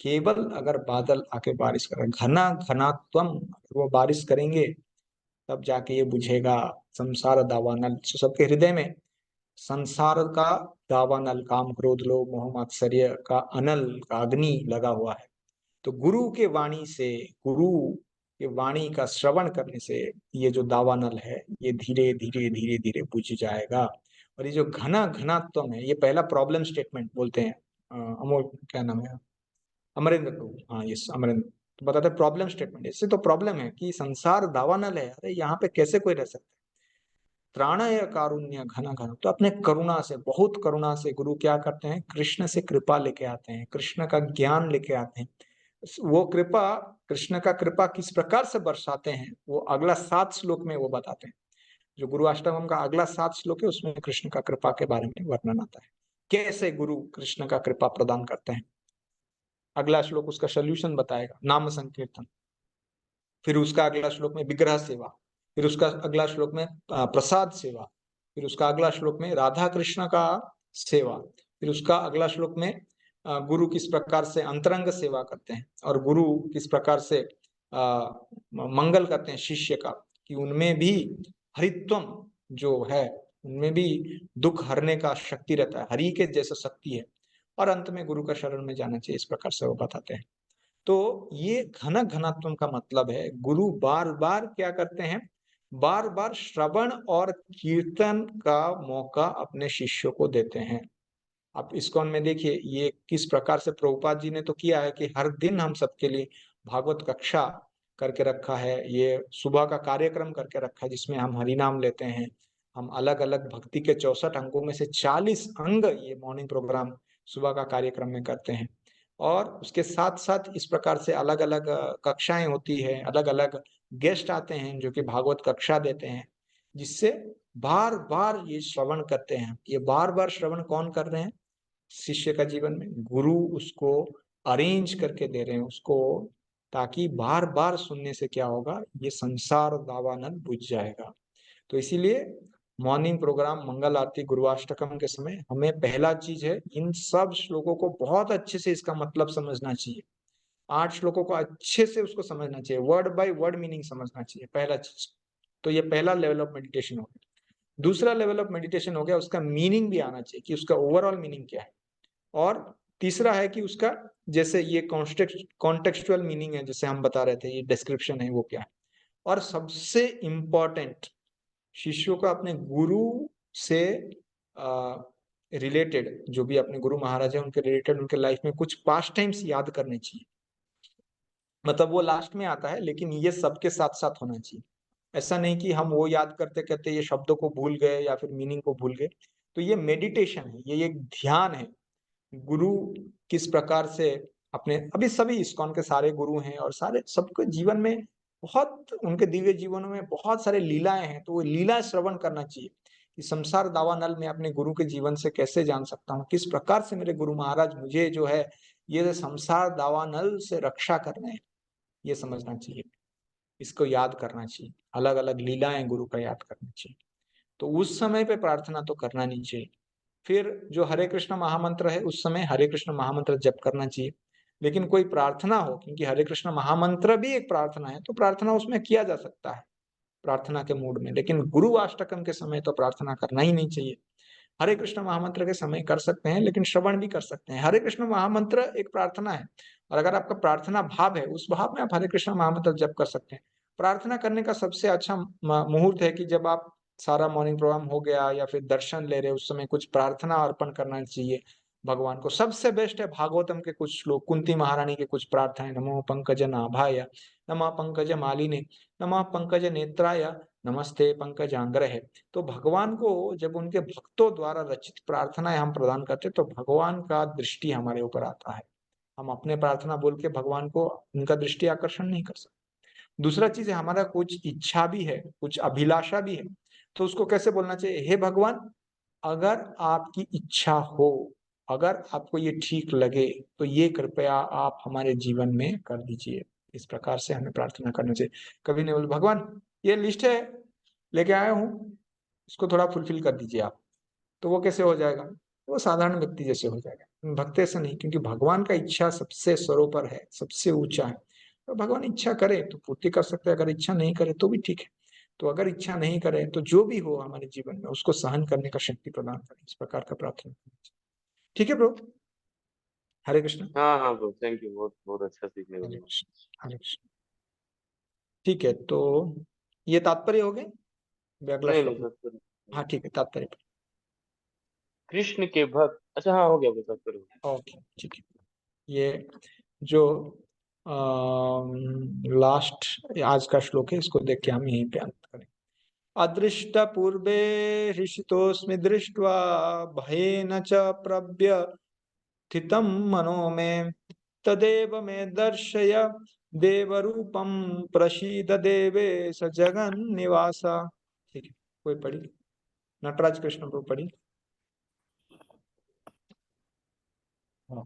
केवल अगर बादल आके बारिश करें, घना घनात्वम, वो बारिश करेंगे, तब जाके ये बुझेगा। संसार दावानल, सबके हृदय में संसार का दावानल, काम क्रोध लोभ मोह मात्सर्य का अनल का अग्नि लगा हुआ है। तो गुरु के वाणी से, गुरु के वाणी का श्रवण करने से ये जो दावानल है ये धीरे धीरे धीरे धीरे बुझ जाएगा। और ये जो घना घनात्म है, ये पहला प्रॉब्लम स्टेटमेंट बोलते हैं। अमोल, क्या नाम है, अमरेंद्र प्रभु, हाँ ये अमरेंद्र, तो बताते हैं प्रॉब्लम स्टेटमेंट। इससे तो प्रॉब्लम है कि संसार दावानल है, अरे यहाँ पे कैसे कोई रह सकता है। त्राणय कारुण्य घना घन, तो अपने करुणा से, बहुत करुणा से गुरु क्या करते हैं, कृष्ण से कृपा लेके आते हैं, कृष्ण का ज्ञान लेके आते हैं। वो कृपा, कृष्ण का कृपा किस प्रकार से बरसाते हैं, वो अगला 7 श्लोक में वो बताते हैं। जो गुरु अष्टकम का अगला 7 श्लोक है, उसमें कृष्ण का कृपा के बारे में वर्णन आता है, कैसे गुरु कृष्ण का कृपा प्रदान करते हैं। अगला श्लोक उसका सोल्यूशन बताएगा, नाम संकीर्तन। फिर उसका अगला श्लोक में विग्रह सेवा, फिर उसका अगला श्लोक में प्रसाद सेवा, फिर उसका अगला श्लोक में राधा कृष्ण का सेवा, फिर उसका अगला श्लोक में गुरु किस प्रकार से अंतरंग सेवा करते हैं, और गुरु किस प्रकार से मंगल करते हैं शिष्य का, कि उनमें भी हरित्वम जो है, उनमें भी दुख हरने का शक्ति रहता है, हरि के जैसा शक्ति है, और अंत में गुरु का शरण में जाना चाहिए, इस प्रकार से वो बताते हैं। तो ये घन घनात्म का मतलब है, गुरु बार बार क्या करते हैं, बार बार श्रवण और कीर्तन का मौका अपने शिष्यों को देते हैं। आप इस्कॉन में देखिए, ये किस प्रकार से प्रभुपाद जी ने तो किया है कि हर दिन हम सबके लिए भागवत कक्षा करके रखा है, ये सुबह का कार्यक्रम करके रखा है, जिसमें हम हरि नाम लेते हैं। हम अलग अलग भक्ति के 64 अंगों में से 40 अंग ये मॉर्निंग प्रोग्राम सुबह का कार्यक्रम में करते हैं। और उसके साथ साथ इस प्रकार से अलग अलग कक्षाएं होती है, अलग अलग गेस्ट आते हैं जो कि भागवत कक्षा देते हैं, जिससे बार बार ये श्रवण करते हैं। ये बार बार श्रवण कौन कर रहे हैं, शिष्य का जीवन में गुरु उसको अरेंज करके दे रहे हैं उसको, ताकि बार बार सुनने से क्या होगा, ये संसार दावानल बुझ जाएगा। तो इसीलिए मॉर्निंग प्रोग्राम मंगल आरती गुरुवाष्टकम के समय हमें पहला चीज है, इन सब श्लोकों को बहुत अच्छे से इसका मतलब समझना चाहिए। 8 श्लोकों को अच्छे से उसको समझना चाहिए, वर्ड बाय वर्ड मीनिंग समझना चाहिए, पहला चीज। तो ये पहला लेवल ऑफ मेडिटेशन हो गया। दूसरा लेवल ऑफ मेडिटेशन हो गया, उसका मीनिंग भी आना चाहिए कि उसका ओवरऑल मीनिंग क्या है। और तीसरा है कि उसका, जैसे ये कॉन्टेक्सचुअल मीनिंग है, जैसे हम बता रहे थे, ये डिस्क्रिप्शन है, वो क्या है। और सबसे इंपॉर्टेंट, शिष्यों का अपने गुरु से रिलेटेड, जो भी अपने गुरु महाराज है उनके रिलेटेड, उनके लाइफ में कुछ पास्ट टाइम्स याद करने चाहिए। मतलब वो लास्ट में आता है, लेकिन ये सबके साथ साथ होना चाहिए। ऐसा नहीं कि हम वो याद करते करते ये शब्दों को भूल गए या फिर मीनिंग को भूल गए। तो ये मेडिटेशन है, ये एक ध्यान है। गुरु किस प्रकार से अपने, अभी सभी इस्कॉन के सारे गुरु हैं और सारे सबके जीवन में बहुत, उनके दिव्य जीवनों में बहुत सारे लीलाएं हैं, तो वो लीला श्रवण करना चाहिए कि संसार दावानल में अपने गुरु के जीवन से कैसे जान सकता हूँ, किस प्रकार से मेरे गुरु महाराज मुझे जो है ये संसार दावानल से रक्षा कर रहे हैं, ये समझना चाहिए, इसको याद करना चाहिए, अलग अलग लीलाएं गुरु का याद करना चाहिए। तो उस समय पे प्रार्थना तो करना नहीं चाहिए। फिर जो हरे कृष्ण महामंत्र है, उस समय हरे कृष्ण महामंत्र जप करना चाहिए। लेकिन कोई प्रार्थना हो, क्योंकि हरे कृष्ण महामंत्र भी एक प्रार्थना है, तो प्रार्थना उसमें किया जा सकता है प्रार्थना के मूड में, लेकिन गुरु अष्टकम के समय तो प्रार्थना करना ही नहीं चाहिए। हरे कृष्ण महामंत्र के समय कर सकते हैं, लेकिन श्रवण भी कर सकते हैं। हरे कृष्ण महामंत्र एक प्रार्थना है, और अगर आपका प्रार्थना भाव है, उस भाव में आप हरे कृष्ण महामंत्र जप कर सकते हैं। प्रार्थना करने का सबसे अच्छा मुहूर्त है कि जब आप सारा मॉर्निंग प्रोग्राम हो गया या फिर दर्शन ले रहे, उस समय कुछ प्रार्थना अर्पण करना चाहिए भगवान को। सबसे बेस्ट है भागवतम के कुछ श्लोक, कुंती महारानी के कुछ प्रार्थनाएं, नमो पंकज नाभाय, नमः पंकज मालिने, नमः पंकज नेत्राय, नमस्ते पंकजांग्र है। तो भगवान को जब उनके भक्तों द्वारा रचित प्रार्थनाएं हम प्रदान करते, तो भगवान का दृष्टि हमारे ऊपर आता है। हम अपने प्रार्थना बोल के भगवान को उनका दृष्टि आकर्षण नहीं कर सकते। दूसरा चीज है, हमारा कुछ इच्छा भी है, कुछ अभिलाषा भी है, तो उसको कैसे बोलना चाहिए, हे भगवान, अगर आपकी इच्छा हो, अगर आपको ये ठीक लगे, तो ये कृपया आप हमारे जीवन में कर दीजिए। इस प्रकार से हमें प्रार्थना करना चाहिए। कभी नहीं बोले भगवान ये लिस्ट है लेके आया हूँ, इसको थोड़ा फुलफिल कर दीजिए आप, तो वो कैसे हो जाएगा, वो साधारण व्यक्ति जैसे हो जाएगा। भक्त ऐसा नहीं, क्योंकि भगवान का इच्छा सबसे सरोपर है, सबसे ऊंचा है। तो भगवान इच्छा करे तो पूर्ति कर सकते हैं, अगर इच्छा नहीं करे तो भी ठीक है। तो अगर इच्छा नहीं करे तो जो भी हो हमारे जीवन में, उसको सहन करने का शक्ति प्रदान करें, इस प्रकार का प्रार्थना करना चाहिए। ठीक है ब्रो, हरे कृष्ण। हाँ हाँ ब्रो, थैंक यू, बहुत बहुत अच्छा सीखने को हरे मिला। कृष्ण, हरे कृष्ण। ठीक है, तो ये तात्पर्य हो गए, अगला नहीं नहीं श्लोक। सर, हाँ ठीक है, तात्पर्य। कृष्ण के भक्त, अच्छा हाँ हो गया, बता करो। ओके ठीक है। ये जो लास्ट आज का श्लोक है, इसको देख के हम यहीं पे अंत करें। अदृष्ट पूर्वे हृषितोऽस्मि दृष्ट्वा भयेन च प्रव्यथितं मनो मे तदेव मे दर्शय देवरूपं प्रसीद देवेश जगन्निवास। ठीक है, कोई पढ़ी? नटराज कृष्ण को पढ़ी। हाँ।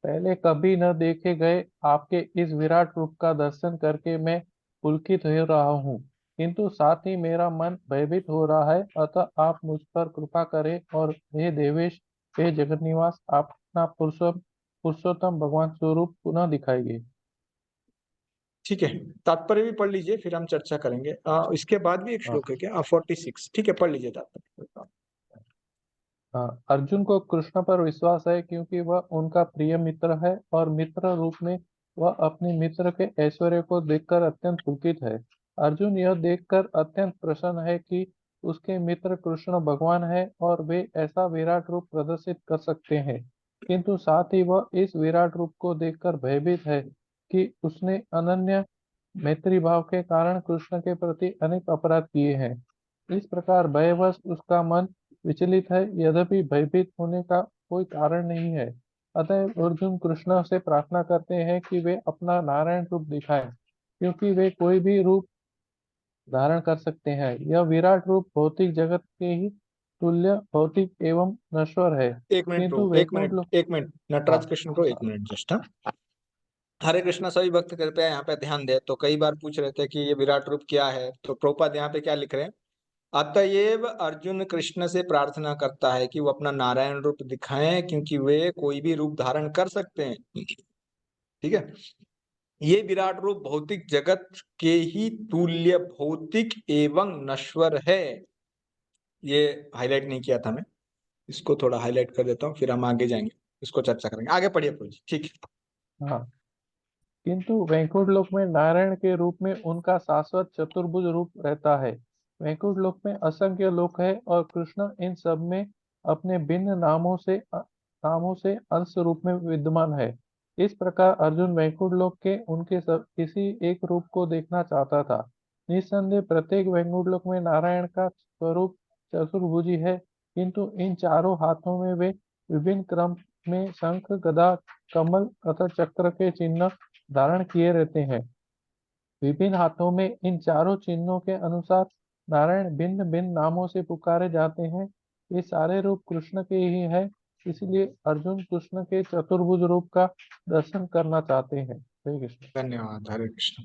पहले कभी न देखे गए आपके इस विराट रूप का दर्शन करके मैं पुलकित हो रहा हूँ, किंतु साथ ही मेरा मन भयभीत हो रहा है। अतः आप मुझ पर कृपा करें और हे देवेश, हे जगन्निवास, आप अपना पुरुषोत्तम भगवान स्वरूप पुनः दिखाइए। ठीक है, तात्पर्य भी पढ़ लीजिए, फिर हम चर्चा करेंगे। इसके बाद भी एक हाँ। श्लोक है क्या? 46। ठीक है, पढ़ लीजिए तात्पर्य। हाँ, अर्जुन को कृष्ण पर विश्वास है क्योंकि वह उनका प्रिय मित्र है और मित्र रूप में वह अपने मित्र के ऐश्वर्य को देखकर अत्यंत पुलकित है। अर्जुन यह देखकर अत्यंत प्रसन्न है कि उसके मित्र कृष्ण भगवान है और वे ऐसा विराट रूप प्रदर्शित कर सकते हैं, किंतु साथ ही वह इस विराट रूप को देखकर भयभीत है कि उसने अनन्य मैत्री भाव के कारण कृष्ण के प्रति अनेक अपराध किए हैं। इस प्रकार भयवश उसका मन विचलित है, यद्यपि भयभीत होने का कोई कारण नहीं है। अतः अर्जुन कृष्ण से प्रार्थना करते हैं कि वे अपना नारायण रूप दिखाएं, क्योंकि वे कोई भी रूप धारण कर सकते हैं। यह विराट रूप भौतिक जगत के ही तुल्य भौतिक एवं नश्वर है, एक मिनट किंतु रो, एक वैकुंठ मिनट, लोक। एक मिनट, नटराज हाँ। कृष्ण को एक मिनट जस्ट। हरे कृष्णा सभी भक्त कृपया यहाँ पे ध्यान दे। तो कई बार पूछ रहे थे कि ये विराट रूप क्या है, तो प्रभुपाद यहाँ पे क्या लिख रहे हैं? अतएव अर्जुन कृष्ण से प्रार्थना करता है कि वो अपना नारायण रूप दिखाएं, क्योंकि वे कोई भी रूप धारण कर सकते हैं। ठीक है, ये विराट रूप भौतिक जगत के ही तुल्य भौतिक एवं नश्वर है। ये हाईलाइट नहीं किया था मैं, इसको थोड़ा हाईलाइट कर देता हूँ, फिर हम आगे जाएंगे, इसको चर्चा करेंगे। आगे पढ़िए प्रभु जी। ठीक है। हाँ, किंतु वैकुंठ लोक में नारायण के रूप में उनका शाश्वत चतुर्भुज रूप रहता है। वैकुंठ लोक में असंख्य लोक है और कृष्ण इन सब में अपने भिन्न नामों से अंश रूप में विद्यमान है। इस प्रकार अर्जुन वैकुंठ लोक के उनके किसी एक रूप को देखना चाहता था। निस्संदेह प्रत्येक वैकुंठ लोक में नारायण का स्वरूप चतुर्भुजी है, किंतु इन चारों हाथों में वे विभिन्न क्रम में शंख, गदा, कमल तथा चक्र के चिन्ह धारण किए रहते हैं। विभिन्न हाथों में इन चारों चिन्हों के अनुसार नारायण भिन्न भिन्न नामों से पुकारे जाते हैं। ये सारे रूप कृष्ण के ही है, इसलिए अर्जुन कृष्ण के चतुर्भुज रूप का दर्शन करना चाहते हैं। हरे कृष्ण। धन्यवाद, हरे कृष्ण।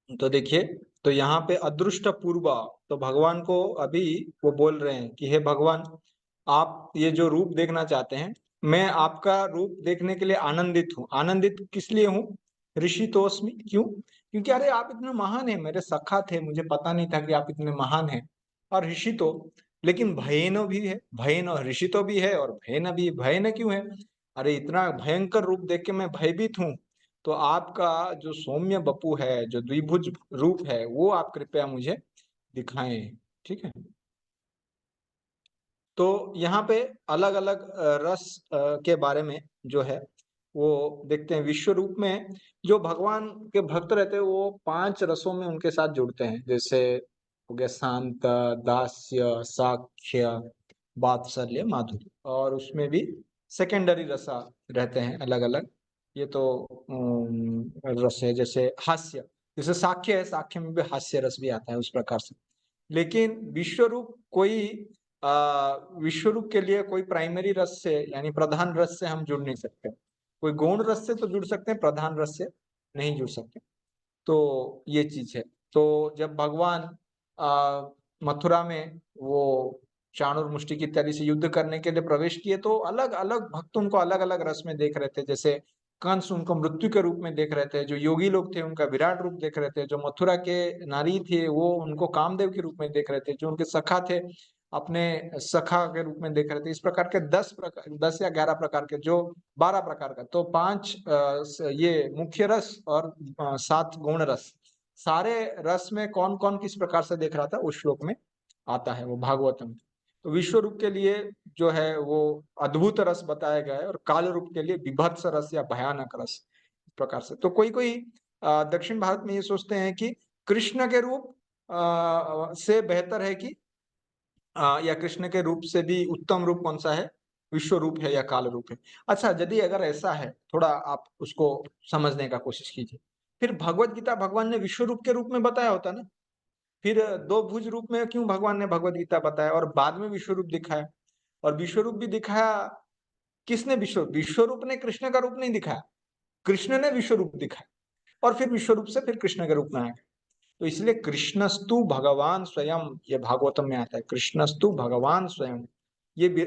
तो देखिए, तो यहाँ पे अदृष्ट पूर्व, तो भगवान को अभी वो बोल रहे हैं कि हे भगवान, आप ये जो रूप देखना चाहते हैं, मैं आपका रूप देखने के लिए आनंदित हूँ। आनंदित किस लिए हूँ? ऋषितोस्मि, क्यों? क्योंकि अरे आप इतने महान हैं, मेरे सखा थे, मुझे पता नहीं था कि आप इतने महान हैं। और ऋषितो, लेकिन भयनो भी है, भयनो ऋषितो भी है और भयन भी। भयन क्यों है? अरे इतना भयंकर रूप देख के मैं भयभीत हूँ। तो आपका जो सौम्य बपू है, जो द्विभुज रूप है, वो आप कृपया मुझे दिखाएं। ठीक है, तो यहाँ पे अलग अलग रस के बारे में जो है वो देखते हैं। विश्व रूप में जो भगवान के भक्त रहते हैं वो 5 रसों में उनके साथ जुड़ते हैं, जैसे हो गया शांत, दास्य, साख्य, वात्सल्य, माधुर्य। और उसमें भी सेकेंडरी रसा रहते हैं अलग अलग। ये तो रस है, जैसे हास्य, जैसे साख्य है, साख्य में भी हास्य रस भी आता है उस प्रकार से। लेकिन विश्व रूप कोई विश्व रूप के लिए कोई प्राइमरी रस से, यानी प्रधान रस से हम जुड़ नहीं सकते। कोई गौण रस से तो जुड़ सकते हैं, प्रधान रस से नहीं जुड़ सकते। तो ये चीज है। तो जब भगवान मथुरा में वो चाणूर, मुष्टिक इत्यादि से युद्ध करने के लिए प्रवेश किए, तो अलग अलग भक्त उनको अलग अलग रस में देख रहे थे। जैसे कंस उनको मृत्यु के रूप में देख रहे थे, जो योगी लोग थे उनका विराट रूप देख रहे थे, जो मथुरा के नारी थे वो उनको कामदेव के रूप में देख रहे थे, जो उनके सखा थे अपने सखा के रूप में देख रहे थे। इस प्रकार के 10 या 11 प्रकार के, जो 12 प्रकार का, तो 5 ये मुख्य रस और 7 गौण रस। सारे रस में कौन कौन किस प्रकार से देख रहा था उस श्लोक में आता है, वो भागवतम। तो विश्व रूप के लिए जो है वो अद्भुत रस बताया गया है और काल रूप के लिए विभत्स रस या भयानक रस, इस प्रकार से। तो कोई कोई दक्षिण भारत में ये सोचते हैं कि कृष्ण के रूप से बेहतर है कि या कृष्ण के रूप से भी उत्तम रूप कौन सा है, विश्व रूप है या काल रूप है। अच्छा, यदि अगर ऐसा है, थोड़ा आप उसको समझने का कोशिश कीजिए। फिर भगवत गीता भगवान ने विश्व रूप के रूप में बताया होता ना, फिर दो भुज रूप में क्यों भगवान ने भगवत गीता बताया और बाद में विश्व रूप दिखाया? और विश्व रूप भी दिखाया किसने? विश्व रूप ने कृष्ण का रूप नहीं दिखाया, कृष्ण ने विश्व रूप दिखाया और फिर विश्व रूप से फिर कृष्ण के रूप में आया। तो इसलिए कृष्णस्तु भगवान स्वयं, ये भागवतम में आता है, कृष्णस्तु भगवान स्वयं।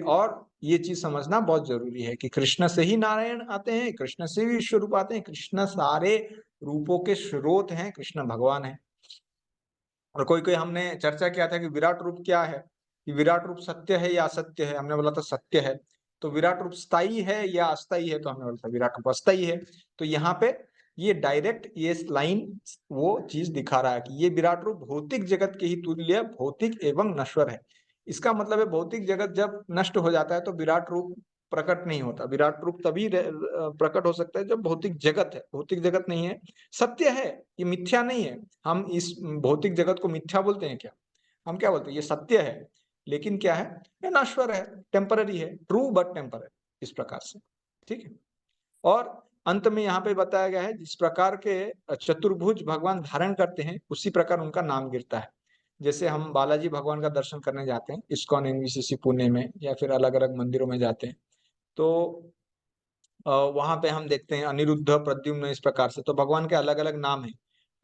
और ये चीज समझना बहुत जरूरी है कि कृष्ण से ही नारायण आते हैं, कृष्ण से ही विश्व रूप आते हैं, कृष्ण सारे रूपों के स्रोत हैं, कृष्ण भगवान है। और कोई कोई हमने चर्चा किया था कि विराट रूप क्या है, कि विराट रूप सत्य है या असत्य है। हमने बोला था सत्य है। तो विराट रूप स्थायी है या अस्थायी है, तो हमने बोला था विराट रूप अस्थायी है। तो यहाँ पे ये डायरेक्ट ये लाइन वो चीज दिखा रहा है कि ये विराट रूप भौतिक जगत के ही तुल्य भौतिक एवं नश्वर है। इसका मतलब है भौतिक जगत जब नष्ट हो जाता है तो विराट रूप प्रकट नहीं होता। विराट रूप तभी प्रकट हो सकता है जब भौतिक जगत है, भौतिक जगत नहीं है, सत्य है, ये मिथ्या नहीं है। हम इस भौतिक जगत को मिथ्या बोलते हैं क्या? हम क्या बोलते हैं? ये सत्य है, लेकिन क्या है, ये नश्वर है, टेम्पररी है, ट्रू बट टेम्पररी, इस प्रकार से। ठीक है। और अंत में यहाँ पे बताया गया है जिस प्रकार के चतुर्भुज भगवान धारण करते हैं उसी प्रकार उनका नाम गिरता है। जैसे हम बालाजी भगवान का दर्शन करने जाते हैं इस्कॉन एनवीसीसी पुणे में या फिर अलग अलग मंदिरों में जाते हैं, तो वहां पे हम देखते हैं अनिरुद्ध, प्रद्युम्न, इस प्रकार से। तो भगवान के अलग अलग नाम है।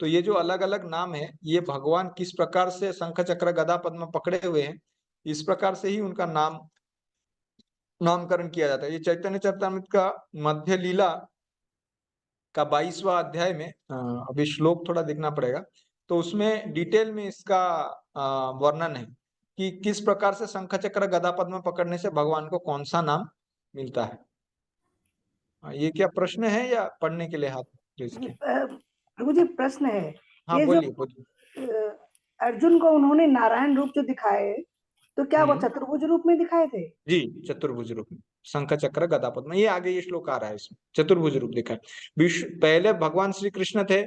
तो ये जो अलग अलग नाम है, ये भगवान किस प्रकार से शंख चक्र गदा पद्म पकड़े हुए हैं, इस प्रकार से ही उनका नामकरण किया जाता है। ये चैतन्य चरितामृत का मध्य लीला का 22वां अध्याय में अभी श्लोक थोड़ा देखना पड़ेगा, तो उसमें डिटेल में इसका वर्णन है कि किस प्रकार से शंख चक्र गदा पद्म पकड़ने से भगवान को कौन सा नाम मिलता है। ये क्या प्रश्न है या पढ़ने के लिए हाथ रेज किया? प्रभु जी प्रश्न है, हाँ ये जो बोलिए बोलिए। अर्जुन को उन्होंने नारायण रूप जो दिखाए, तो क्या वो चतुर्भुज रूप में दिखाए थे? जी, चतुर्भुज रूप में, शंख चक्र गदा पद्म, ये आगे ये श्लोक आ रहा है, इसमें चतुर्भुज रूप दिखा है। विश्व पहले भगवान श्री कृष्ण थे,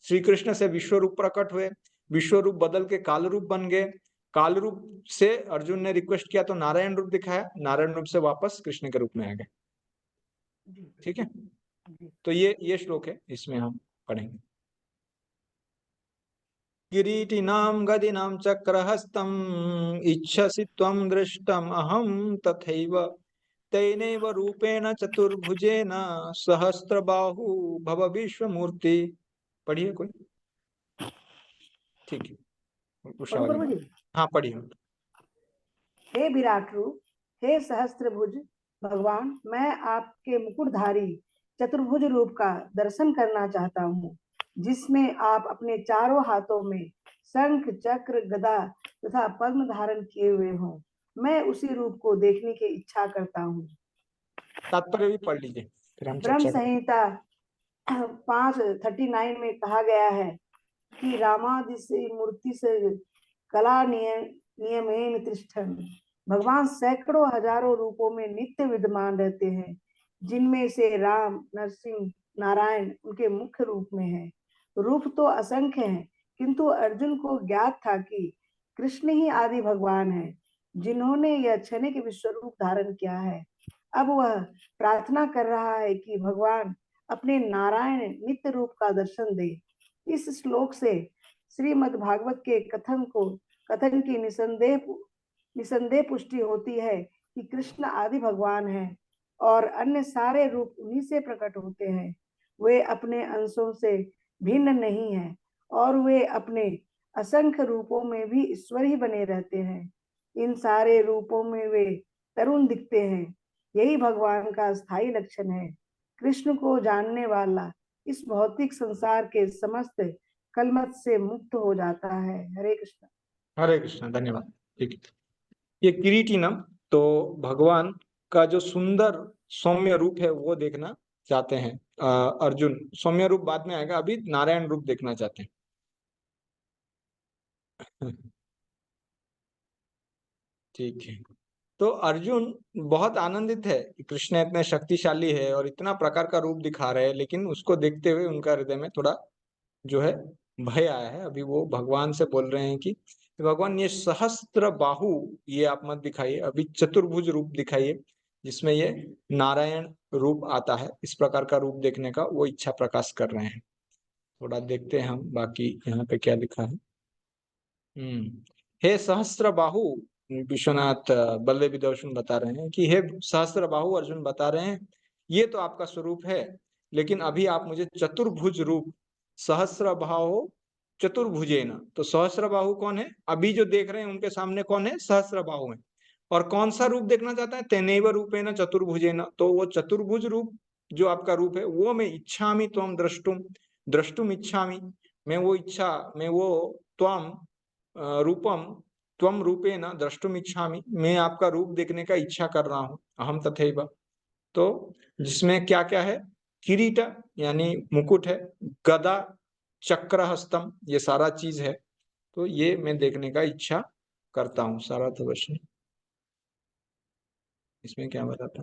श्री कृष्ण से विश्व रूप प्रकट हुए, विश्व रूप बदल के काल रूप बन गए, काल रूप से अर्जुन ने रिक्वेस्ट किया तो नारायण रूप दिखाया, नारायण रूप से वापस कृष्ण के रूप में आ गए। ठीक है, तो ये श्लोक है, इसमें हम पढ़ेंगे। किरीटिनां गदिनां चक्रहस्तम् इच्छसि त्वं दृष्टम् अहं तथैव तेनैव रूपेण चतुर्भुजेन सहस्रबाहु भव विश्वमूर्ति। पढ़िए कोई। ठीक है, उषा प्रभु जी, हाँ पढ़िए। हे विराट रूप, हे सहस्त्रभुज भगवान, मैं आपके मुकुटधारी चतुर्भुज रूप का दर्शन करना चाहता हूँ, जिसमें आप अपने चारों हाथों में शंख चक्र गदा तथा पद्म धारण किए हुए हों। मैं उसी रूप को देखने की इच्छा करता हूँ। तात्पर्य भी पढ़ लीजिए, फिर हम ब्रह्म चर्चा करें। संहिता 5:39 में कहा गया है कि रामादिशि मूर्ति से कला नियमेन तिष्ठन्। भगवान सैकड़ों हजारों रूपों में नित्य विद्यमान रहते हैं, जिनमें से राम, नरसिंह, नारायण उनके मुख्य रूप में है। रूप तो असंख्य हैं, किंतु अर्जुन को ज्ञात था कि कृष्ण ही आदि भगवान है, जिन्होंने यह क्षणिक विश्व रूप धारण किया है। अब वह प्रार्थना कर रहा है कि भगवान अपने नारायण नित्य रूप का दर्शन दे। इस श्लोक से श्रीमद् भागवत के कथन की निसंदेह पुष्टि होती है कि कृष्ण आदि भगवान है और अन्य सारे रूप उन्हीं से प्रकट होते हैं। वे अपने अंशों से भिन्न नहीं हैं और वे अपने असंख्य रूपों में भी ईश्वर ही बने रहते हैं। इन सारे रूपों में वे तरुण दिखते हैं। यही भगवान का स्थायी लक्षण है। कृष्ण को जानने वाला इस भौतिक संसार के समस्त कलमत से मुक्त हो जाता है। हरे कृष्ण। हरे कृष्ण, धन्यवाद। ठीक है, ये किरीटिनम, तो भगवान का जो सुंदर सौम्य रूप है वो देखना चाहते हैं अर्जुन। सौम्य रूप बाद में आएगा, अभी नारायण रूप देखना चाहते हैं। ठीक है। तो अर्जुन बहुत आनंदित है कि कृष्ण इतने शक्तिशाली है और इतना प्रकार का रूप दिखा रहे हैं, लेकिन उसको देखते हुए उनका हृदय में थोड़ा जो है भय आया है। अभी वो भगवान से बोल रहे हैं कि भगवान ये सहस्त्र बाहु ये आप मत दिखाइए, अभी चतुर्भुज रूप दिखाइए जिसमें ये नारायण रूप आता है। इस प्रकार का रूप देखने का वो इच्छा प्रकाश कर रहे हैं। थोड़ा देखते हैं हम बाकी यहाँ पे क्या लिखा है। हे सहस्त्र बाहु, विश्वनाथ बल्लभ विदर्शन बता रहे हैं कि हे सहस्त्र बाहु, अर्जुन बता रहे हैं ये तो आपका स्वरूप है, लेकिन अभी आप मुझे चतुर्भुज रूप, सहस्त्र बाहु चतुर्भुजेन, तो सहस्त्र बाहु कौन है? अभी जो देख रहे हैं उनके सामने कौन है? सहस्त्र बाहु है। और कौन सा रूप देखना चाहता है? तेनैव रूपेण चतुर्भुजेन, तो वो चतुर्भुज रूप जो आपका रूप है वो मैं इच्छामि त्वं द्रष्टुम, द्रष्टुम इच्छामि, मैं वो इच्छा, मैं वो त्वं रूपम त्वम रूपेण द्रष्टुम इच्छामि, मैं आपका रूप देखने का इच्छा कर रहा हूँ। अहम तथैव, तो जिसमें क्या क्या है? किरीट यानी मुकुट है, गदा, चक्र हस्तम, ये सारा चीज है। तो ये मैं देखने का इच्छा करता हूँ सारा तवश्य। इसमें क्या बताता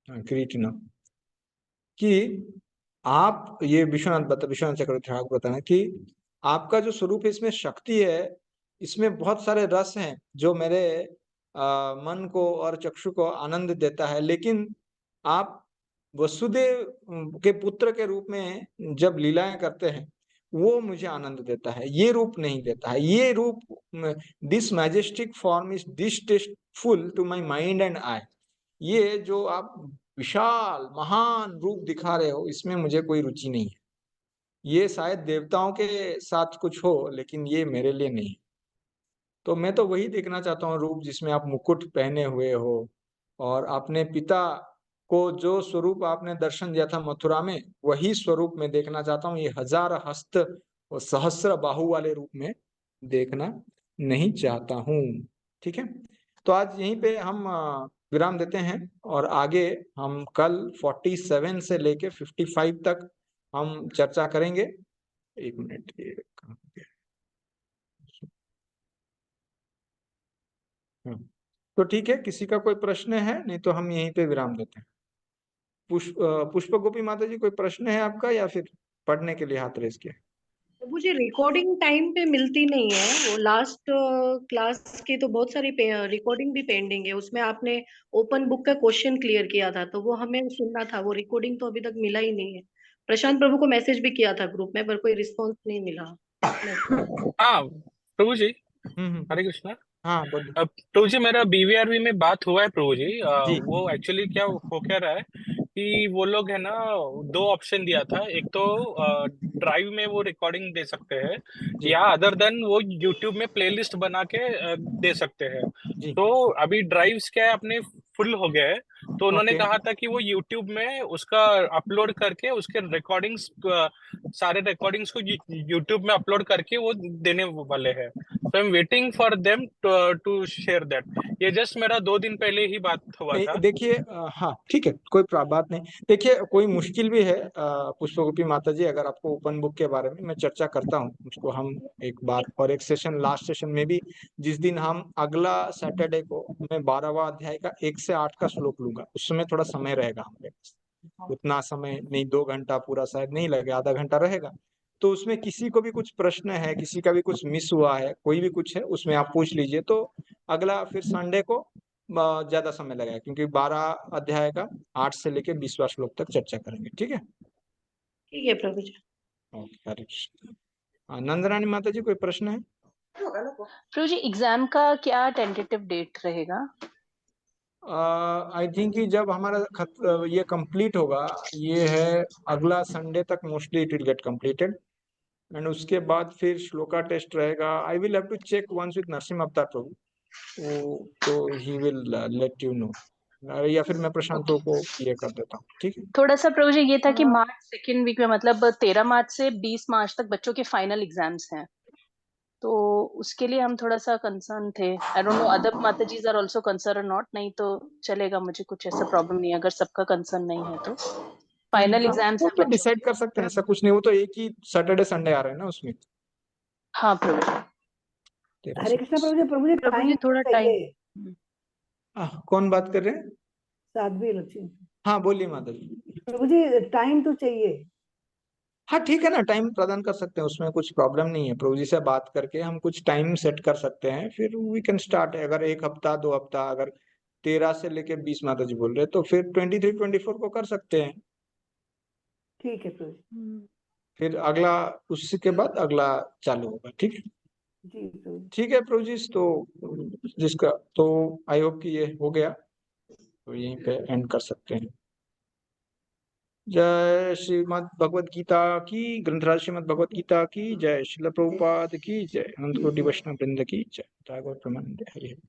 है किरीट न, कि आप ये विश्वनाथ चक्रवर्ती ठाकुर बताना कि आपका जो स्वरूप है इसमें शक्ति है, इसमें बहुत सारे रस हैं जो मेरे मन को और चक्षु को आनंद देता है, लेकिन आप वसुदेव के पुत्र के रूप में जब लीलाएं करते हैं वो मुझे आनंद देता है, ये रूप नहीं देता है। ये रूप, this majestic form is distasteful to my mind and I, ये जो आप विशाल महान रूप दिखा रहे हो इसमें मुझे कोई रुचि नहीं है। ये शायद देवताओं के साथ कुछ हो, लेकिन ये मेरे लिए नहीं। तो मैं तो वही देखना चाहता हूँ रूप जिसमें आप मुकुट पहने हुए हो, और अपने पिता को जो स्वरूप आपने दर्शन दिया था मथुरा में, वही स्वरूप मैं देखना चाहता हूँ। ये हजार हस्त और सहस्र बाहु वाले रूप में देखना नहीं चाहता हूँ। ठीक है, तो आज यहीं पे हम विराम देते हैं, और आगे हम कल 47 से लेके 55 तक हम चर्चा करेंगे। एक मिनट, ये कहाँ गया? तो ठीक है, किसी का कोई प्रश्न है? नहीं तो हम यहीं पे विराम देते हैं। पुष्प गोपी माता जी, कोई प्रश्न है आपका या फिर पढ़ने के लिए हाथ रेस किया? मुझे रिकॉर्डिंग टाइम पे मिलती नहीं है, वो लास्ट क्लास की तो बहुत सारी रिकॉर्डिंग भी पेंडिंग है। उसमें आपने ओपन बुक का क्वेश्चन क्लियर किया था तो वो हमें सुनना था, वो रिकॉर्डिंग तो अभी तक मिला ही नहीं है। प्रशांत प्रभु को मैसेज भी किया था ग्रुप में, पर कोई रिस्पॉन्स नहीं मिला। हाँ प्रभु जी, हम्म, हरे कृष्णा। हाँ बोलिए प्रभु जी, मेरा बीवीआरवी में बात हुआ है प्रभु जी। जी। वो एक्चुअली क्या हो क्या रहा है कि वो लोग है ना, दो ऑप्शन दिया था। एक तो ड्राइव में वो रिकॉर्डिंग दे सकते हैं, जी या अदर देन वो यूट्यूब में प्लेलिस्ट बना के दे सकते हैं। जी। तो अभी ड्राइव्स क्या है अपने फुल हो गए हैं, तो उन्होंने ओके, कहा था कि वो यूट्यूब में उसका अपलोड करके उसके रिकॉर्डिंग्स, सारे रिकॉर्डिंग्स को यूट्यूब में अपलोड करके वो देने वाले हैं। So I am waiting for them to share that. ये जस्ट मेरा 2 दिन पहले ही बात हुआ नहीं था। देखिए, हाँ ठीक है, कोई बात नहीं। देखिए, कोई मुश्किल भी है पुष्पगोपी माता जी, अगर आपको ओपन बुक के बारे में मैं चर्चा करता हूँ उसको हम एक बार, और एक सेशन, लास्ट सेशन में भी, जिस दिन हम अगला सैटरडे को मैं 12वां अध्याय का 1 से 8 का श्लोक लूंगा, उस समय थोड़ा समय रहेगा हमारे पास। उतना समय नहीं, 2 घंटा पूरा शायद नहीं लगे, आधा घंटा रहेगा। तो उसमें किसी को भी कुछ प्रश्न है, किसी का भी कुछ मिस हुआ है, कोई भी कुछ है, उसमें आप पूछ लीजिए। तो अगला फिर संडे को ज्यादा समय लगेगा, क्योंकि 12 अध्याय का 8 से लेके 20वां श्लोक तक चर्चा करेंगे। ठीक है, ठीक है प्रभु जी। ओके, हरे कृष्ण। नंदरानी माता जी, कोई प्रश्न है? प्रभु जी, एग्जाम का क्या टेंटेटिव डेट रहेगा? आई थिंक कि जब हमारा ये कंप्लीट होगा, ये है अगला संडे तक mostly it will get completed, and उसके बाद फिर श्लोका टेस्ट रहेगा। I will have to check once with Narasimha Avatar Prabhu, तो he will let you know, या फिर मैं प्रशांतों को ये कर देता हूँ। ठीक है, थोड़ा सा प्रभु जी ये था कि मार्च सेकेंड वीक में, मतलब 13 मार्च से 20 मार्च तक बच्चों के फाइनल एग्जाम्स हैं, तो उसके लिए हम थोड़ा सा कंसर्न थे। I don't know other matajis are also concern और नॉट, नहीं तो चलेगा, मुझे कुछ ऐसा प्रॉब्लम नहीं है अगर सबका कंसर्न नहीं है तो। फाइनल एग्जाम्स वो है तो बच्चों डिसाइड के। कर सकते हैं, ऐसा कुछ नहीं। वो तो एक ही सैटरडे संडे आ रहे हैं ना उसमें। हाँ प्रभु जी। 13 हरे कृष्णा प्रभु जी, प्रभु जी टाइम थोड़ा टाइम। चाहिए। कौन बात कर रहे हैं? साध्वी लक्ष्मी। हाँ बोलिए माता जी। प्रभु जी टाइम तो चाहिए। हाँ ठीक है ना, टाइम प्रदान कर सकते हैं, उसमें कुछ प्रॉब्लम नहीं है। प्रभु जी से बात करके हम कुछ टाइम सेट कर सकते हैं, फिर वी कैन स्टार्ट। अगर 1 हफ्ता 2 हफ्ता, अगर 13 से लेके 20 माता जी बोल रहे हैं, तो फिर 23 24 को कर सकते हैं। ठीक है प्रभु जी। फिर अगला, उसके बाद अगला चालू होगा। ठीक है, जी प्रभु जी। ठीक है प्रभु जी। तो जिसका तो आई होप कि ये हो गया, तो यहीं पे एंड कर सकते हैं। जय श्रीमद् भगवद गीता की, ग्रंथराज श्रीमद् भगवद गीता की जय, श्रील प्रभुपाद की जय, अनंत कोटि वैष्णव वृंद की जय, गौर प्रेमानंद। हरि हरि।